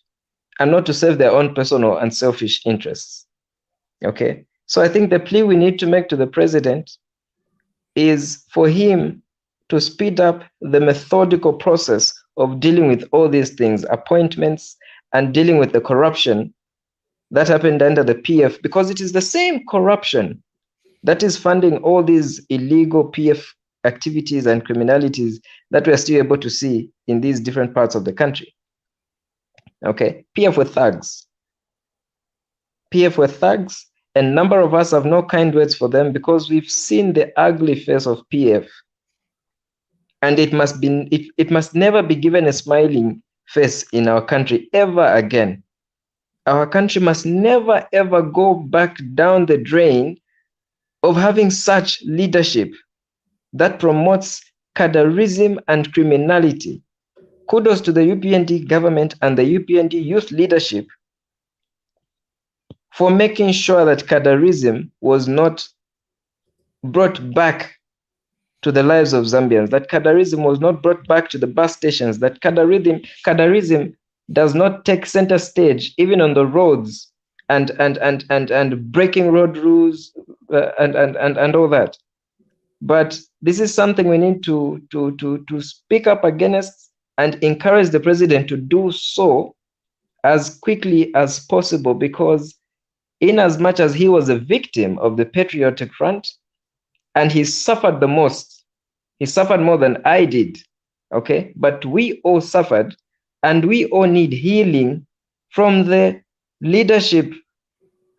and not to serve their own personal and selfish interests. Okay, so I think the plea we need to make to the president is for him to speed up the methodical process of dealing with all these things, appointments, and dealing with the corruption that happened under the PF, because it is the same corruption that is funding all these illegal PF activities and criminalities that we are still able to see in these different parts of the country. Okay, PF were thugs. PF were thugs, and a number of us have no kind words for them because we've seen the ugly face of PF. And it must never be given a smiling face in our country ever again. Our country must never ever go back down the drain of having such leadership that promotes cadrerism and criminality. Kudos to the UPND government and the UPND youth leadership for making sure that cadrerism was not brought back to the lives of Zambians, that cadrerism was not brought back to the bus stations, that cadrerism does not take center stage even on the roads and breaking road rules and all that. But this is something we need to speak up against and encourage the president to do so as quickly as possible, because in as much as he was a victim of the Patriotic Front and he suffered the most, he suffered more than I did, okay? But we all suffered, and we all need healing from the leadership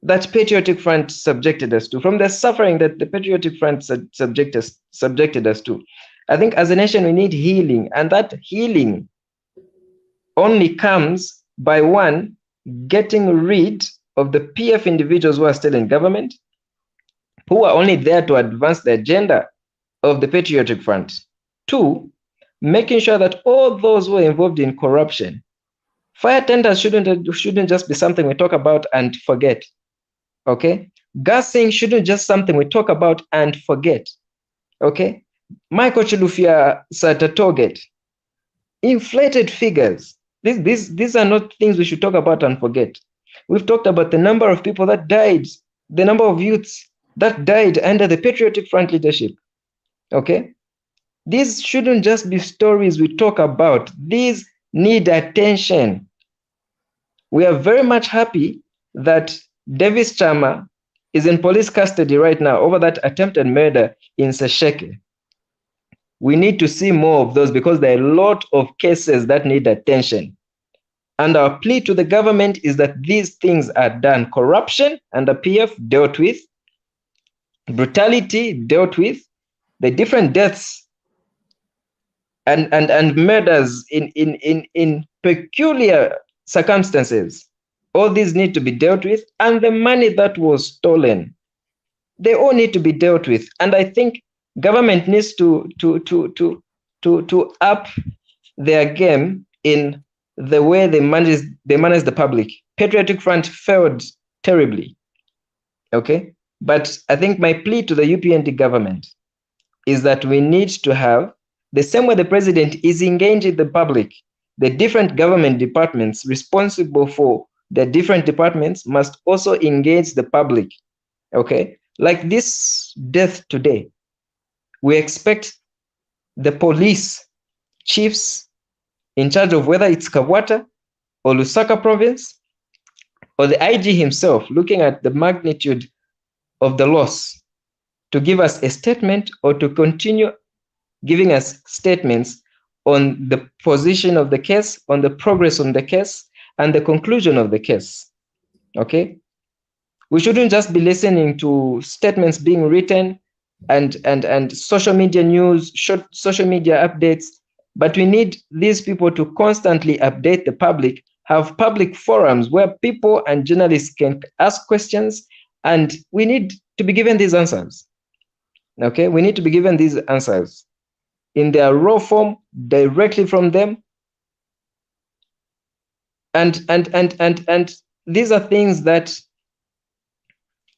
that Patriotic Front subjected us to, from the suffering that the Patriotic Front subjected us to. I think as a nation, we need healing, and that healing only comes by, one, getting rid of the PF individuals who are still in government, who are only there to advance the agenda of the Patriotic Front. Two, making sure that all those who are involved in corruption, fire tenders shouldn't just be something we talk about and forget. Okay, gassing shouldn't just something we talk about and forget. Okay, Michael Chilufya Sata target, inflated figures. These are not things we should talk about and forget. We've talked about the number of people that died, the number of youths that died under the Patriotic Front leadership. Okay, these shouldn't just be stories we talk about. These need attention. We are very much happy that Davis Chama is in police custody right now over that attempted murder in Sesheke. We need to see more of those because there are a lot of cases that need attention. And our plea to the government is that these things are done. Corruption under PF dealt with, brutality dealt with, the different deaths and murders in peculiar circumstances. All these need to be dealt with, and the money that was stolen, they all need to be dealt with. And I think government needs to up their game in the way they manage the public. Patriotic Front failed terribly. Okay, but I think my plea to the UPND government is that we need to have the same way the president is engaging the public. The different government departments responsible for the different departments must also engage the public. Okay, like this death today, we expect the police chiefs in charge of whether it's Kabwata or Lusaka province or the IG himself, looking at the magnitude of the loss, to give us a statement or to continue giving us statements on the position of the case, on the progress on the case, and the conclusion of the case. Okay, we shouldn't just be listening to statements being written and social media news, short social media updates, but we need these people to constantly update the public, have public forums where people and journalists can ask questions, and we need to be given these answers. Okay, we need to be given these answers in their raw form, directly from them. And these are things that,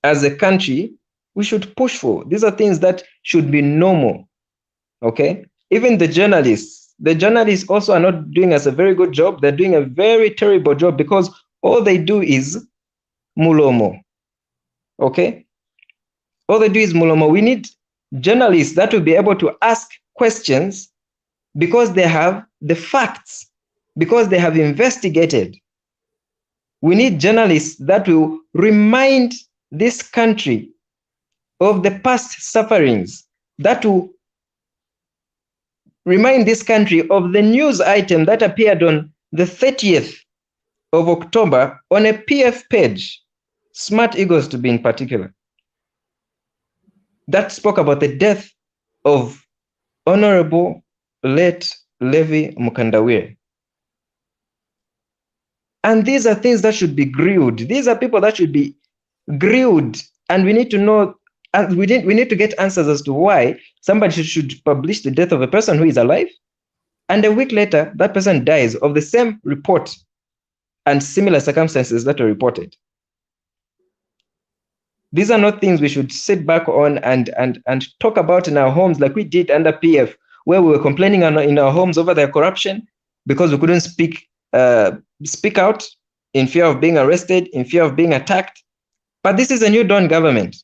as a country, we should push for. These are things that should be normal. Okay, even the journalists also are not doing us a very good job. They're doing a very terrible job, because All they do is mulomo. Okay? All they do is mulomo. We need journalists that will be able to ask questions because they have the facts, because they have investigated. We need journalists that will remind this country of the past sufferings, that will remind this country of the news item that appeared on the 30th of October on a PF page, Smart Eagles to be in particular, that spoke about the death of Honorable late Levi Mukandawire. And these are things that should be grilled. These are people that should be grilled, and we need to know, and we need to get answers as to why somebody should publish the death of a person who is alive, and a week later that person dies of the same report and similar circumstances that are reported. These are not things we should sit back on and talk about in our homes like we did under PF, where we were complaining in our homes over their corruption because we couldn't speak out in fear of being arrested, in fear of being attacked. But this is a new dawn government.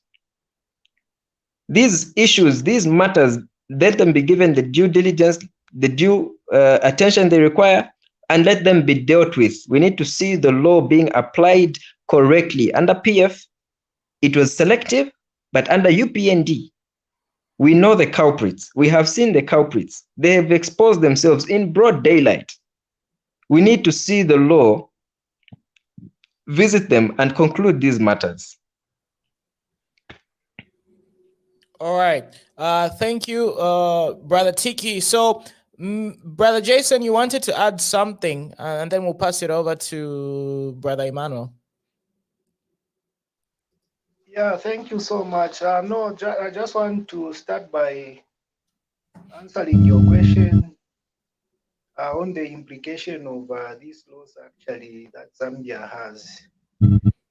These issues, these matters, let them be given the due diligence, the due attention they require, and let them be dealt with. We need to see the law being applied correctly. Under PF, it was selective, but under UPND, we know the culprits. We have seen the culprits. They have exposed themselves in broad daylight. We need to see the law, visit them, and conclude these matters. All right. Thank you, Brother Tiki. So, Brother Jason, you wanted to add something, and then we'll pass it over to Brother Emmanuel. Yeah, thank you so much. No, I just want to start by answering your question on the implication of these laws actually that Zambia has.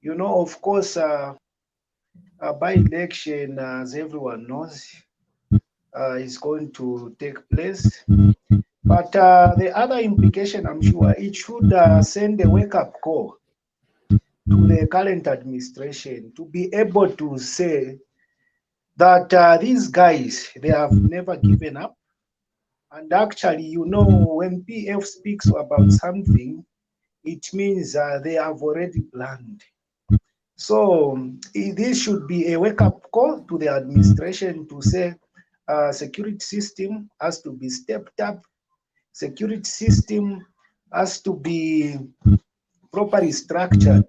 You know, of course, a by-election, as everyone knows, is going to take place. But the other implication, I'm sure, it should send a wake-up call to the current administration to be able to say that these guys, they have never given up. And actually, you know, when PF speaks about something, it means they have already planned. So this should be a wake-up call to the administration to say security system has to be stepped up. Security system has to be properly structured.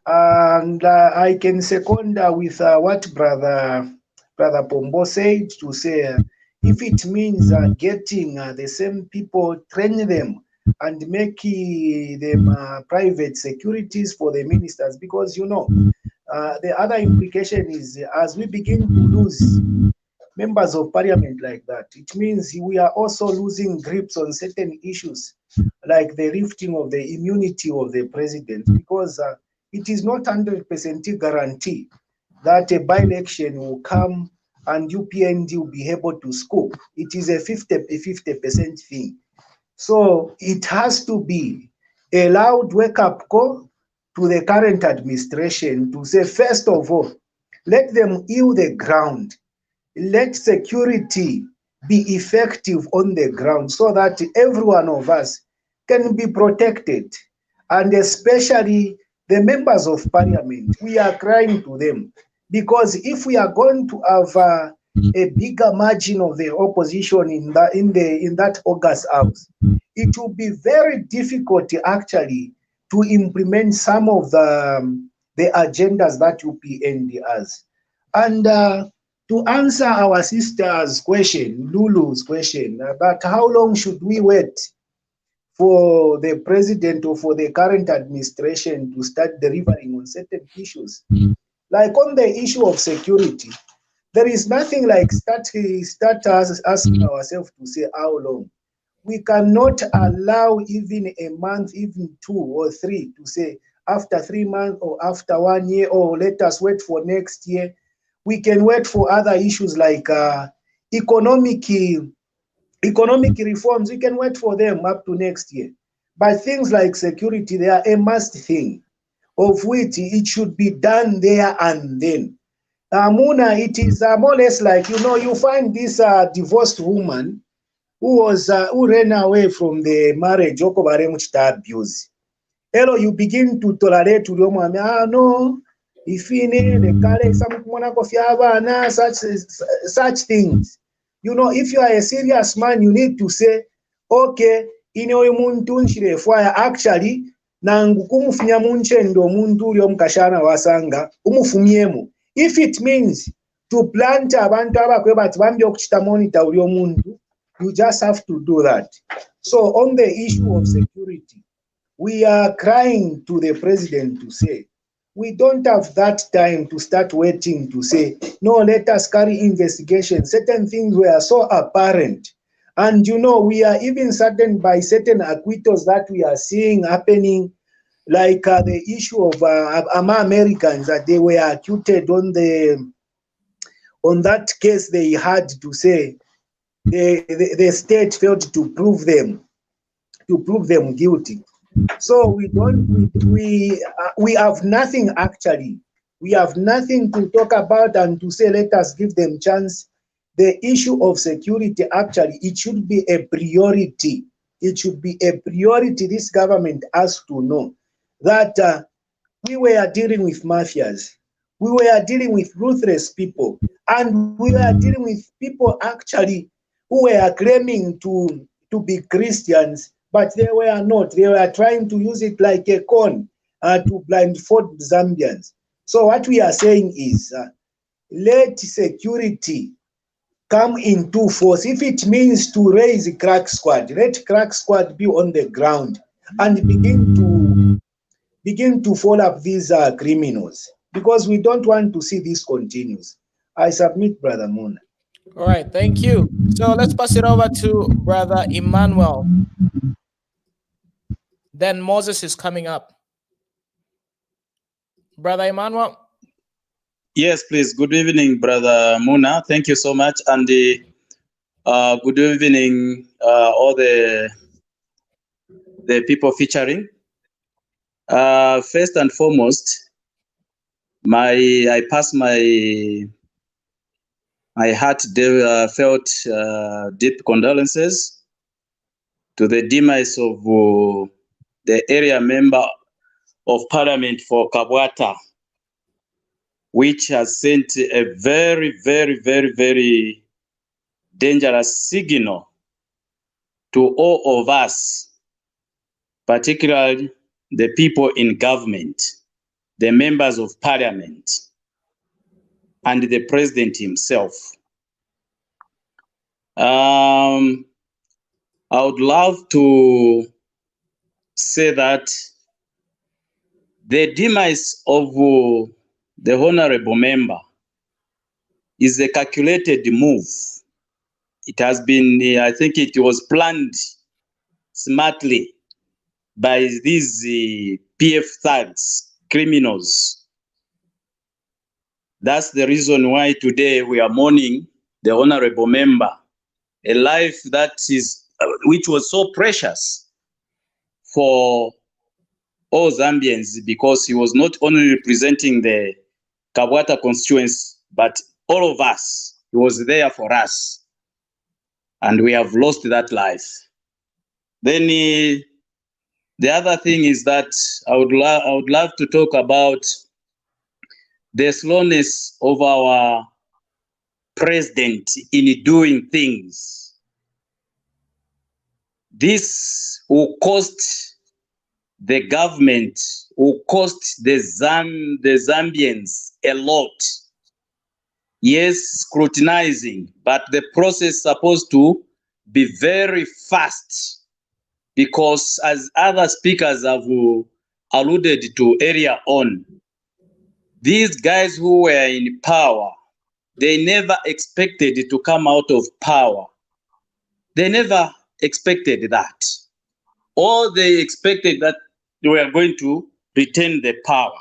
And I can second with what Brother Pombo said, to say if it means getting the same people, train them and make them private securities for the ministers, because you know the other implication is as we begin to lose members of parliament like that, it means we are also losing grips on certain issues like the lifting of the immunity of the president, because it is not 100% guarantee that a by-election will come and UPND will be able to scope. It is a 50% thing. So it has to be a loud wake-up call to the current administration to say, first of all, let them heal the ground. Let security be effective on the ground so that every one of us can be protected. And especially the members of parliament, we are crying to them, because if we are going to have a bigger margin of the opposition in that August House, it will be very difficult actually to implement some of the agendas that UPND has. And to answer our sister's question, Lulu's question, about how long should we wait for the president or for the current administration to start delivering on certain issues? Like on the issue of security, there is nothing like start asking ourselves to say how long. We cannot allow even a month, even 2 or 3, to say after 3 months or after 1 year, or let us wait for next year. We can wait for other issues like economic reforms. We can wait for them up to next year. But things like security, they are a must thing, of which it should be done there and then. Muna, it is more or less like, you find this divorced woman who ran away from the marriage, okobare muchita abuse. Hello, you begin to tolerate to the woman. No, ifine the kale samukumona kofia abana, such things. If you are a serious man, you need to say, okay, ine muntu nshirefwaya actually nangu kumufunya munchendo omuntu uli omukashana wasanga umufumyemu. If it means to plant abantu abakwe bati bambi okuchita monitor uli omuntu, you just have to do that. So on the issue of security, we are crying to the president to say, we don't have that time to start waiting to say, no, let us carry investigation. Certain things were so apparent. And we are even saddened by certain acquittals that we are seeing happening, like the issue of Americans, that they were acquitted on that case. They had to say the state failed to prove them guilty. So we have nothing actually. We have nothing to talk about and to say, let us give them chance. The issue of security, actually, it should be a priority. It should be a priority. This government has to know that we were dealing with mafias. We were dealing with ruthless people. And we were dealing with people actually who were claiming to be Christians, but they were not. They were trying to use it like a con to blindfold Zambians. So what we are saying is, let security come into force. If it means to raise a crack squad, let crack squad be on the ground and begin to follow up these criminals, because we don't want to see this continues. I submit, Brother Muna. All right, thank you. So let's pass it over to Brother Emmanuel. Then Moses is coming up. Brother Emmanuel. Yes, please. Good evening, Brother Muna. Thank you so much. And good evening, all the people featuring. First and foremost, I pass my heartfelt deep condolences to the demise of the area member of Parliament for Kabwata, which has sent a very, very, very, very dangerous signal to all of us, particularly the people in government, the members of Parliament, and the president himself. I would love to say that the demise of the honorable member is a calculated move. It has been, I think it was planned smartly by these PF thugs, criminals. That's the reason why today we are mourning the honorable member, a life that is, which was so precious for all Zambians, because he was not only representing the Kabwata constituency, but all of us. He was there for us, and we have lost that life. Then the other thing is that I would love to talk about the slowness of our president in doing things. This will cost the government, will cost the Zambians a lot. Yes, scrutinizing, but the process is supposed to be very fast, because as other speakers have alluded to earlier on, these guys who were in power, they never expected to come out of power. They never expected that. Or they expected that they were going to retain the power,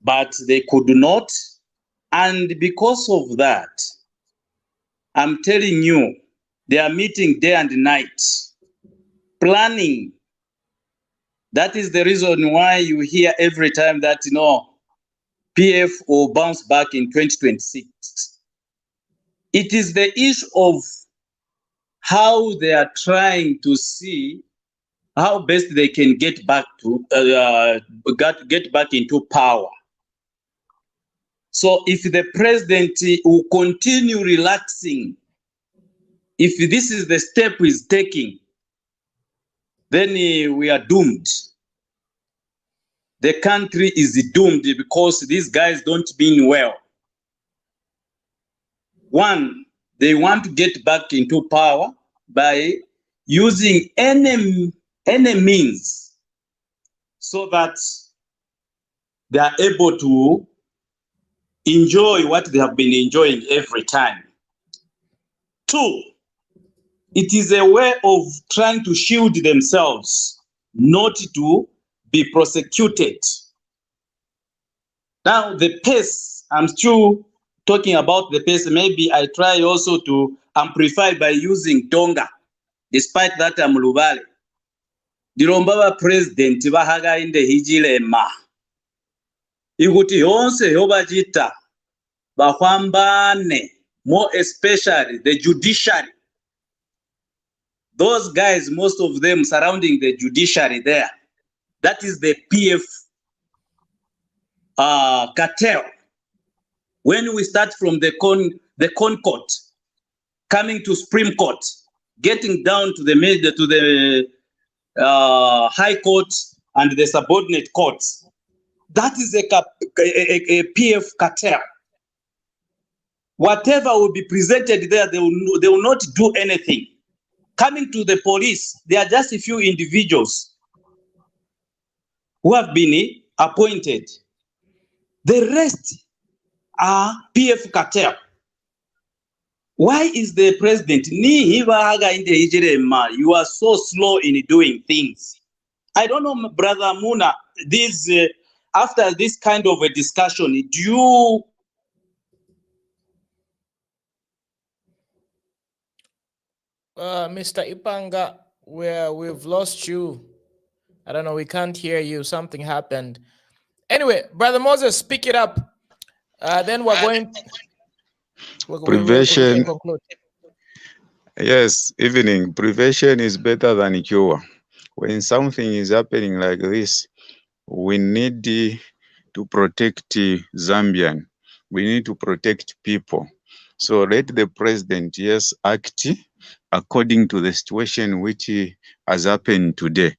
but they could not. And because of that, I'm telling you, they are meeting day and night, planning That is the reason why you hear every time that, PF will bounce back in 2026. It is the issue of how they are trying to see how best they can get back to get back into power. So if the president will continue relaxing, if this is the step he's taking, then we are doomed. The country is doomed because these guys don't mean well. One, they want to get back into power by using any means so that they are able to enjoy what they have been enjoying every time. Two, it is a way of trying to shield themselves, not to be prosecuted. Now, the pace, I'm still talking about the pace. Maybe I try also to amplify by using Tonga, despite that I'm Lubale. The Rombaba president, Bahaga in the Hijilema. Iguti Honse Hobajita, Bahambane, more especially the judiciary. Those guys, most of them surrounding the judiciary there. That is the PF cartel. When we start from the con court, coming to Supreme Court, getting down to the High Court and the subordinate courts, that is a PF cartel. Whatever will be presented there, they will not do anything. Coming to the police, there are just a few individuals who have been appointed. The rest are PF cartel. Why is the president, you are so slow in doing things? I don't know, Brother Muna, after this kind of a discussion, do you... Mr. Ipanga, we've lost you. I don't know, we can't hear you. Something happened. Anyway, Brother Moses, pick it up. Then we're going... Prevention. We can conclude. Yes, evening. Prevention is better than cure. When something is happening like this, we need to protect Zambian. We need to protect people. So let the president, yes, act according to the situation which has happened today.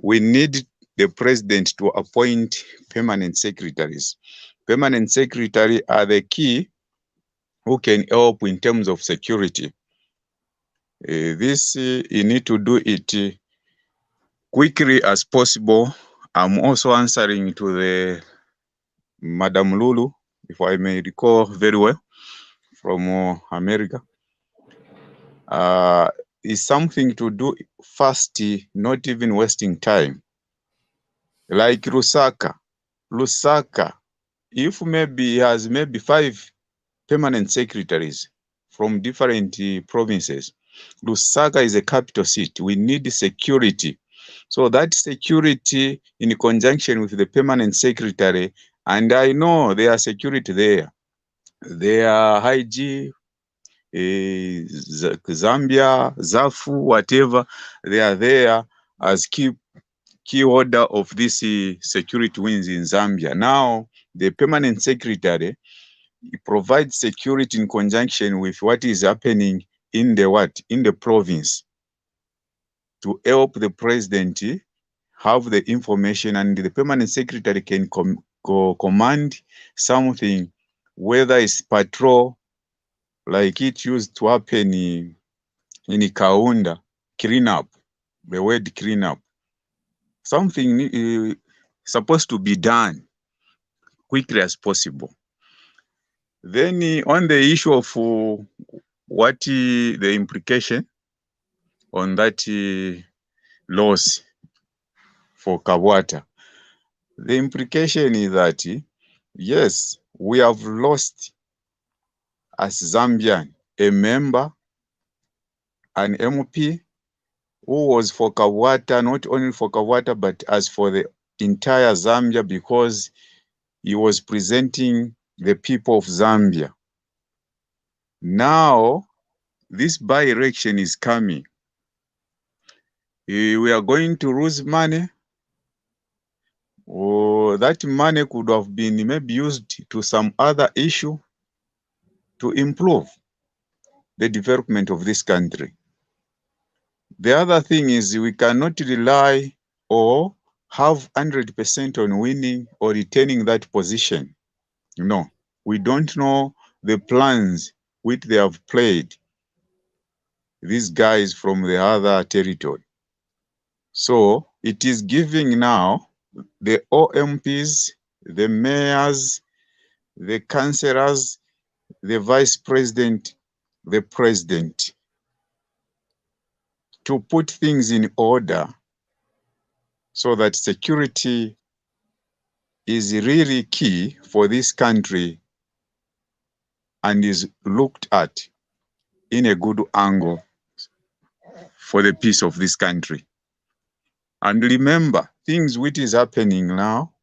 We need the president to appoint permanent secretaries. Permanent secretaries are the key who can help in terms of security. This, you need to do it quickly as possible. I'm also answering to the Madam Lulu, if I may recall very well, from America. It's something to do fast, not even wasting time. Like Lusaka, if maybe he has maybe 5 permanent secretaries from different provinces, Lusaka is a capital city. We need security. So that security in conjunction with the permanent secretary, and I know there are security there. There are IG, Zambia, Zafu, whatever, they are there as key order of this security wings in Zambia. Now, the permanent secretary provides security in conjunction with what is happening in the province to help the president have the information, and the permanent secretary can command something, whether it's patrol, like it used to happen in Kaunda, clean up, the word clean up. Something supposed to be done quickly as possible. Then on the issue of what the implication on that loss for Kabwata, the implication is that, yes, we have lost as Zambian a member, an MP, who was for Kabwata, not only for Kabwata, but as for the entire Zambia, because he was presenting the people of Zambia. Now, this by-election is coming. We are going to lose money, or that money could have been maybe used to some other issue to improve the development of this country. The other thing is we cannot rely or have 100% on winning or retaining that position. No, we don't know the plans which they have played, these guys from the other territory. So it is giving now the OMPs, the mayors, the councillors, the vice president, the president, to put things in order so that security is really key for this country and is looked at in a good angle for the peace of this country. And remember, things which is happening now,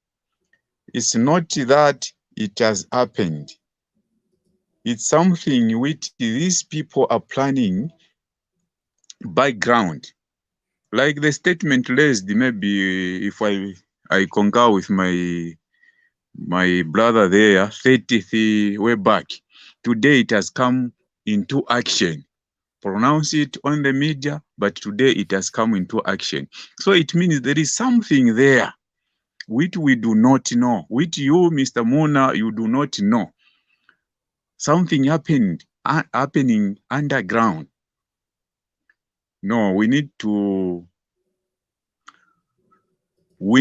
it's not that it has happened. It's something which these people are planning background. Like the statement raised, maybe if I concur with my brother there, 30th way back. Today it has come into action. Pronounce it on the media, but today it has come into action. So it means there is something there which we do not know, which you, Mr. Muna, you do not know. Something happening underground. No, we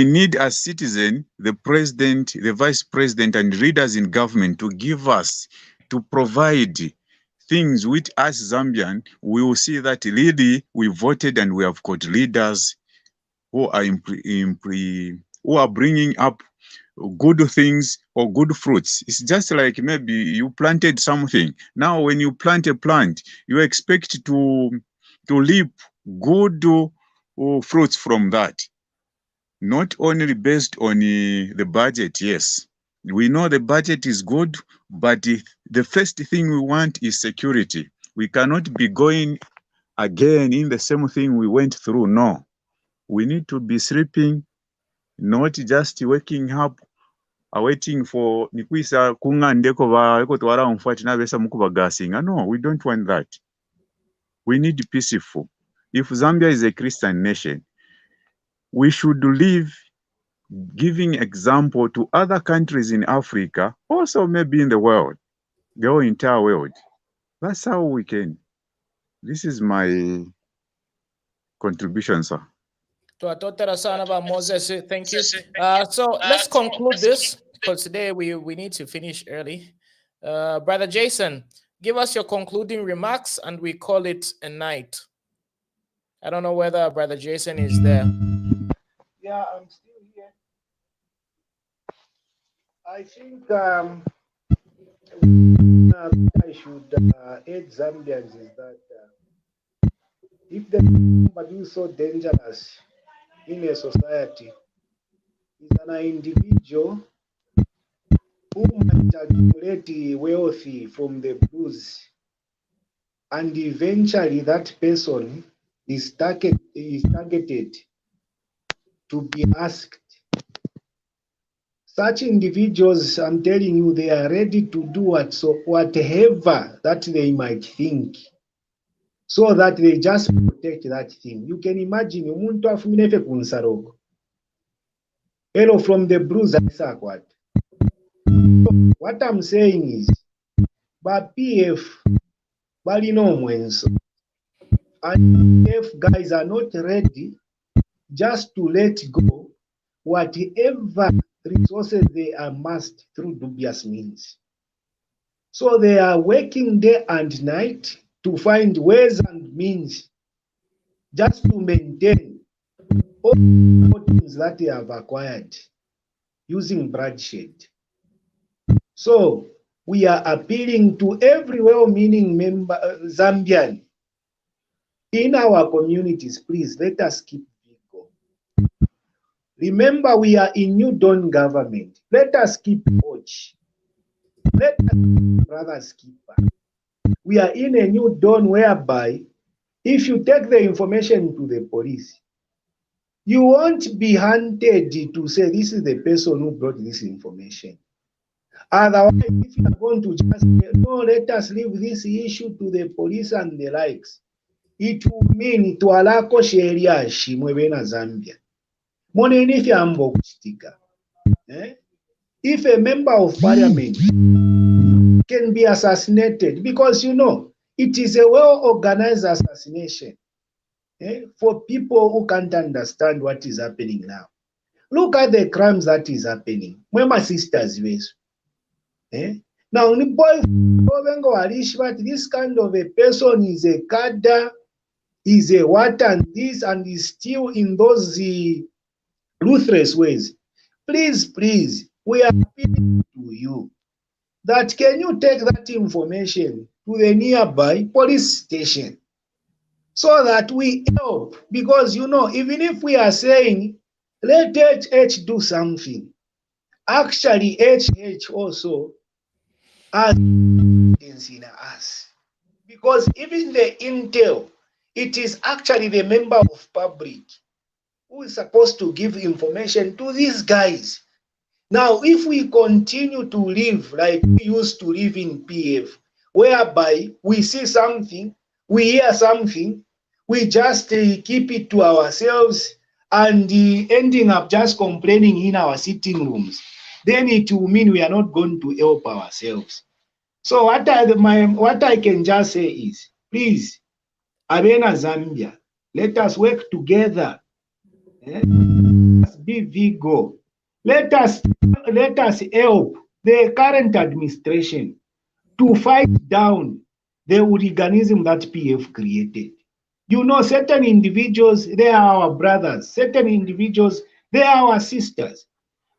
need as citizen, the president, the vice president, and leaders in government to give us, to provide things which as Zambian, we will see that really we voted and we have got leaders who are bringing up good things or good fruits. It's just like maybe you planted something. Now, when you plant a plant, you expect to reap good fruits from that. Not only based on the budget, yes. We know the budget is good, but the first thing we want is security. We cannot be going again in the same thing we went through, no. We need to be sleeping, not just waking up, waiting for Nikwisa kungandeko ba twara umfati na besa mukuba gasinga. No, we don't want that. We need peaceful. If Zambia is a Christian nation, we should live giving example to other countries in Africa, also maybe in the world, the whole entire world. That's how we can. This is my contribution, sir. Moses, thank you. So let's conclude this because today we need to finish early. Brother Jason, give us your concluding remarks and we call it a night. I don't know whether Brother Jason is there. Yeah, I'm still here. I think I should aid Zambians is that if somebody is so dangerous in a society, is an individual who might accumulate wealthy from the blues, and eventually that person is targeted to be asked. Such individuals, I'm telling you, they are ready to do whatever that they might think, so that they just protect that thing. You can imagine umuntu afuminefe kunsaroko. Hello from the blues. What I'm saying is, but PF balino mwenso, and PF guys are not ready just to let go whatever resources they amassed through dubious means. So they are working day and night to find ways and means just to maintain all the things that they have acquired using bloodshed. So we are appealing to every well-meaning member, Zambian, in our communities, please let us keep Vigo. Remember, we are in New Dawn government. Let us keep watch. Let us, brothers, keep back. We are in a New Dawn whereby if you take the information to the police, you won't be hunted to say this is the person who brought this information. Otherwise, if you are going to just say, no, let us leave this issue to the police and the likes, it will mean to alako sheria shimwe bena Zambia. Moneni if ambo kuchitika. If a member of parliament can be assassinated, because you know, it is a well-organized assassination for people who can't understand what is happening now. Look at the crimes that is happening. Where my sisters ways. Now, boy, this kind of a person is a cadre, is a what and this, and is still in those ruthless ways. Please, please, we are appealing to you that can you take that information to the nearby police station so that we help, because you know, even if we are saying let HH do something, actually HH also has confidence in us, because even the intel, it is actually the member of public who is supposed to give information to these guys. Now, if we continue to live like we used to live in PF, whereby we see something, we hear something, we just keep it to ourselves and ending up just complaining in our sitting rooms, then it will mean we are not going to help ourselves. So what I can just say is, please, Abena Zambia, let us work together. Let us be Vigo. Let us help the current administration to fight down the hooliganism that PF created. You know, certain individuals, they are our brothers. Certain individuals, they are our sisters.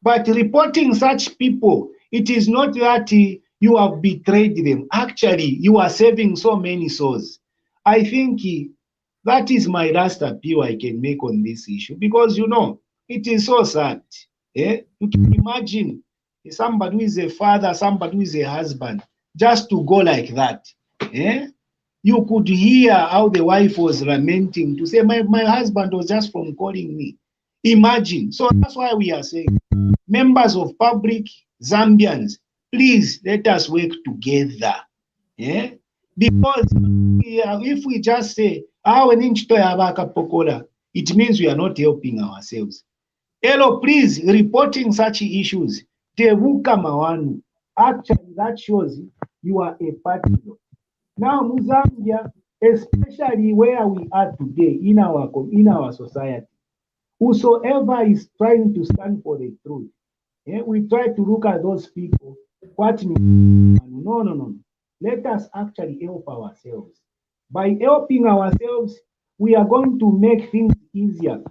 But reporting such people, it is not that you have betrayed them. Actually, you are saving so many souls. I think that is my last appeal I can make on this issue, because you know, it is so sad. You can imagine somebody who is a father, somebody who is a husband, just to go like that. You could hear how the wife was lamenting to say, my husband was just from calling me. Imagine. So that's why we are saying, members of public, Zambians, please let us work together. Because if we just say, it means we are not helping ourselves. Hello, please, reporting such issues. Actually, that shows you are a patriot. Now, Zambia, especially where we are today in our society, whosoever is trying to stand for the truth, we try to look at those people. No. Let us actually help ourselves. By helping ourselves, we are going to make things easier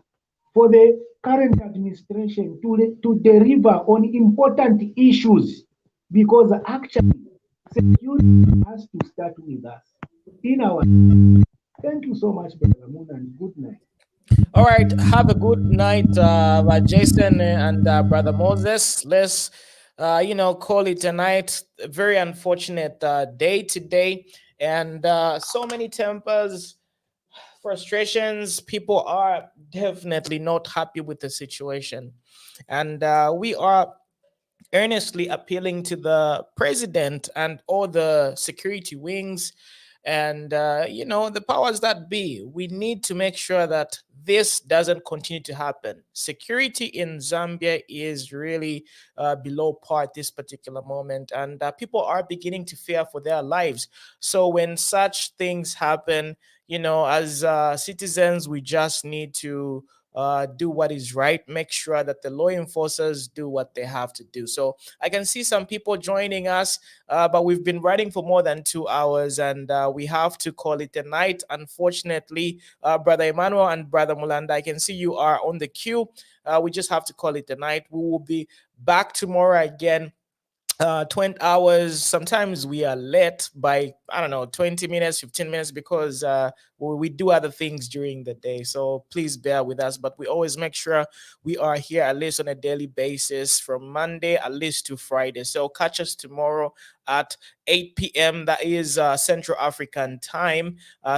for the current administration to deliver on important issues, because actually security has to start with us in our. Thank you so much, Brother Moon, and good night. All right, have a good night, Jason and Brother Moses. Let's call it a night. A very unfortunate day today, and so many tempers, frustrations. People are definitely not happy with the situation, and we are earnestly appealing to the president and all the security wings and the powers that be. We need to make sure that this doesn't continue to happen. Security in Zambia is really below par at this particular moment, and people are beginning to fear for their lives. So when such things happen, as citizens, we just need to do what is right, make sure that the law enforcers do what they have to do. So I can see some people joining us, but we've been writing for more than 2 hours, and we have to call it a night. Unfortunately, Brother Emmanuel and Brother Mulanda, I can see you are on the queue. We just have to call it a night. We will be back tomorrow again 20 hours. Sometimes we are late by, I don't know, 20 minutes, 15 minutes, because we do other things during the day. So please bear with us. But we always make sure we are here at least on a daily basis from Monday at least to Friday. So catch us tomorrow at 8 p.m. That is Central African time.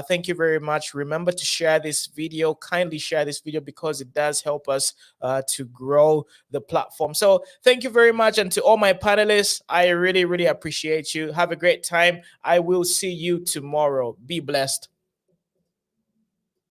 Thank you very much. Remember to share this video. Kindly share this video because it does help us to grow the platform. So thank you very much. And to all my panelists, I really, really appreciate you. Have a great time. I will see you tomorrow. Be blessed.